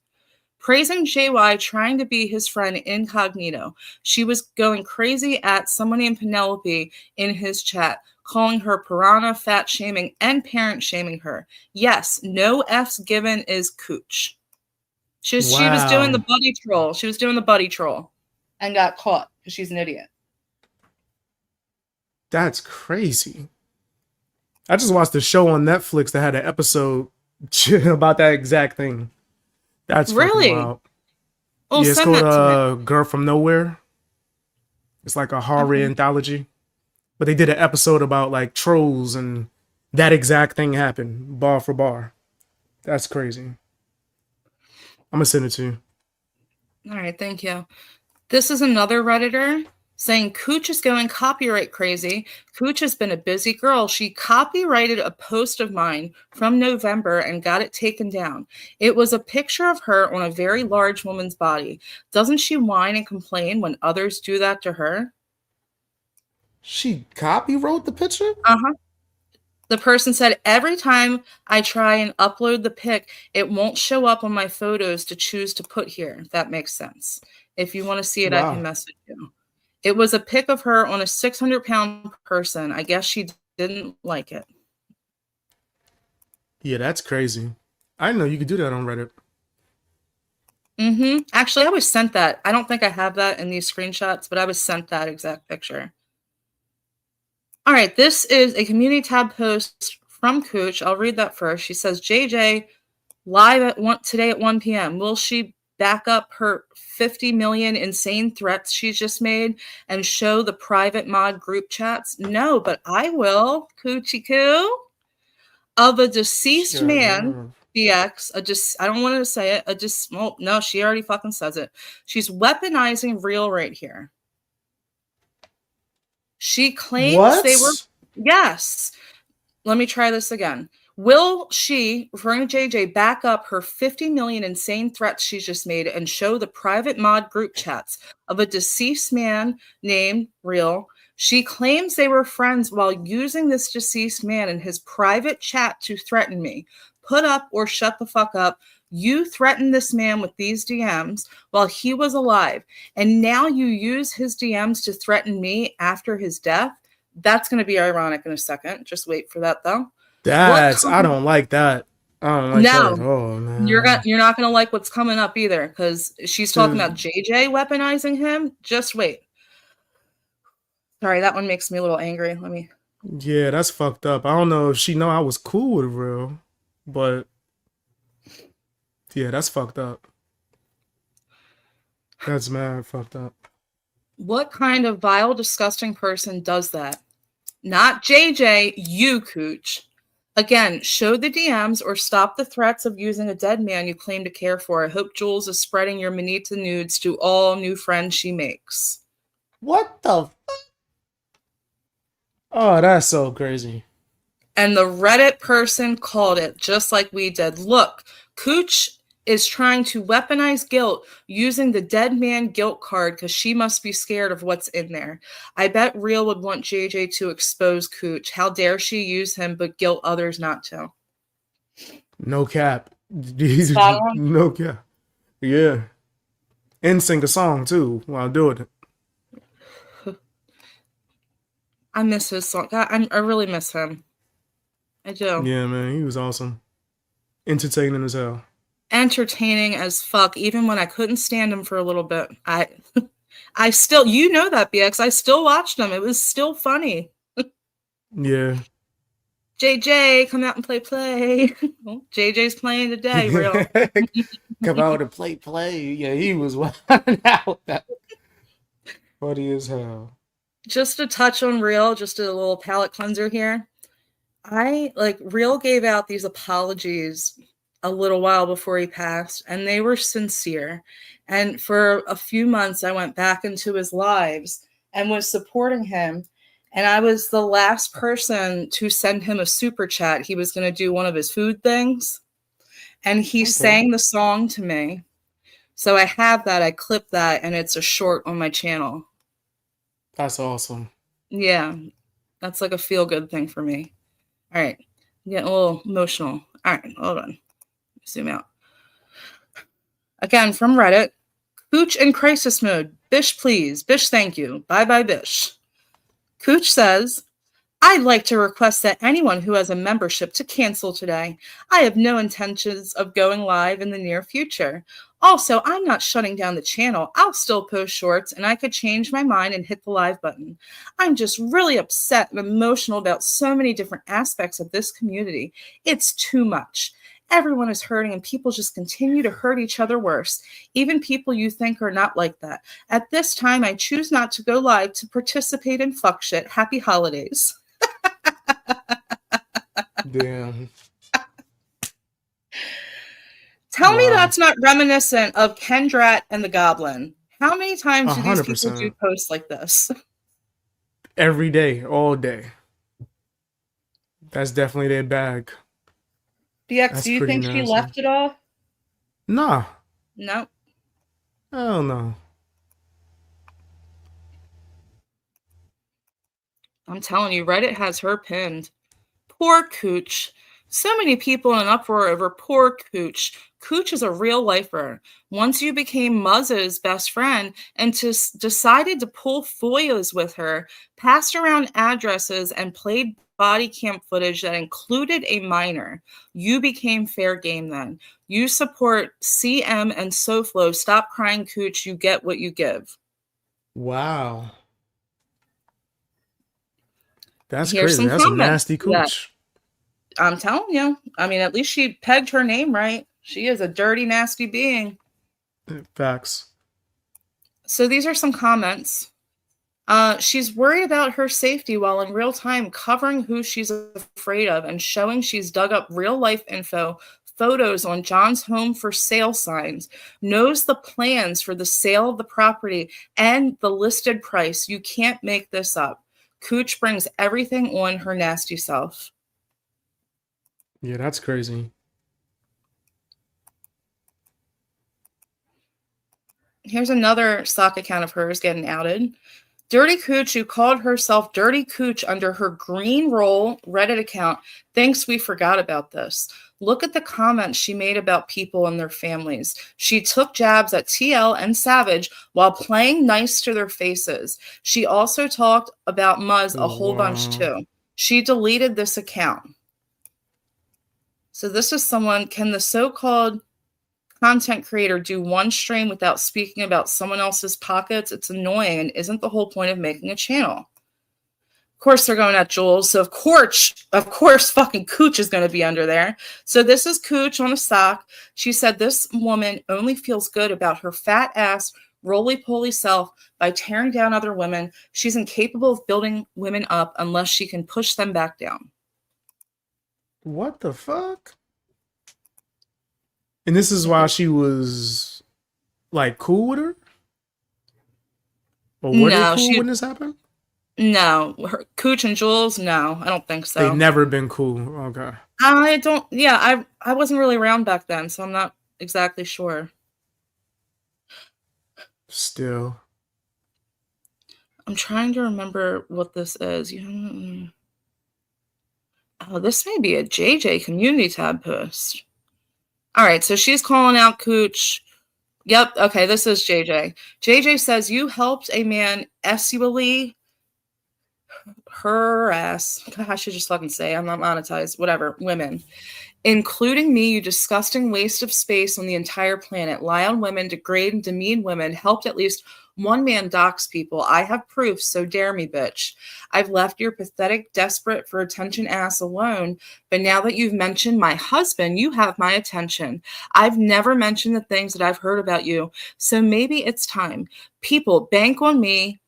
Praising JY, trying to be his friend incognito. She was going crazy at someone named Penelope in his chat, calling her piranha, fat shaming, and parent shaming her. Yes, no F's given is Kooch. She was doing the Wow. buddy troll. She was doing the buddy troll and got caught because she's an idiot. That's crazy. I just watched a show on Netflix that had an episode about that exact thing. That's Really? fucking wild. Oh, Yeah, it's send called that to me. Girl from Nowhere. It's like a horror anthology. But they did an episode about like trolls and that exact thing happened, bar for bar. That's crazy. I'm gonna send it to you. All right, thank you. This is another Redditor saying Kooch is going copyright crazy. Kooch has been a busy girl. She copyrighted a post of mine from November and got it taken down. It was a picture of her on a very large woman's body. Doesn't she whine and complain when others do that to her? She copywrote the picture? Uh-huh. The person said, every time I try and upload the pic, it won't show up on my photos to choose to put here, if that makes sense. If you want to see it, I can Wow. message you. It was a pic of her on a 600-pound person. I guess she didn't like it. Yeah, that's crazy. I didn't know you could do that on Reddit. Mm-hmm. Actually, I was sent that. I don't think I have that in these screenshots, but I was sent that exact picture. All right, this is a community tab post from Kooch. I'll read that first. She says, JJ, live today at 1 p.m. Will she back up her 50 million insane threats she's just made and show the private mod group chats? No, but I will, Coochie Coo. Of a deceased man, BX, I don't want to say it, well, no, she already fucking says it. She's weaponizing real right here. She claims they were, yes. Let me try this again. Will she, referring to JJ, back up her 50 million insane threats she's just made and show the private mod group chats of a deceased man named Real? She claims they were friends while using this deceased man in his private chat to threaten me. Put up or shut the fuck up. You threatened this man with these DMs while he was alive, and now you use his DMs to threaten me after his death? That's going to be ironic in a second. Just wait for that, though. I don't like that. I don't like that at all, man. You're not gonna like what's coming up either, because she's talking about JJ weaponizing him. Just wait. Sorry, that one makes me a little angry. Let me. Yeah, that's fucked up. I don't know if she know I was cool with Real, but yeah, that's fucked up. That's mad fucked up. What kind of vile, disgusting person does that? Not JJ, you, Kooch. Again, show the DMs or stop the threats of using a dead man you claim to care for. I hope Jules is spreading your Manita nudes to all new friends she makes. What the fuck? Oh, that's so crazy. And the Reddit person called it just like we did. Look, Kooch is trying to weaponize guilt using the dead man guilt card because she must be scared of what's in there. I bet Real would want JJ to expose Kooch. How dare she use him but guilt others not to? No cap. No cap. Yeah. And sing a song too while doing it. I miss his song. I really miss him. I do. Yeah, man. He was awesome. Entertaining as hell. Entertaining as fuck, even when I couldn't stand him for a little bit. I still, you know that, BX. I still watched him. It was still funny. Yeah. JJ, come out and play. Well, JJ's playing today, Real. Come out and play. Yeah, he was wild out. Funny as hell. just to touch on Real, just a little palate cleanser here. Real gave out these apologies a little while before he passed, and they were sincere. And for a few months, I went back into his lives and was supporting him. And I was the last person to send him a super chat. He was going to do one of his food things, and he sang the song to me. So I have that. I clipped that, and it's a short on my channel. That's awesome. Yeah, that's like a feel-good thing for me. All right, I'm getting a little emotional. All right, hold on. Zoom out. Again, from Reddit. Kooch in crisis mode. Bish, please. Bish, thank you. Bye-bye, Bish. Kooch says, I'd like to request that anyone who has a membership to cancel today. I have no intentions of going live in the near future. Also, I'm not shutting down the channel. I'll still post shorts, and I could change my mind and hit the live button. I'm just really upset and emotional about so many different aspects of this community. It's too much. Everyone is hurting, and people just continue to hurt each other worse, even people you think are not like that. At this time, I choose not to go live to participate in fuck shit. Happy holidays. Damn. Tell me that's not reminiscent of Kendrat and the Goblin. How many times do these people 100%. do posts like this? Every day, all day. That's definitely their bag. BX, That's do you pretty think she nasty. left it all? Nah. No. Hell no. I'm telling you, Reddit has her pinned. Poor Kooch. So many people in an uproar over poor Kooch. Kooch is a real lifer. Once you became Muzz's best friend and decided to pull FOIAs with her, passed around addresses, and played body cam footage that included a minor, you became fair game then. You support CM and SoFlo. Stop crying, Kooch. You get what you give. Wow. That's Here's crazy. some That's a comments nasty to that. Kooch. I'm telling you. I mean, at least she pegged her name right. She is a dirty, nasty being. Facts. So these are some comments. She's worried about her safety while in real time covering who she's afraid of and showing she's dug up real life info, photos on John's home for sale signs, knows the plans for the sale of the property and the listed price. You can't make this up. Kooch brings everything on her nasty self. Yeah, that's crazy. Here's another stock account of hers getting outed. Dirty Kooch, who called herself Dirty Kooch under her Green Roll Reddit account, thinks we forgot about this. Look at the comments she made about people and their families. She took jabs at TL and Savage while playing nice to their faces. She also talked about Muzz a whole bunch too. She deleted this account. So this is someone, can the so-called content creator do one stream without speaking about someone else's pockets? It's annoying and isn't the whole point of making a channel. Of course they're going at Jules, so of course fucking Kooch is going to be under there. So this is Kooch on a sock. She said this woman only feels good about her fat ass, roly-poly self by tearing down other women. She's incapable of building women up unless she can push them back down. What the fuck? And this is why she was like cool with her? Or were they cool when this happened? No. Kooch and Jules, no, I don't think so. They've never been cool. Okay. I wasn't really around back then, so I'm not exactly sure. Still. I'm trying to remember what this is. Oh, this may be a JJ community tab post. All right, so she's calling out Kooch. Yep, okay, this is JJ. JJ says, you helped a man sexually harass. I should just fucking say, I'm not monetized. Whatever, women. Including me, you disgusting waste of space on the entire planet. Lie on women, degrade and demean women. Helped at least one man dox people. I have proof, so dare me, bitch. I've left your pathetic, desperate for attention ass alone, but now that you've mentioned my husband, you have my attention. I've never mentioned the things that I've heard about you, so maybe it's time. People, bank on me.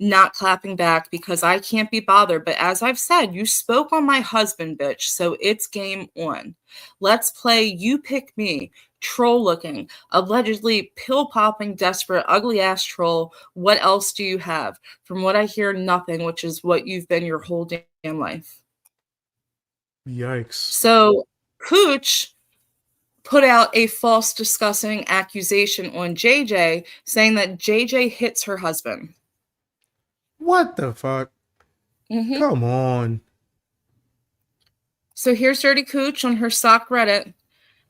not clapping back because I can't be bothered. But as I've said, you spoke on my husband, bitch, so it's game on. Let's play you pick me, troll looking, allegedly pill popping, desperate, ugly ass troll. What else do you have? From what I hear, nothing, which is what you've been your whole damn life. Yikes. So Kooch put out a false disgusting accusation on JJ, saying that JJ hits her husband. What the fuck? Come on. So here's Dirty Kooch on her sock Reddit.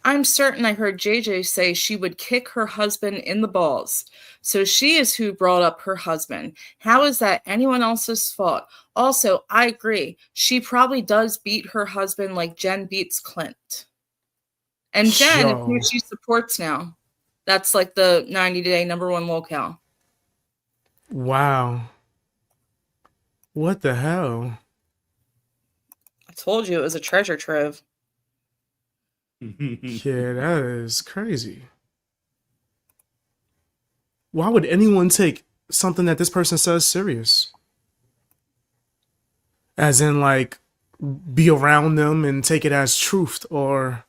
I'm certain I heard JJ say she would kick her husband in the balls. So she is who brought up her husband. How is that anyone else's fault? Also, I agree. She probably does beat her husband like Jen beats Clint. And Jen is who she supports now. That's like the 90-day #1 locale. Wow. What the hell? I told you it was a treasure trove. Yeah, that is crazy. Why would anyone take something that this person says serious? As in, like, be around them and take it as truth, or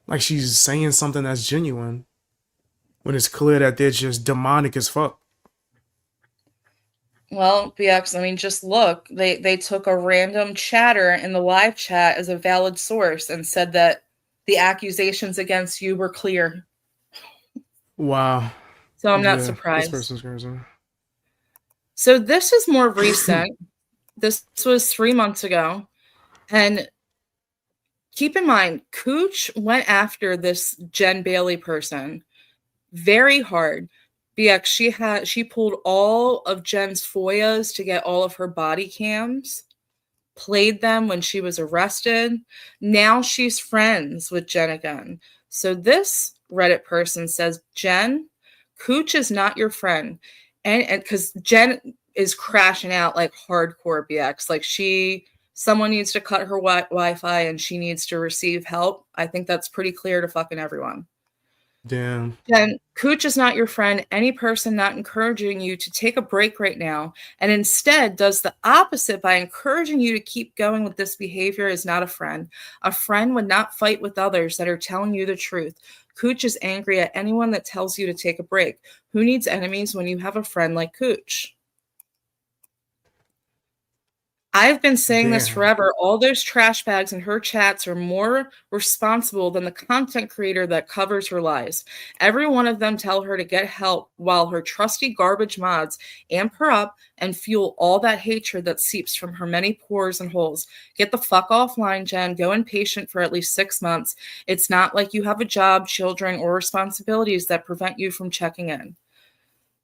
like she's saying something that's genuine when it's clear that they're just demonic as fuck. Well, BX, I mean, just look. They took a random chatter in the live chat as a valid source and said that the accusations against you were clear. Wow. So I'm not surprised. This person's crazy. So this is more recent. This was 3 months ago. And keep in mind, Kooch went after this Jen Bailey person very hard. BX, she pulled all of Jen's FOIAs to get all of her body cams, played them when she was arrested. Now she's friends with Jen again. So this Reddit person says, Jen, Kooch is not your friend. And because Jen is crashing out like hardcore, BX. Like someone needs to cut her Wi-Fi and she needs to receive help. I think that's pretty clear to fucking everyone. Damn. Jen, Kooch is not your friend. Any person not encouraging you to take a break right now and instead does the opposite by encouraging you to keep going with this behavior is not a friend. A friend would not fight with others that are telling you the truth. Kooch is angry at anyone that tells you to take a break. Who needs enemies when you have a friend like Kooch? I've been saying this forever. All those trash bags in her chats are more responsible than the content creator that covers her lies. Every one of them tell her to get help while her trusty garbage mods amp her up and fuel all that hatred that seeps from her many pores and holes. Get the fuck offline, Jen. Go inpatient for at least 6 months. It's not like you have a job, children, or responsibilities that prevent you from checking in.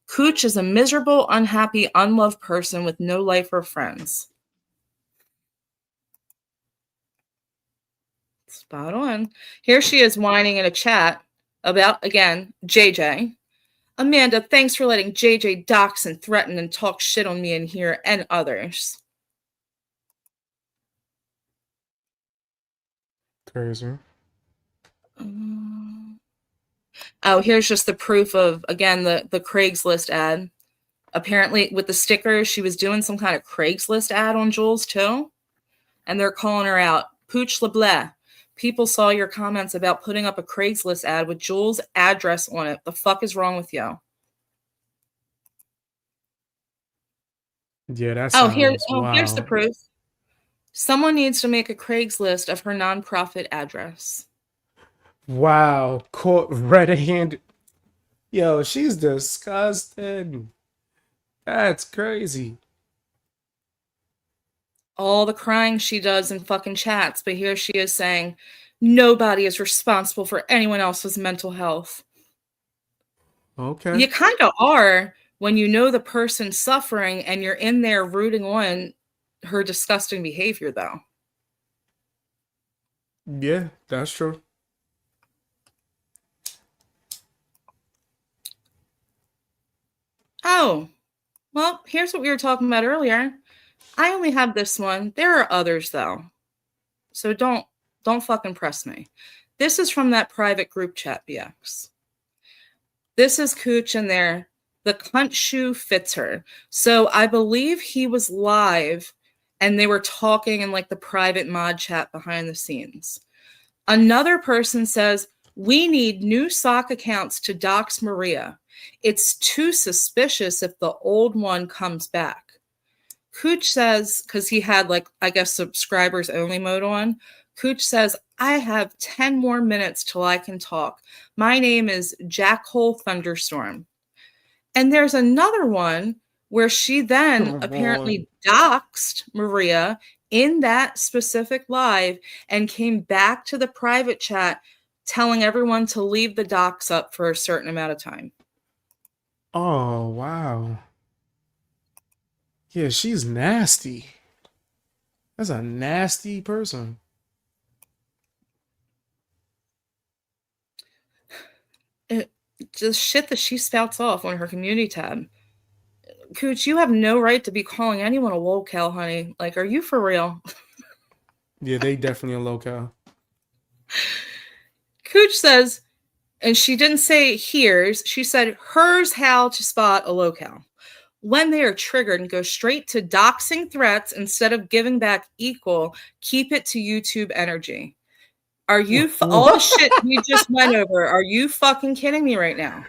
Kooch is a miserable, unhappy, unloved person with no life or friends. Spot on. Here she is whining in a chat about, again, JJ. Amanda, thanks for letting JJ dox and threaten and talk shit on me in here and others. Crazy. Oh, here's just the proof of, again, the Craigslist ad. Apparently, with the stickers, she was doing some kind of Craigslist ad on Jules, too. And they're calling her out. Pooch LeBlanc. People saw your comments about putting up a Craigslist ad with Jules' address on it. The fuck is wrong with you? Yeah, that's here's the proof. Someone needs to make a Craigslist of her nonprofit address. Wow. Caught red-handed. Yo, she's disgusting. That's crazy. All the crying she does in fucking chats, but here she is saying, nobody is responsible for anyone else's mental health. Okay. You kind of are when you know the person's suffering and you're in there rooting on her disgusting behavior, though. Yeah, that's true. Oh, well, here's what we were talking about earlier. I only have this one. There are others, though. So don't fucking press me. This is from that private group chat, BX. This is Kooch in there The cunt shoe fits her. So I believe he was live and they were talking in like the private mod chat behind the scenes. Another person says, we need new sock accounts to dox Maria. It's too suspicious if the old one comes back. Kooch says, because he had like, I guess, subscribers only mode on, Kooch says, I have 10 more minutes till I can talk. My name is Jackhole Thunderstorm. And there's another one where she then apparently doxed Maria in that specific live and came back to the private chat telling everyone to leave the dox up for a certain amount of time. Oh, wow. Yeah, she's nasty. That's a nasty person. Just shit that she spouts off on her community tab. Kooch, you have no right to be calling anyone a lolcow, honey. Like, are you for real? Yeah, they definitely a lolcow. Kooch says, and she didn't say here's, she said hers how to spot a lolcow. When they are triggered and go straight to doxing threats instead of giving back equal, keep it to YouTube energy. Are you all the shit we just went over? Are you fucking kidding me right now?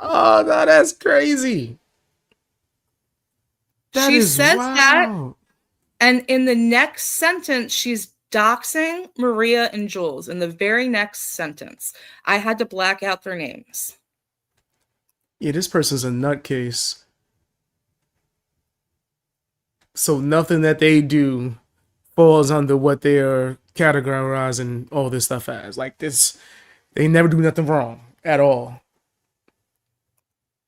Oh, no, that's crazy. She says that, and in the next sentence, she's doxing Maria and Jules. In the very next sentence, I had to black out their names. Yeah, this person's a nutcase. So nothing that they do falls under what they are categorizing all this stuff as. Like this, they never do nothing wrong at all.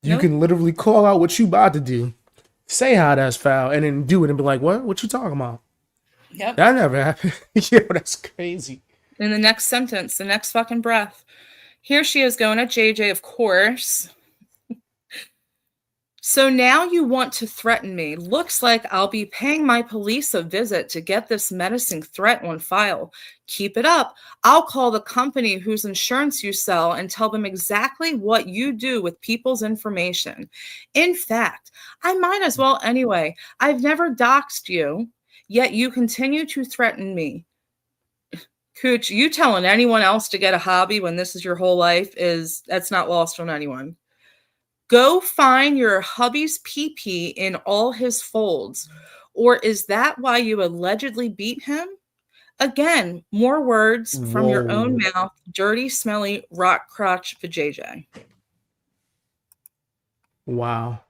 You can literally call out what you about to do, say how that's foul, and then do it and be like, what? What you talking about? Yep. That never happened. Yeah, that's crazy. In the next sentence, the next fucking breath. Here she is going at JJ, of course. So now you want to threaten me. Looks like I'll be paying my police a visit to get this menacing threat on file. Keep it up. I'll call the company whose insurance you sell and tell them exactly what you do with people's information. In fact, I might as well anyway. I've never doxed you, yet you continue to threaten me. Kooch, you telling anyone else to get a hobby when this is your whole life that's not lost on anyone. Go find your hubby's pee-pee in all his folds. Or is that why you allegedly beat him? Again, more words from your own mouth. Dirty, smelly, rock crotch vajayjay. Wow.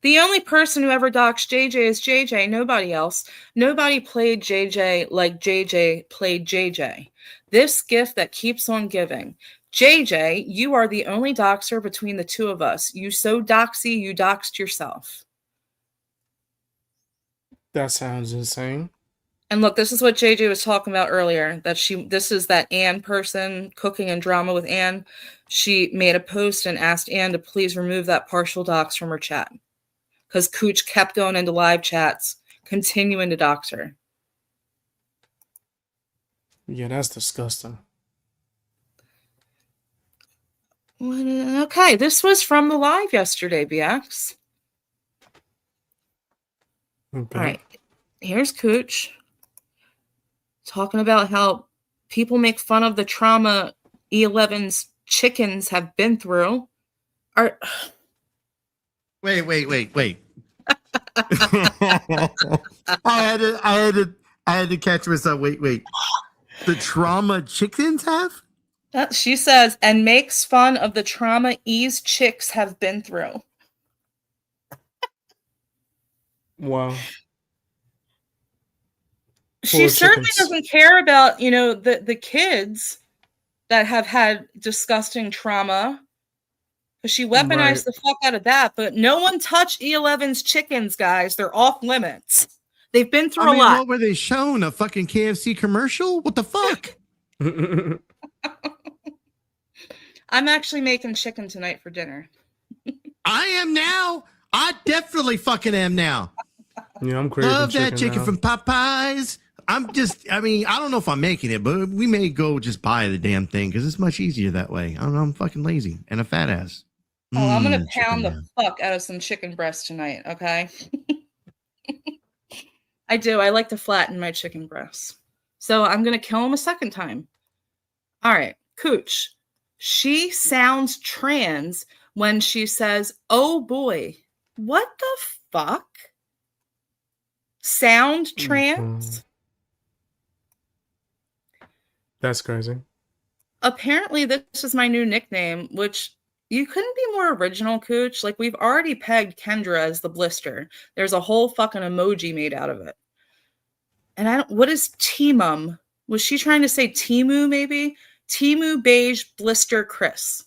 The only person who ever doxed JJ is JJ, nobody else. Nobody played JJ like JJ played JJ. This gift that keeps on giving. JJ, you are the only doxer between the two of us. You so doxy, you doxed yourself. That sounds insane. And look, this is what JJ was talking about earlier, that this is that Ann person, Cooking and Drama with Ann. She made a post and asked Ann to please remove that partial dox from her chat. Because Kooch kept going into live chats, continuing to dox her. Yeah, that's disgusting. Okay, this was from the live yesterday, BX. Okay. All right, here's Kooch talking about how people make fun of the trauma E11's chickens have been through. Wait. I had to catch myself. Wait. The trauma chickens have? She says, and makes fun of the trauma E's chicks have been through. Wow. She certainly doesn't care about, the kids that have had disgusting trauma. She weaponized the fuck out of that, but no one touched E11's chickens, guys. They're off limits. They've been through a lot. What were they shown? A fucking KFC commercial? What the fuck? I'm actually making chicken tonight for dinner. I am now. I definitely fucking am now. Yeah, I'm crazy. Love that chicken from Popeyes. I don't know if I'm making it, but we may go just buy the damn thing because it's much easier that way. I don't know. I'm fucking lazy and a fat ass. Oh, I'm gonna chicken pound the man. fuck out of some chicken breast tonight, okay? I do. I like to flatten my chicken breasts. So I'm gonna kill him a second time. All right, Kooch. She sounds trans when she says, "Oh boy." What the fuck? Sound trans? That's crazy. Apparently, this is my new nickname, which you couldn't be more original, Kooch. Like, we've already pegged Kendra as the blister. There's a whole fucking emoji made out of it. And I don't, what is Timum? Was she trying to say Timu, maybe? Timu Beige Blister Chris.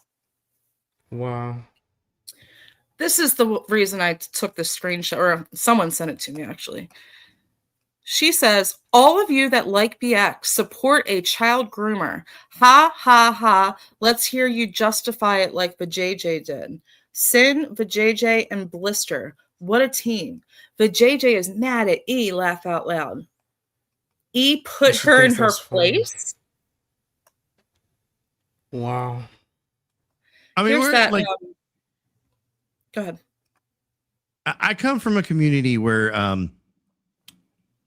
Wow. This is the reason I took the screenshot, or someone sent it to me, actually. She says, all of you that like BX support a child groomer. Ha, ha, ha. Let's hear you justify it like the JJ did. Sin, the JJ, and Blister. What a team. The JJ is mad at E, laugh out loud. E put She her in thinks her that's funny. place? Wow. I mean, Here's we're that. like, Go ahead. I come from a community where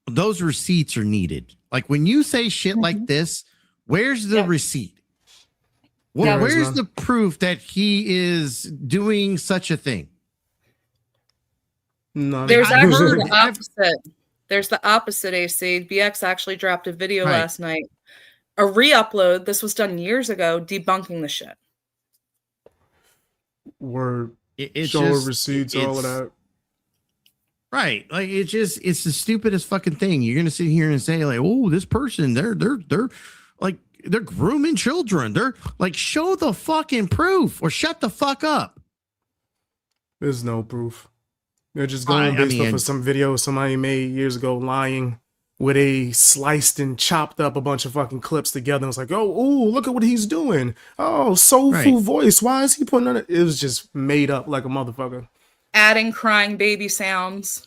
those receipts are needed. Like when you say shit like this, where's the receipt? There is Where's none. the proof that he is doing such a thing? None. There's I've actually heard- the opposite. There's the opposite, AC. BX actually dropped a video Right. last night. A re-upload. This was done years ago, debunking the shit. Word. It's Show just receipts, all of it's- that. Right. Like it's the stupidest fucking thing. You're gonna sit here and say, like, oh, this person, they're like they're grooming children. They're like, show the fucking proof or shut the fuck up. There's no proof. They're just going I based off mean- of some video somebody made years ago lying, where they sliced and chopped up a bunch of fucking clips together. It's like, oh, look at what he's doing. Oh, soulful Right. voice. Why is he putting on it? It was just made up like a motherfucker. Adding crying baby sounds.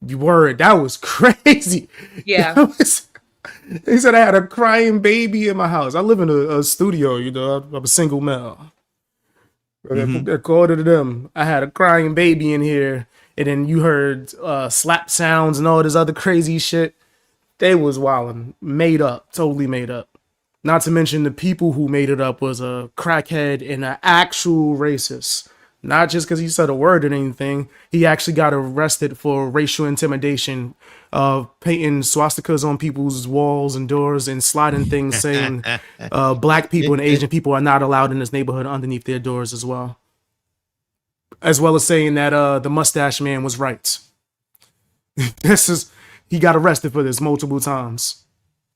Word, that was crazy. Yeah. He said I had a crying baby in my house. I live in a studio, you know. I'm a single male. According to them, I had a crying baby in here, and then you heard slap sounds and all this other crazy shit. They was wilding, made up, totally made up. Not to mention the people who made it up was a crackhead and an actual racist. Not just because he said a word or anything. He actually got arrested for racial intimidation, painting swastikas on people's walls and doors and sliding things saying black people and Asian people are not allowed in this neighborhood underneath their doors as well. As well as saying that the mustache man was right. He got arrested for this multiple times.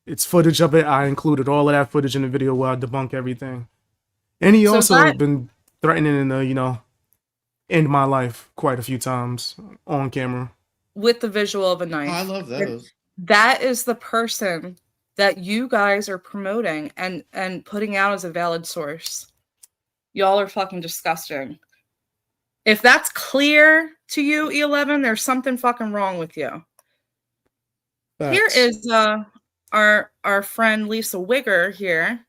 It's footage of it. I included all of that footage in the video where I debunk everything. And he So also that- been threatening to, end my life quite a few times on camera. With the visual of a knife. I love those. That is the person that you guys are promoting and putting out as a valid source. Y'all are fucking disgusting. If that's clear to you, E11, there's something fucking wrong with you. Here Facts. is our friend Lisa Wigger here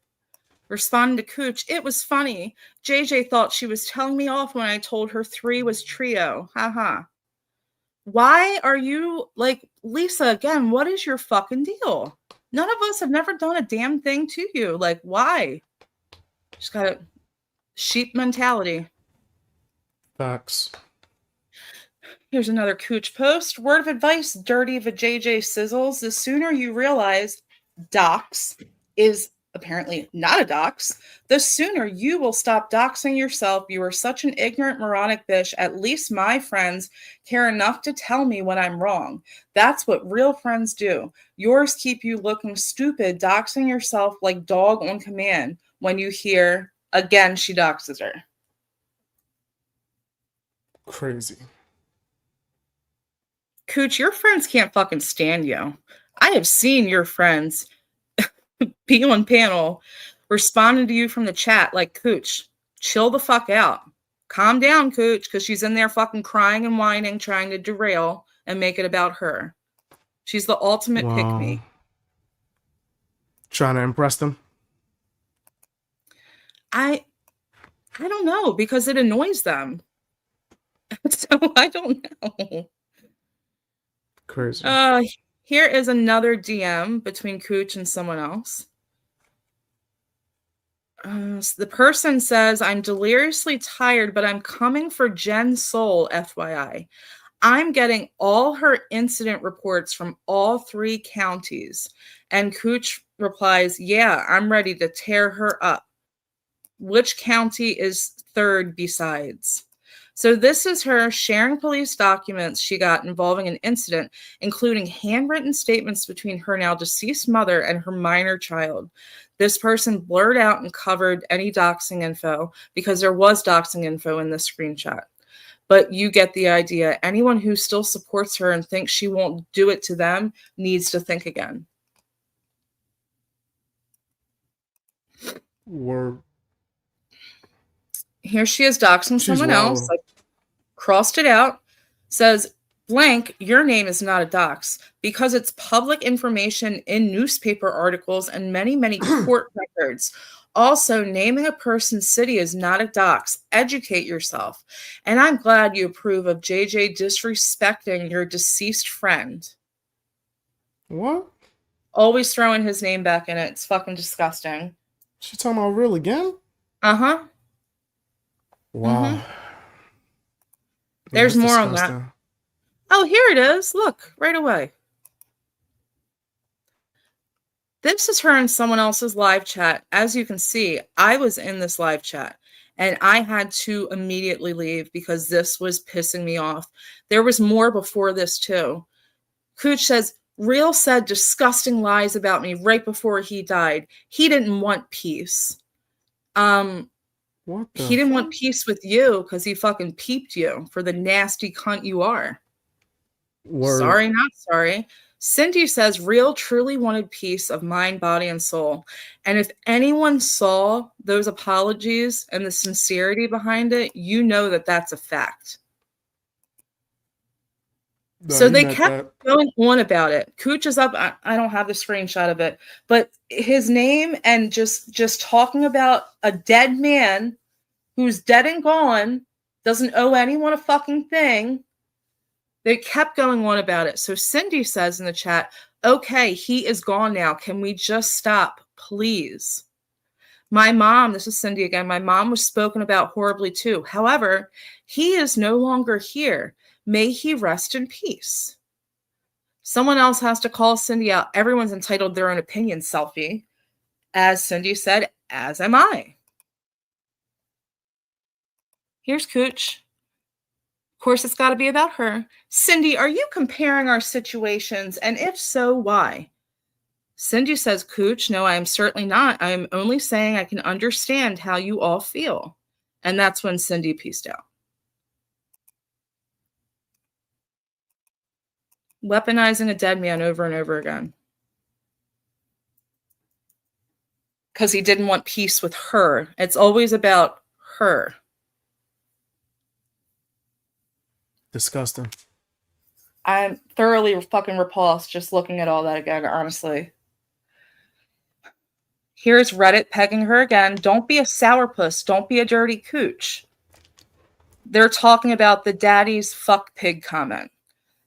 responding to Kooch. It was funny. JJ thought she was telling me off when I told her 3 was trio. Haha. Why are you like, Lisa, again, what is your fucking deal? None of us have never done a damn thing to you. Like, why? Just got a sheep mentality. Facts. Here's another Kooch post. Word of advice, dirty vajayjay sizzles. The sooner you realize dox is apparently not a dox, the sooner you will stop doxing yourself. You are such an ignorant, moronic bitch. At least my friends care enough to tell me when I'm wrong. That's what real friends do. Yours keep you looking stupid, doxing yourself like dog on command when you hear, again, she doxes her. Crazy. Kooch, your friends can't fucking stand you. I have seen your friends be on panel responding to you from the chat like, Kooch, chill the fuck out. Calm down, Kooch, because she's in there fucking crying and whining, trying to derail and make it about her. She's the ultimate pick-me. Trying to impress them. I don't know, because it annoys them. So I don't know. Crazy. Here is another DM between Kooch and someone else. The person says, I'm deliriously tired, but I'm coming for Jen's soul, FYI. I'm getting all her incident reports from all 3 counties. And Kooch replies, yeah, I'm ready to tear her up. Which county is 3rd besides? So this is her sharing police documents she got involving an incident, including handwritten statements between her now deceased mother and her minor child. This person blurred out and covered any doxing info because there was doxing info in this screenshot. But you get the idea. Anyone who still supports her and thinks she won't do it to them needs to think again. Word. Here she is doxing someone else. Like, crossed it out. Says, blank, your name is not a dox because it's public information in newspaper articles and many, many court records. Also, naming a person's city is not a dox. Educate yourself. And I'm glad you approve of JJ disrespecting your deceased friend. What? Always throwing his name back in it. It's fucking disgusting. She talking about real again? Uh-huh. Wow. Mm-hmm. There's more on that. Oh, here it is. Look, right away. This is her in someone else's live chat. As you can see, I was in this live chat and I had to immediately leave because this was pissing me off. There was more before this too. Kooch says, Real said disgusting lies about me right before he died. He didn't want peace. He didn't want peace with you because he fucking peeped you for the nasty cunt you are. Word. Sorry, not sorry. Cindy says Real truly wanted peace of mind, body, and soul. And if anyone saw those apologies and the sincerity behind it, you know that that's a fact. No, So they kept going on about it. Kooch is up. I don't have the screenshot of it, but his name and just talking about a dead man who's dead and gone, doesn't owe anyone a fucking thing. They kept going on about it. So Cindy says in the chat, okay, he is gone now. Can we just stop, please? My mom, this is Cindy again, my mom was spoken about horribly too. However, he is no longer here. May he rest in peace. Someone else has to call Cindy out. Everyone's entitled to their own opinion, selfie. As Cindy said, as am I. Here's Kooch. Of course, it's got to be about her. Cindy, are you comparing our situations? And if so, why? Cindy says, Kooch, no, I am certainly not. I am only saying I can understand how you all feel. And that's when Cindy pieced out. Weaponizing a dead man over and over again. Because he didn't want peace with her. It's always about her. Disgusting. I'm thoroughly fucking repulsed just looking at all that again, honestly. Here's Reddit pegging her again. Don't be a sourpuss. Don't be a dirty Kooch. They're talking about the daddy's fuck pig comment.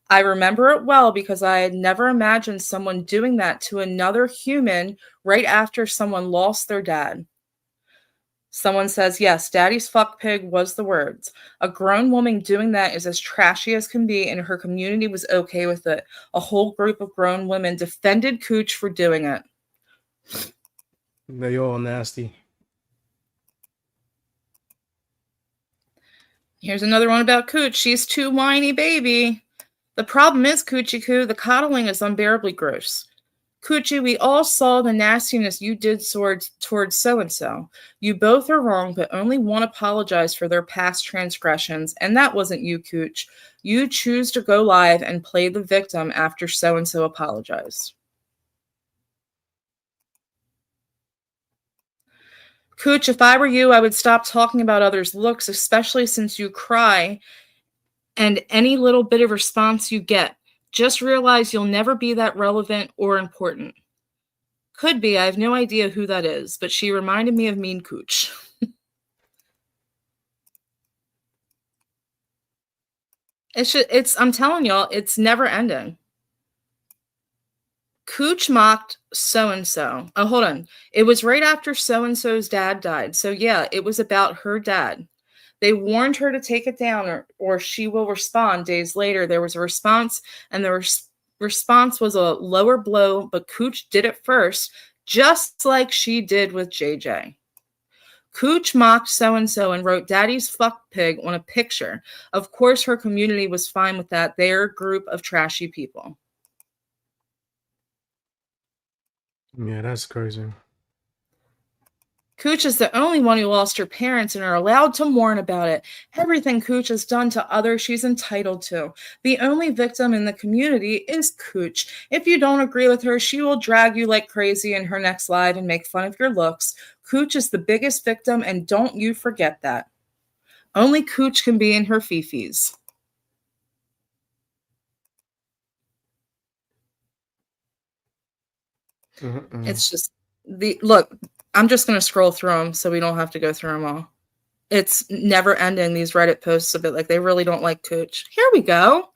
I remember it well because I had never imagined someone doing that to another human right after someone lost their dad. Someone says, yes, daddy's fuck pig was the words. A grown woman doing that is as trashy as can be, and her community was okay with it. A whole group of grown women defended Kooch for doing it. They all nasty. Here's another one about Kooch. She's too whiny, baby. The problem is, Coochie-coo, the coddling is unbearably gross. Coochie, we all saw the nastiness you did towards so-and-so. You both are wrong, but only one apologized for their past transgressions, and that wasn't you, Kooch. You choose to go live and play the victim after so-and-so apologized. Kooch, if I were you, I would stop talking about others' looks, especially since you cry, and any little bit of response you get. Just realize you'll never be that relevant or important. Could be, I have no idea who that is, but she reminded me of Mean Kooch. I'm telling y'all, it's never ending. Kooch mocked so-and-so. Oh, hold on. It was right after so-and-so's dad died. So yeah, it was about her dad. They warned her to take it down or she will respond. Days later, there was a response, and the response was a lower blow, but Kooch did it first, just like she did with JJ. Kooch mocked so-and-so and wrote daddy's fuck pig on a picture. Of course, her community was fine with that. They're a group of trashy people. Yeah, that's crazy. Kooch is the only one who lost her parents and are allowed to mourn about it. Everything Kooch has done to others, she's entitled to. The only victim in the community is Kooch. If you don't agree with her, she will drag you like crazy in her next live and make fun of your looks. Kooch is the biggest victim, and don't you forget that. Only Kooch can be in her fifis. It's just look. I'm just going to scroll through them so we don't have to go through them all. It's never ending, these Reddit posts of it. Like, they really don't like Kooch. Here we go.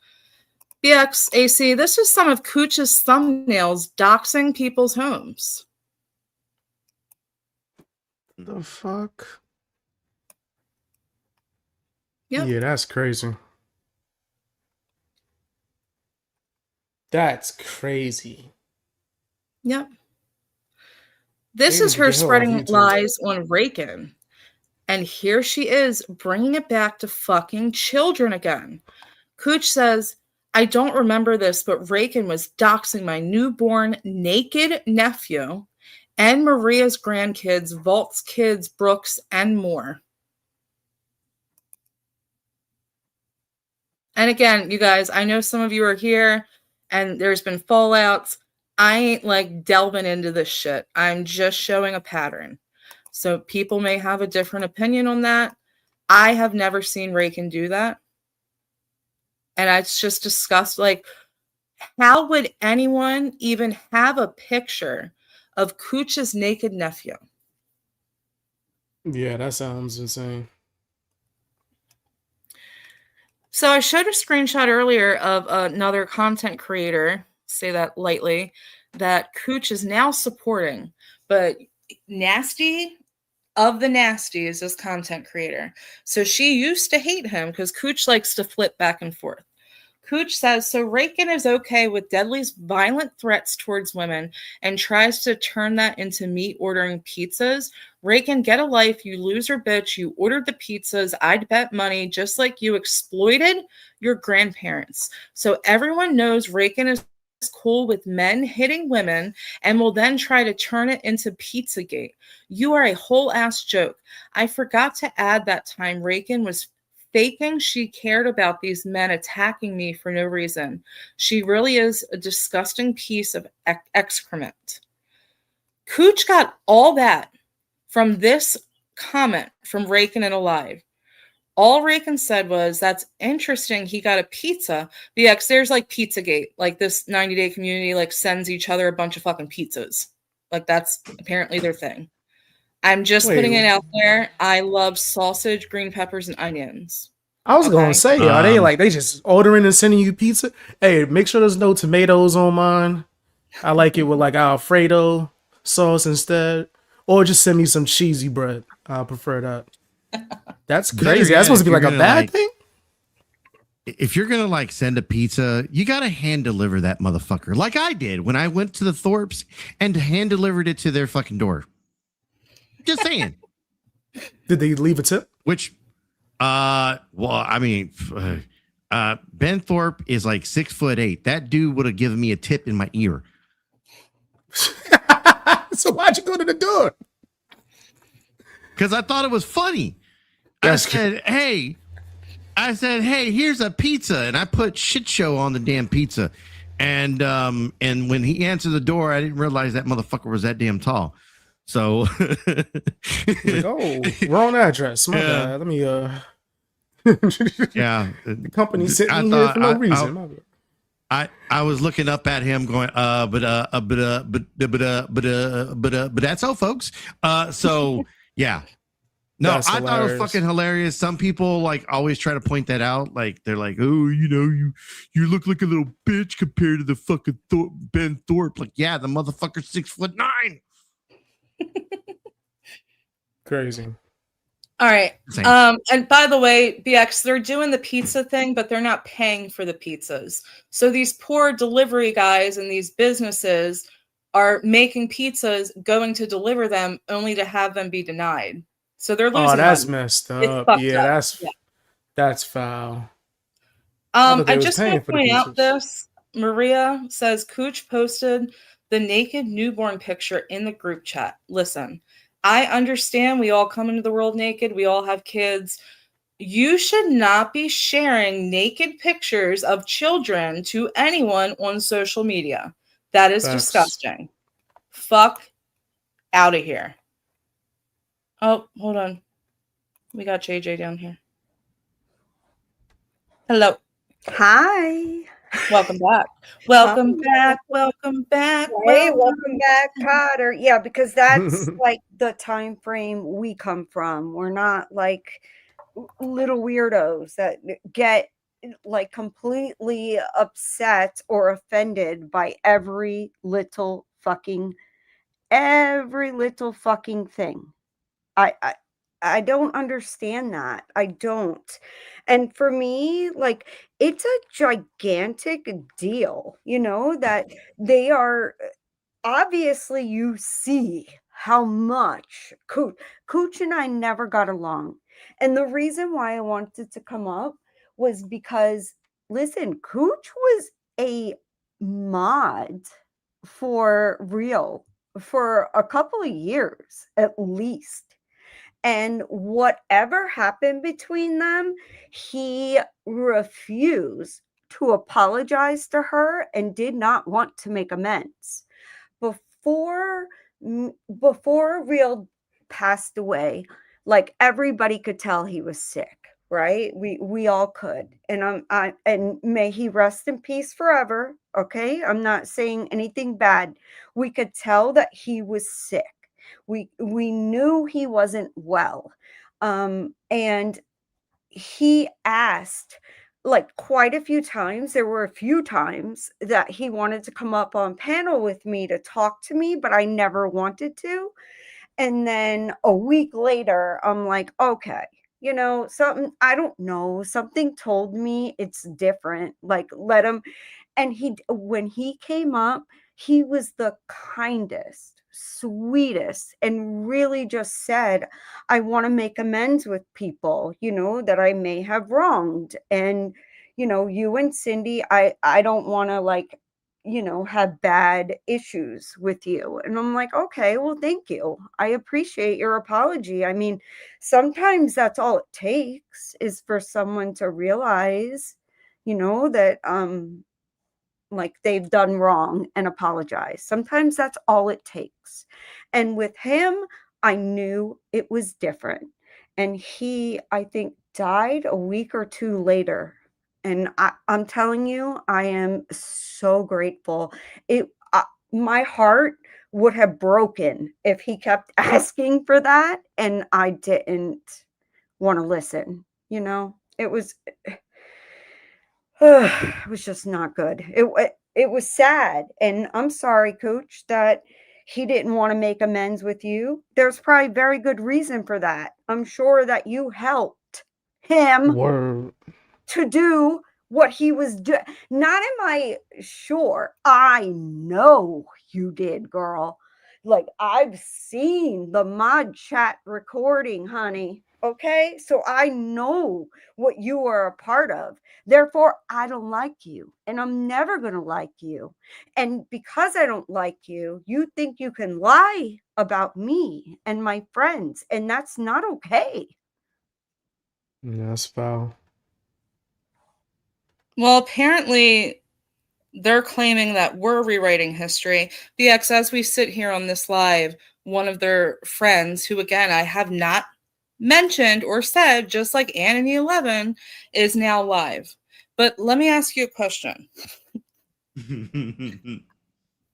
BXAC, this is some of Kooch's thumbnails doxing people's homes. The fuck? Yep. Yeah, that's crazy. That's crazy. Yep. This They is need to her get her off spreading YouTube. lies on Rakin. And here she is, bringing it back to fucking children again. Kooch says, I don't remember this, but Rakin was doxing my newborn naked nephew and Maria's grandkids, Valt's kids, Brooks, and more. And again, you guys, I know some of you are here and there's been fallouts. I ain't like delving into this shit. I'm just showing a pattern. So people may have a different opinion on that. I have never seen Rakin do that. And it's just disgusting. Like, how would anyone even have a picture of Kooch's naked nephew? Yeah, that sounds insane. So I showed a screenshot earlier of another content creator, say that lightly, that Kooch is now supporting. But Nasty of the Nasty is this content creator. So she used to hate him because Kooch likes to flip back and forth. Kooch says, so Rakin is okay with Deadly's violent threats towards women and tries to turn that into me ordering pizzas. Rakin, get a life, you loser bitch. You ordered the pizzas. I'd bet money, just like you exploited your grandparents. So everyone knows Rakin is cool with men hitting women and will then try to turn it into Pizzagate. You are a whole ass joke. I forgot to add that time Rakin was faking she cared about these men attacking me for no reason. She really is a disgusting piece of excrement. Kooch got all that from this comment from Rakin and Alive. All Rakin said was, that's interesting, he got a pizza. BX, there's like Pizzagate. Like, this 90-day community like sends each other a bunch of fucking pizzas. Like, that's apparently their thing. I'm just putting it out there. I love sausage, green peppers, and onions. I was gonna say, are they like they just ordering and sending you pizza? Hey, make sure there's no tomatoes on mine. I like it with like Alfredo sauce instead, or just send me some cheesy bread. I prefer that. That's crazy. That's supposed to be like a bad thing. If you're gonna like send a pizza, you gotta hand deliver that motherfucker, like I did when I went to the Thorpes and hand delivered it to their fucking door. Just saying. Did they leave a tip? Which, well, I mean, Ben Thorpe is like 6'8". That dude would have given me a tip in my ear. So why'd you go to the door? Because I thought it was funny. I said, hey, here's a pizza, and I put shit show on the damn pizza. And when he answered the door, I didn't realize that motherfucker was that damn tall. So, like, oh, wrong address. My bad. Let me. Yeah, the company sent me here for no reason. I was looking up at him, going, but that's all, folks. So yeah, No, That's I thought it was hilarious. fucking hilarious. Some people like always try to point that out. Like they're like, oh, you look like a little bitch compared to the fucking Ben Thorpe. Like, yeah, the motherfucker's 6'9". Crazy. All right. Same. And by the way, BX, they're doing the pizza thing, but they're not paying for the pizzas. So these poor delivery guys and these businesses are making pizzas, going to deliver them, only to have them be denied. So they're losing Oh, that's money. messed It's up. fucked Yeah, up. Yeah. that's foul. I thought they I was just want paying to for the point out pizzas. this. Maria says Kooch posted the naked newborn picture in the group chat. Listen, I understand we all come into the world naked. We all have kids. You should not be sharing naked pictures of children to anyone on social media. That is Facts. disgusting. Fuck out of here. Oh, hold on. We got JJ down here. Hello. Hi. Welcome back. Welcome back. Welcome back. Hey, welcome back, Cotter. Yeah, because that's like the time frame we come from. We're not like little weirdos that get like completely upset or offended by every little fucking thing. I don't understand that. I don't. And for me, like, it's a gigantic deal, that they are obviously you see how much Cooch and I never got along. And the reason why I wanted to come up was because, listen, Cooch was a mod for real for a couple of years at least. And whatever happened between them, he refused to apologize to her and did not want to make amends. Before Real passed away, like everybody could tell he was sick, right? We all could. And and may he rest in peace forever, okay? I'm not saying anything bad. We could tell that he was sick. We knew he wasn't well. And he asked like quite a few times. There were a few times that he wanted to come up on panel with me to talk to me, but I never wanted to. And then a week later, I'm like, okay, something, I don't know, something told me it's different. Like, let him. And when he came up, he was the kindest, sweetest, and really just said, I want to make amends with people, that I may have wronged. And, you and Cindy, I don't want to like, have bad issues with you. And I'm like, okay, well, thank you. I appreciate your apology. I mean, sometimes that's all it takes is for someone to realize, that, like they've done wrong and apologize. Sometimes that's all it takes. And with him, I knew it was different. And he, I think, died a week or two later. And I'm telling you, I am so grateful. My heart would have broken if he kept asking for that and I didn't want to listen. It was it was just not good. It was sad. And I'm sorry, Coach, that he didn't want to make amends with you. There's probably very good reason for that. I'm sure that you helped him Word. to do what he was doing. Not am I sure. I know you did, girl. Like, I've seen the mod chat recording, honey. Okay, so I know what you are a part of. Therefore, I don't like you, and I'm never going to like you. And because I don't like you, you think you can lie about me and my friends, and that's not okay. Yeah, that's foul. Well, apparently they're claiming that we're rewriting history. BX, as we sit here on this live, one of their friends, who again I have not mentioned or said, just like Annie 11, is now live. But let me ask you a question.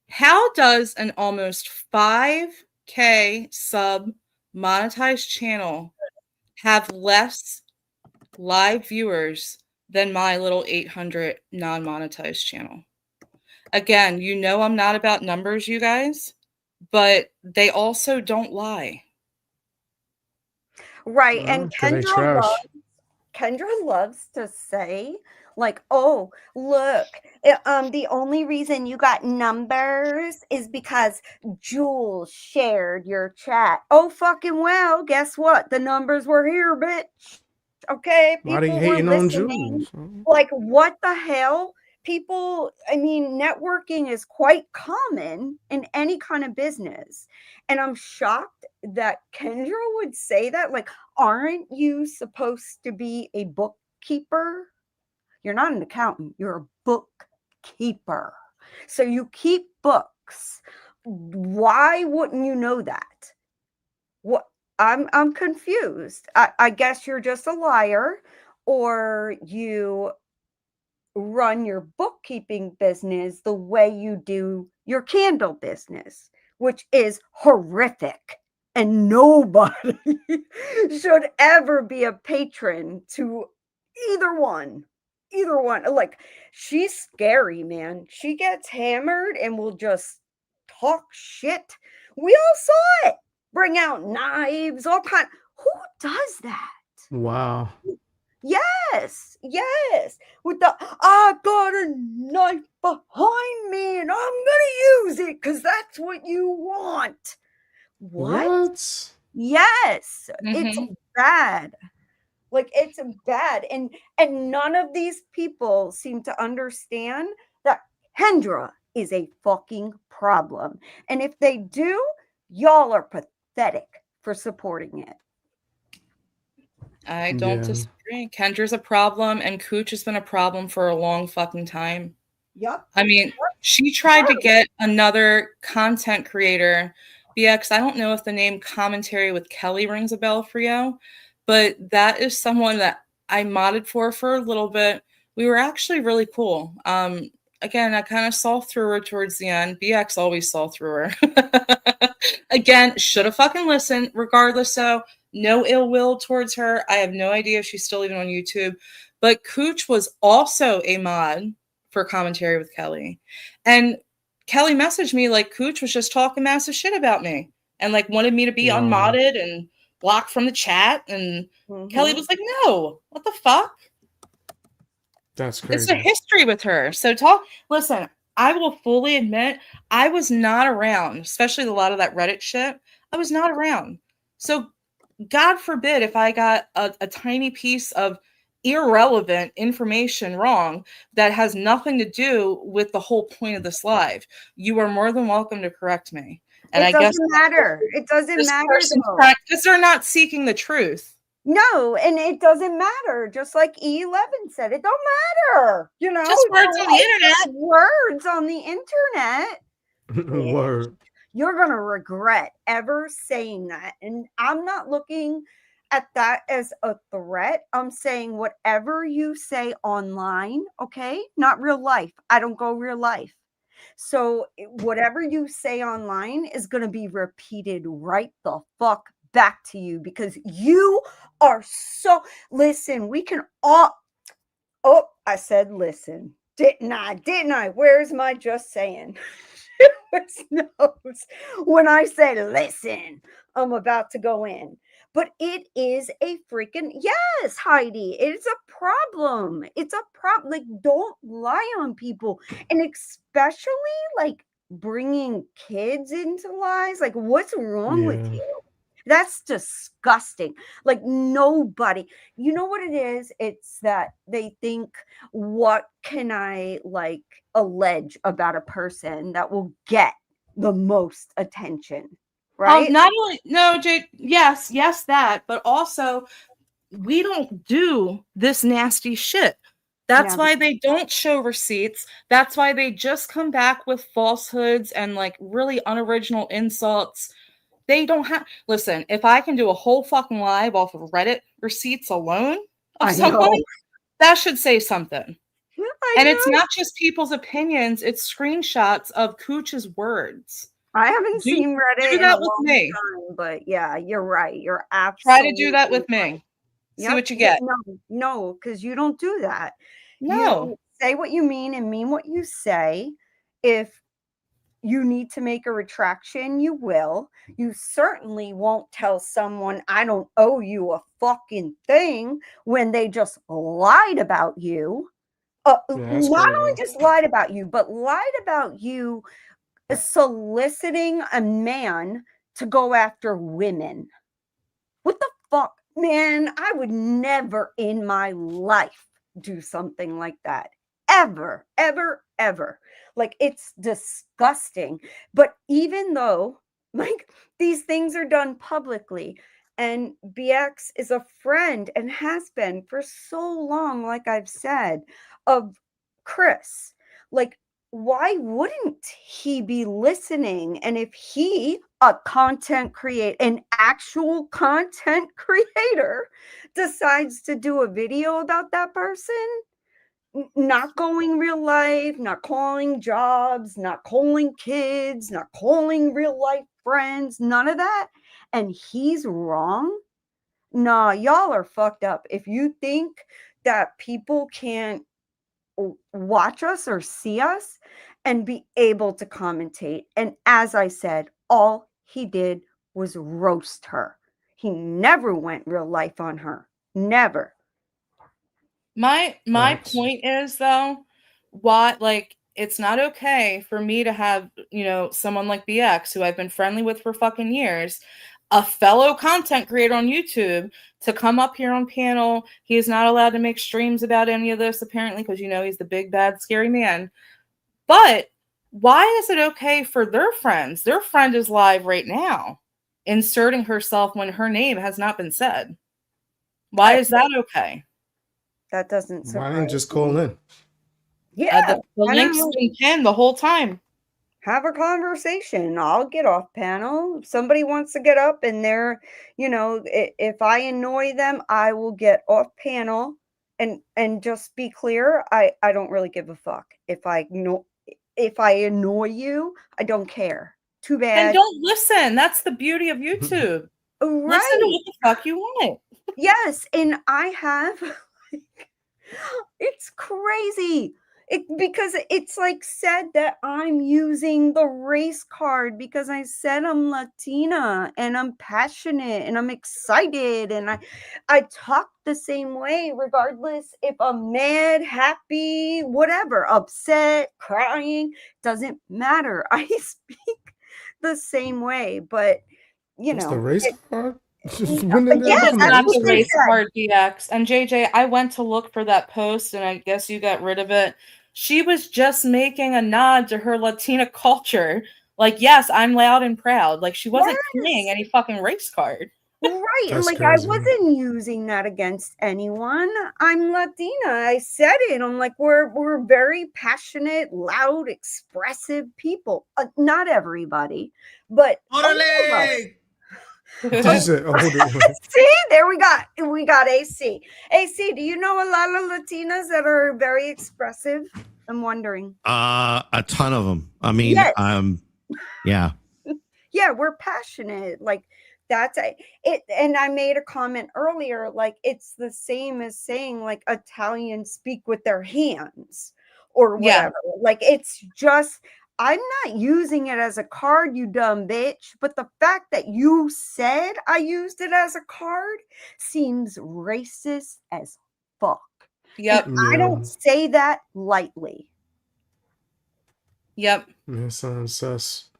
How does an almost 5K sub monetized channel have less live viewers than my little 800 non-monetized channel. Again, you know I'm not about numbers, you guys, but they also don't lie. Right. And Because they trash. Kendra loves to say, like, oh, look, the only reason you got numbers is because Jules shared your chat. Oh, fucking well, guess what? The numbers were here, bitch. Okay, Why they people were hating on listening. Jules? Like, what the hell? People, I mean, networking is quite common in any kind of business. And I'm shocked that Kendra would say that. Like, aren't you supposed to be a bookkeeper? You're not an accountant, you're a bookkeeper. So you keep books. Why wouldn't you know that? What I'm confused. I guess you're just a liar, or you run your bookkeeping business the way you do your candle business, which is horrific. And nobody should ever be a patron to either one. Either one. Like, she's scary, man. She gets hammered and will just talk shit. We all saw it. Bring out knives, all kind. Who does that? Wow. Yes, yes. With the I got a knife behind me and I'm gonna use it because that's what you want. What? Yes, it's bad. Like, it's bad. And none of these people seem to understand that Kendra is a fucking problem. And if they do, y'all are pathetic for supporting it. I don't disagree. Kendra's a problem, and Kooch has been a problem for a long fucking time. Yep. I mean, she tried to get another content creator. BX, I don't know if the name Commentary with Kelly rings a bell for you, but that is someone that I modded for a little bit. We were actually really cool. Again, I kind of saw through her towards the end. BX always saw through her. Again, should have fucking listened. Regardless, so no ill will towards her. I have no idea if she's still even on YouTube. But Kooch was also a mod for Commentary with Kelly. And Kelly messaged me like Kooch was just talking massive shit about me and like wanted me to be unmodded and blocked from the chat. And Kelly was like, no, what the fuck? That's crazy. It's a history with her. So listen, I will fully admit I was not around, especially a lot of that Reddit shit. I was not around. So God forbid if I got a tiny piece of irrelevant information wrong that has nothing to do with the whole point of this live. You are more than welcome to correct me. And it doesn't matter. It doesn't matter because they're not seeking the truth. No, and it doesn't matter. Just like E11 said, it don't matter. You know, just words on the internet. Words on the internet. Word. You're gonna regret ever saying that. And I'm not looking at that as a threat. I'm saying whatever you say online, okay? Not real life. I don't go real life. So whatever you say online is going to be repeated right the fuck back to you because you are so. Listen, we can all. Oh, I said listen. Didn't I? Where's my just saying? Knows when I say listen, I'm about to go in. But it is a freaking yes, Heidi. It's a problem. It's a problem. Like, don't lie on people, and especially like bringing kids into lies. Like, what's wrong with you? That's disgusting. Like, nobody. You know what it is? It's that they think, what can I like allege about a person that will get the most attention? Right? Not only Jay, yes, that, but also we don't do this nasty shit. That's why they don't show receipts. That's why they just come back with falsehoods and like really unoriginal insults. They don't have. Listen, if I can do a whole fucking live off of Reddit receipts alone of somebody, that should say something. And it's not just people's opinions; it's screenshots of Kooch's words. I haven't seen Reddit do that with me, time, but yeah, you're right. You're absolutely try to do that with me. See what you get. No, because you don't do that. No. You say what you mean and mean what you say. If you need to make a retraction, you will. You certainly won't tell someone, I don't owe you a fucking thing, when they just lied about you. Not only just lied about you, but lied about you soliciting a man to go after women. What the fuck? Man, I would never in my life do something like that. Ever, ever, ever. Like, it's disgusting. But even though, like, these things are done publicly, and BX is a friend and has been for so long, like I've said, of Chris, like, why wouldn't he be listening? And if he, an actual content creator, decides to do a video about that person, not going real life, not calling jobs, not calling kids, not calling real life friends, none of that, and he's wrong, nah, y'all are fucked up. If you think that people can't watch us or see us and be able to commentate, and as I said, all he did was roast her. He never went real life on her. Never. My point is, though, why, like, it's not okay for me to have, you know, someone like BX, who I've been friendly with for fucking years, a fellow content creator on YouTube, to come up here on panel. He is not allowed to make streams about any of this, apparently, because, you know, he's the big, bad, scary man. But why is it okay for their friends? Their friend is live right now, inserting herself when her name has not been said. Why is that okay? That doesn't surprise Why didn't just call in? Yeah, the link's been pinned the whole time. Have a conversation. I'll get off panel. If somebody wants to get up and they're, you know, if I annoy them, I will get off panel. And just be clear, I don't really give a fuck. If I annoy you, I don't care. Too bad. And don't listen. That's the beauty of YouTube. Right. Listen to what the fuck you want. Yes, and I have, it's crazy. Because it's like said that I'm using the race card because I said I'm Latina and I'm passionate and I'm excited and I talk the same way regardless if I'm mad, happy, whatever, upset, crying, doesn't matter. I speak the same way, but you What's know. the race card? It's not the race card, DX. And JJ, I went to look for that post and I guess you got rid of it. She was just making a nod to her Latina culture. Like, yes, I'm loud and proud. Like, she wasn't playing any fucking race card. Right. That's like, crazy. I wasn't using that against anyone. I'm Latina. I said it. I'm like, we're very passionate, loud, expressive people. Not everybody, but see, there we got AC. AC, do you know a lot of Latinas that are very expressive? I'm wondering. A ton of them. I mean, Yes. Yeah. Yeah, we're passionate. Like, that's it. And I made a comment earlier, like, it's the same as saying, like, Italians speak with their hands or whatever. Like, it's just, I'm not using it as a card, you dumb bitch. But the fact that you said I used it as a card seems racist as fuck. Yep. And I don't say that lightly. Yep. Yeah, sounds sus.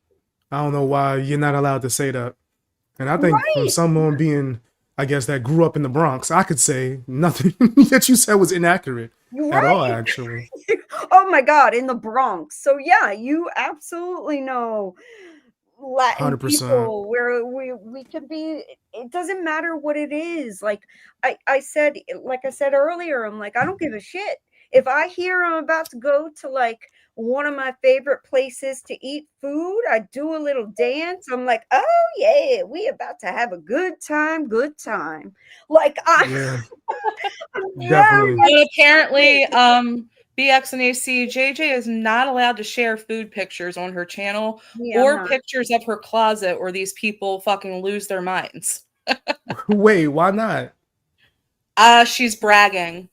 I don't know why you're not allowed to say that. And I think from someone being, I guess, that grew up in the Bronx, I could say nothing that you said was inaccurate at all, actually. Oh my God, in the Bronx. So yeah, you absolutely know Latin 100%. people where we can be, it doesn't matter what it is. Like I said earlier, I'm like, I don't give a shit. If I hear I'm about to go to like one of my favorite places to eat food, I do a little dance. I'm like, oh yeah, we about to have a good time. Like definitely. And apparently, BX and AC, JJ is not allowed to share food pictures on her channel or pictures of her closet, or these people fucking lose their minds. Wait, why not? She's bragging.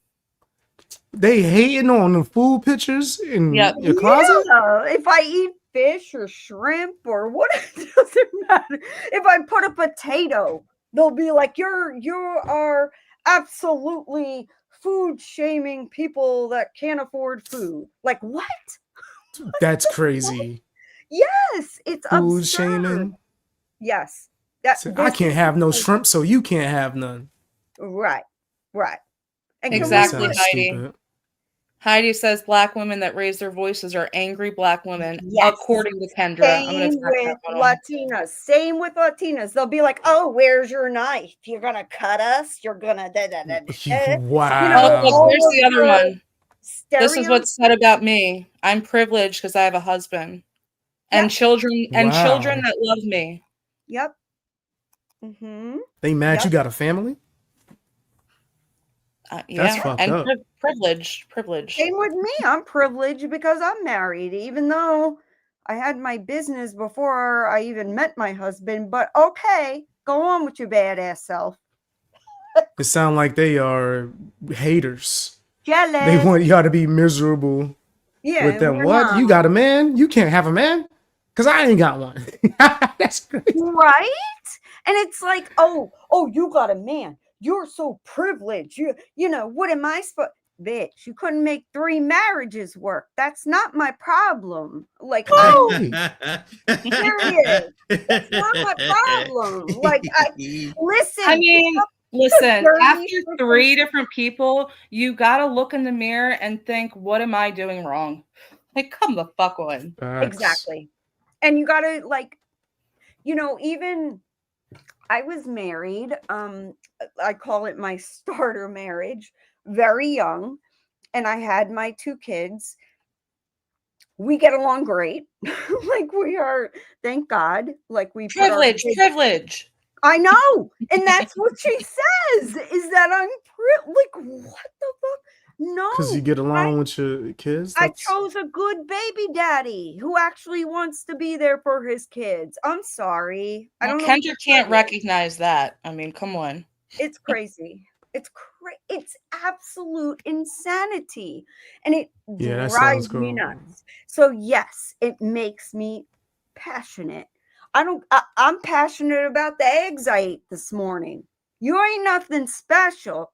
They hating on the food pictures in Yep. your closet? Yeah, if I eat fish or shrimp or what, it doesn't matter. If I put a potato, they'll be like, you are absolutely food shaming people that can't afford food. Like, what? That's crazy. Yes, it's Food absurd. shaming. Yes. So I can't have no shrimp, so you can't have none. Right. And Exactly, Sounds Heidi. stupid. Heidi says black women that raise their voices are angry black women, Yes. according to Kendra. I'm gonna Same track with that one on. Latinas. Same with Latinas. They'll be like, "Oh, where's your knife? You're gonna cut us. You're gonna da da da da." Wow. Oh, look, here's the other one. This is what's said stereotypes. about me. I'm privileged because I have a husband and children Wow. that love me. Yep. Mm-hmm. They mad Yep. you got a family? That's Yeah, fucked and up. privilege. Same with me. I'm privileged because I'm married, even though I had my business before I even met my husband. But okay, go on with your badass self. It sound like they are haters. Jealous. They want y'all to be miserable Yeah, with them. we're What? You not. got a man? You can't have a man? Because I ain't got one. That's crazy. Right? And it's like, oh, you got a man. You're so privileged. You know, what am I supposed? Bitch, you couldn't make 3 marriages work. That's not my problem. Like, Right. period. That's not my problem. Like, listen. I mean, pick up listen, 30 after freaking- 3 different people, you gotta look in the mirror and think, what am I doing wrong? Like, come the fuck on. Exactly. And you gotta, like, you know, even I was married. I call it my starter marriage, very young, and I had my 2 kids. We get along great. Like, we are, thank God, like, we put our kids- Privilege. I know, and that's what she says, is that I'm like, what the fuck? No, Because you get along with your kids? I That's chose a good baby daddy who actually wants to be there for his kids. I'm sorry. I Well, don't know. Kendra can't recognize that. I mean, come on. It's crazy. It's absolute insanity, and it Yeah, that sounds drives me cool. nuts. So yes, it makes me passionate. I'm passionate about the eggs I ate this morning. You ain't nothing special,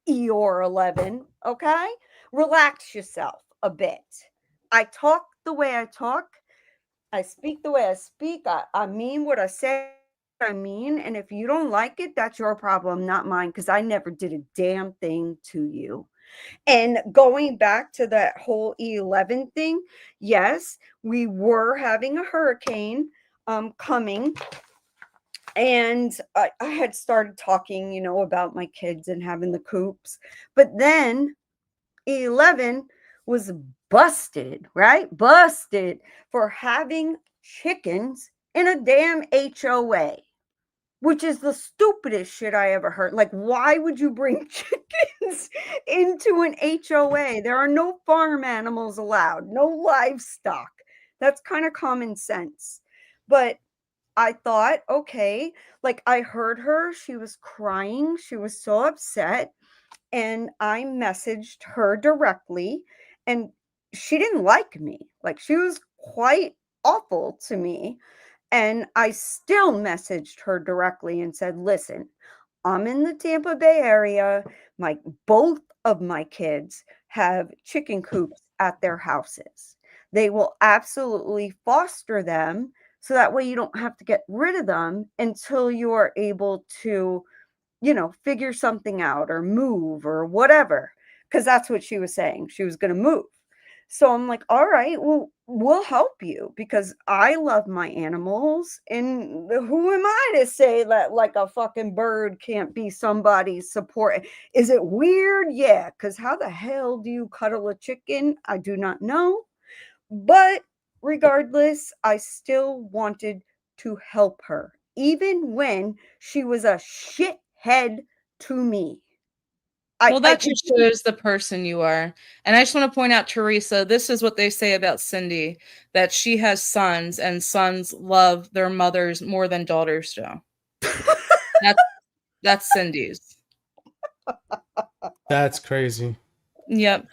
Eeyore 11. Okay, relax yourself a bit. I talk the way I talk. I speak the way I speak. I mean what I say. I mean, and if you don't like it, that's your problem, not mine, because I never did a damn thing to you. And going back to that whole E11 thing, yes, we were having a hurricane coming, and I had started talking, you know, about my kids and having the coops, but then E11 was busted, right? Busted for having chickens in a damn HOA, which is the stupidest shit I ever heard. Like, why would you bring chickens into an HOA? There are no farm animals allowed, no livestock. That's kind of common sense. But I thought, okay, like, I heard her. She was crying. She was so upset. And I messaged her directly, and she didn't like me. Like, she was quite awful to me. And I still messaged her directly and said, listen, I'm in the Tampa Bay area. Both of my kids have chicken coops at their houses. They will absolutely foster them, so that way you don't have to get rid of them until you are able to, you know, figure something out or move or whatever. Because that's what she was saying. She was going to move. So I'm like, all right, well, we'll help you, because I love my animals. And who am I to say that, like, a fucking bird can't be somebody's support? Is it weird? Yeah. Because how the hell do you cuddle a chicken? I do not know. But regardless, I still wanted to help her, even when she was a shithead to me. Well, that just shows the person you are. And I just want to point out, Teresa, this is what they say about Cindy, that she has sons, and sons love their mothers more than daughters do. That's Cindy's. That's crazy. Yep.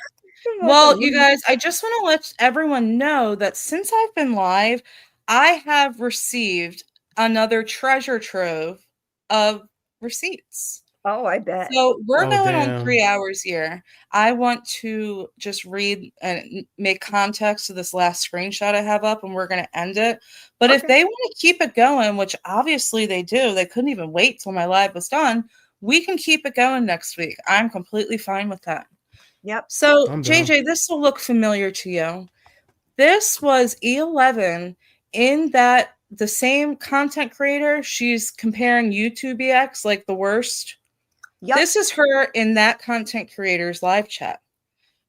Like Well, a you guys, I just want to let everyone know that since I've been live, I have received another treasure trove of receipts. Oh, I bet. So we're Oh, going on damn. 3 hours here. I want to just read and make context to this last screenshot I have up, and we're going to end it. But if Okay. they want to keep it going, which obviously they do, they couldn't even wait till my live was done. We can keep it going next week. I'm completely fine with that. Yep. So, I'm down. JJ, this will look familiar to you. This was E11 in that the same content creator, she's comparing YouTube EX like the worst. Yep. This is her in that content creator's live chat,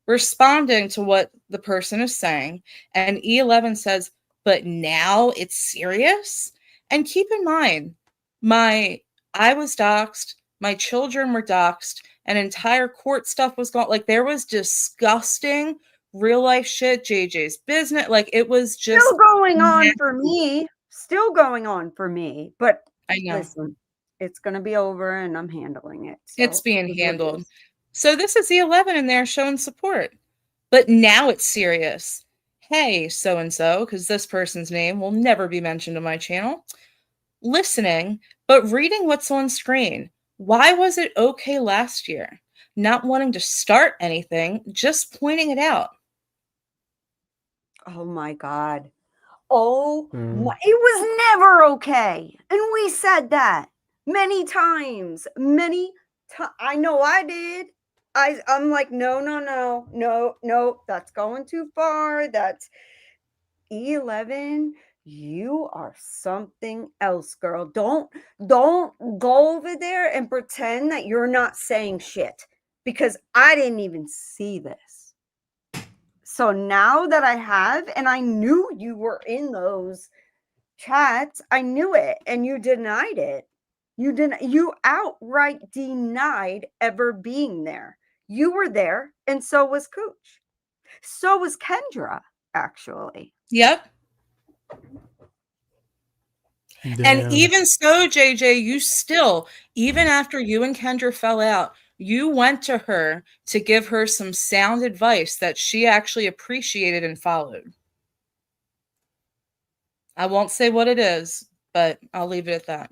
responding to what the person is saying. And E11 says, but now it's serious? And keep in mind, I was doxxed, my children were doxxed, and entire court stuff was gone. Like, there was disgusting real life shit, JJ's business. Like, it was just Still going on nasty. for me. Still going on for me. But I know. listen, it's going to be over and I'm handling it. So It's being it is what it handled. is. So this is E11 in there showing support. But now it's serious. Hey, so-and-so, because this person's name will never be mentioned on my channel. Listening, but reading what's on screen. Why was it okay last year? Not wanting to start anything, just pointing it out. Oh my God. Oh, Mm. my, it was never okay. And we said that many times. I know I did. I'm like, no, that's going too far. That's E11. You are something else, girl. Don't go over there and pretend that you're not saying shit, because I didn't even see this. So now that I have, and I knew you were in those chats, I knew it, and you denied it. You outright denied ever being there. You were there, and so was Kooch. So was Kendra, actually. Yep. Damn. And even so, JJ, you still, even after you and Kendra fell out, you went to her to give her some sound advice that she actually appreciated and followed. I won't say what it is, but I'll leave it at that.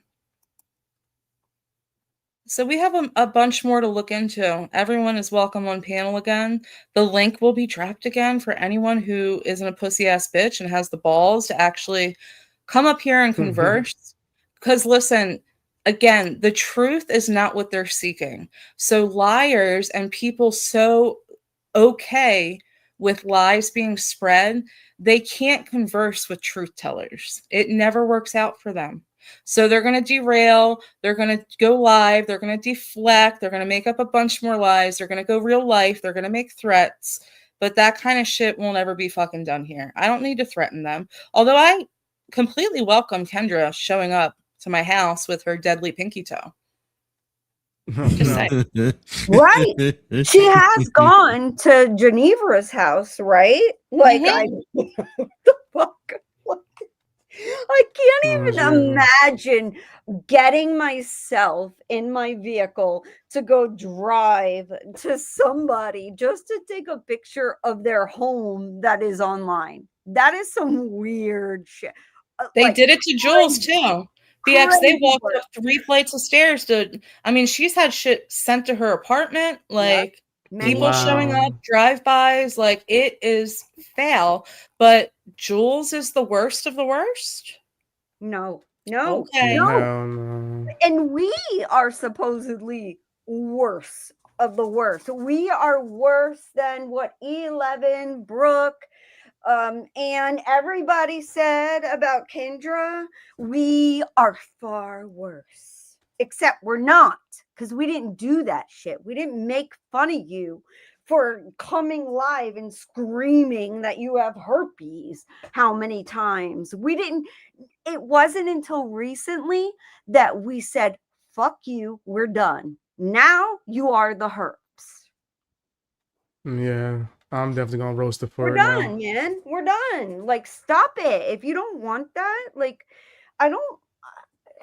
So we have a bunch more to look into. Everyone is welcome on panel again. The link will be dropped again for anyone who isn't a pussy ass bitch and has the balls to actually come up here and converse. Because listen, again, the truth is not what they're seeking. So liars and people so okay with lies being spread, they can't converse with truth tellers. It never works out for them. So they're going to derail, they're going to go live, they're going to deflect, they're going to make up a bunch more lies, they're going to go real life, they're going to make threats, but that kind of shit will never be fucking done here. I don't need to threaten them. Although I completely welcome Kendra showing up to my house with her deadly pinky toe. Just saying. Right. She has gone to Geneva's house, right? Like, what the fuck? I can't even imagine getting myself in my vehicle to go drive to somebody just to take a picture of their home that is online. That is some weird shit. They did it to Jules too. BX, they walked up 3 flights of stairs to, I mean, she's had shit sent to her apartment, like people showing up, drive-bys, like it is foul. But Jules is the worst of the worst? No. Okay. No. And we are supposedly worse of the worst. We are worse than what E11, Brooke, and everybody said about Kendra. We are far worse. Except we're not, because we didn't do that shit. We didn't make fun of you for coming live and screaming that you have herpes how many times. We didn't. It wasn't until recently that we said, fuck you, we're done. Now you are the herps. Yeah, I'm definitely gonna roast it for We're it now. done, man. We're done. Like, stop it. If you don't want that, like,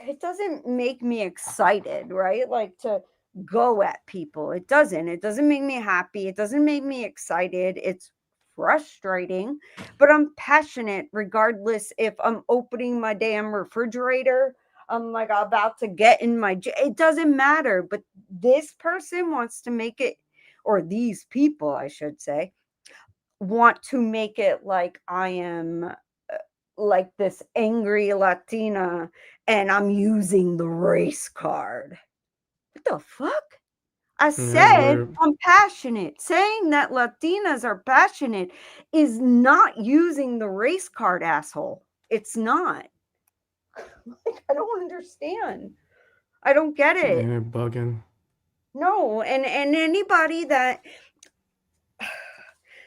it doesn't make me excited, right? Like, to go at people. It doesn't. It doesn't make me happy. It doesn't make me excited. It's frustrating, but I'm passionate regardless if I'm opening my damn refrigerator. I'm like about to get in my. It doesn't matter. But this person wants to make it, or these people, I should say, want to make it like I am like this angry Latina and I'm using the race card. What the fuck? I That's said weird. I'm passionate. Saying that Latinas are passionate is not using the race card, asshole. It's not. Like, I don't understand. I don't get Yeah, it. they're bugging. No, and anybody that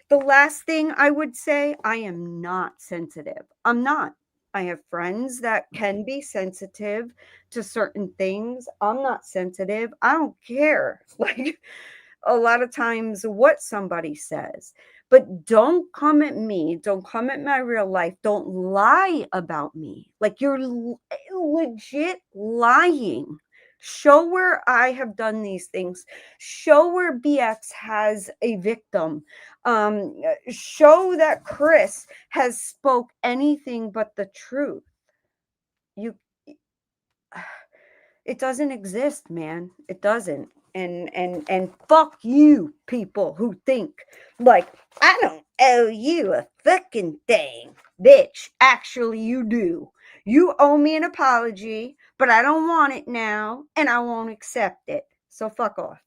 the last thing I would say, I am not sensitive. I'm not. I have friends that can be sensitive to certain things. I'm not sensitive. I don't care. Like a lot of times what somebody says. But don't come at me. Don't come at my real life. Don't lie about me. Like you're legit lying. Show where I have done these things. Show where BX has a victim. Show that Chris has spoke anything but the truth. You it doesn't exist, man. It doesn't. And fuck you people who think like I don't owe you a fucking thing. Bitch, actually you do. You owe me an apology, but I don't want it now and I won't accept it. So fuck off.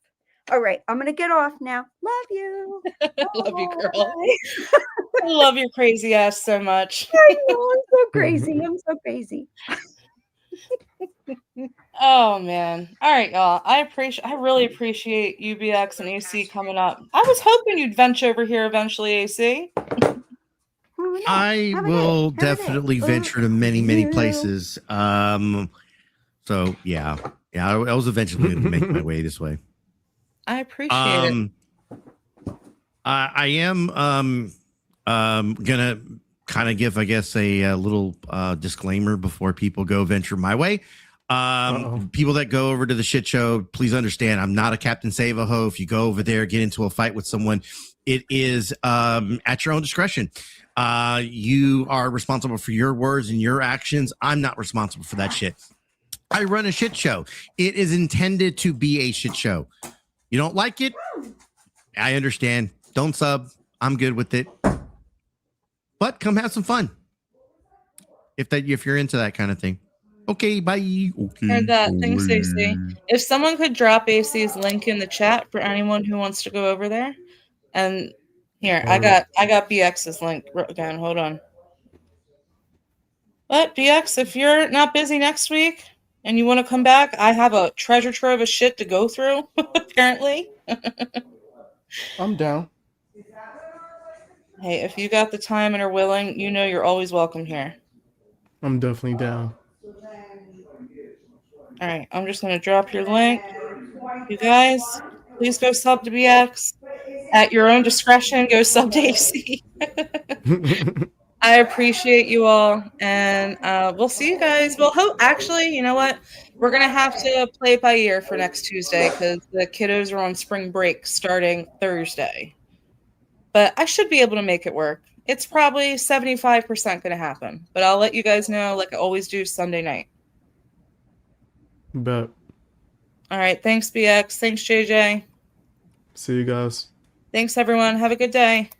All right, I'm gonna get off now. Love you. Love you, girl. Bye. I love your crazy ass so much. I know, I'm so crazy. I'm so crazy. Oh man. All right, y'all. I really appreciate UBX and AC coming up. I was hoping you'd venture over here eventually, AC. I will definitely venture to many, many places. So yeah, I was eventually going to make my way this way. I appreciate it. I am gonna kind of give, I guess, a little disclaimer before people go venture my way. People that go over to the shit show, please understand, I'm not a Captain Save-A-Ho. If you go over there, get into a fight with someone, it is at your own discretion. You are responsible for your words and your actions. I'm not responsible for that shit. I run a shit show. It is intended to be a shit show. You don't like it? I understand. Don't sub. I'm good with it. But come have some fun. If you're into that kind of thing. Okay, bye. Okay. Heard that. Thanks, AC. If someone could drop AC's link in the chat for anyone who wants to go over there. And here, I got BX's link again. Hold on. But BX, if you're not busy next week and you want to come back, I have a treasure trove of shit to go through, apparently. I'm down. Hey, if you got the time and are willing, you know you're always welcome here. I'm definitely down. All right, I'm just going to drop your link. You guys, please go sub to BX. At your own discretion, go sub to AC. I appreciate you all, and we'll see you guys. Well, actually, you know what? We're going to have to play it by ear for next Tuesday because the kiddos are on spring break starting Thursday. But I should be able to make it work. It's probably 75% going to happen, but I'll let you guys know like I always do Sunday night. Bet. All right. Thanks, BX. Thanks, JJ. See you guys. Thanks, everyone. Have a good day.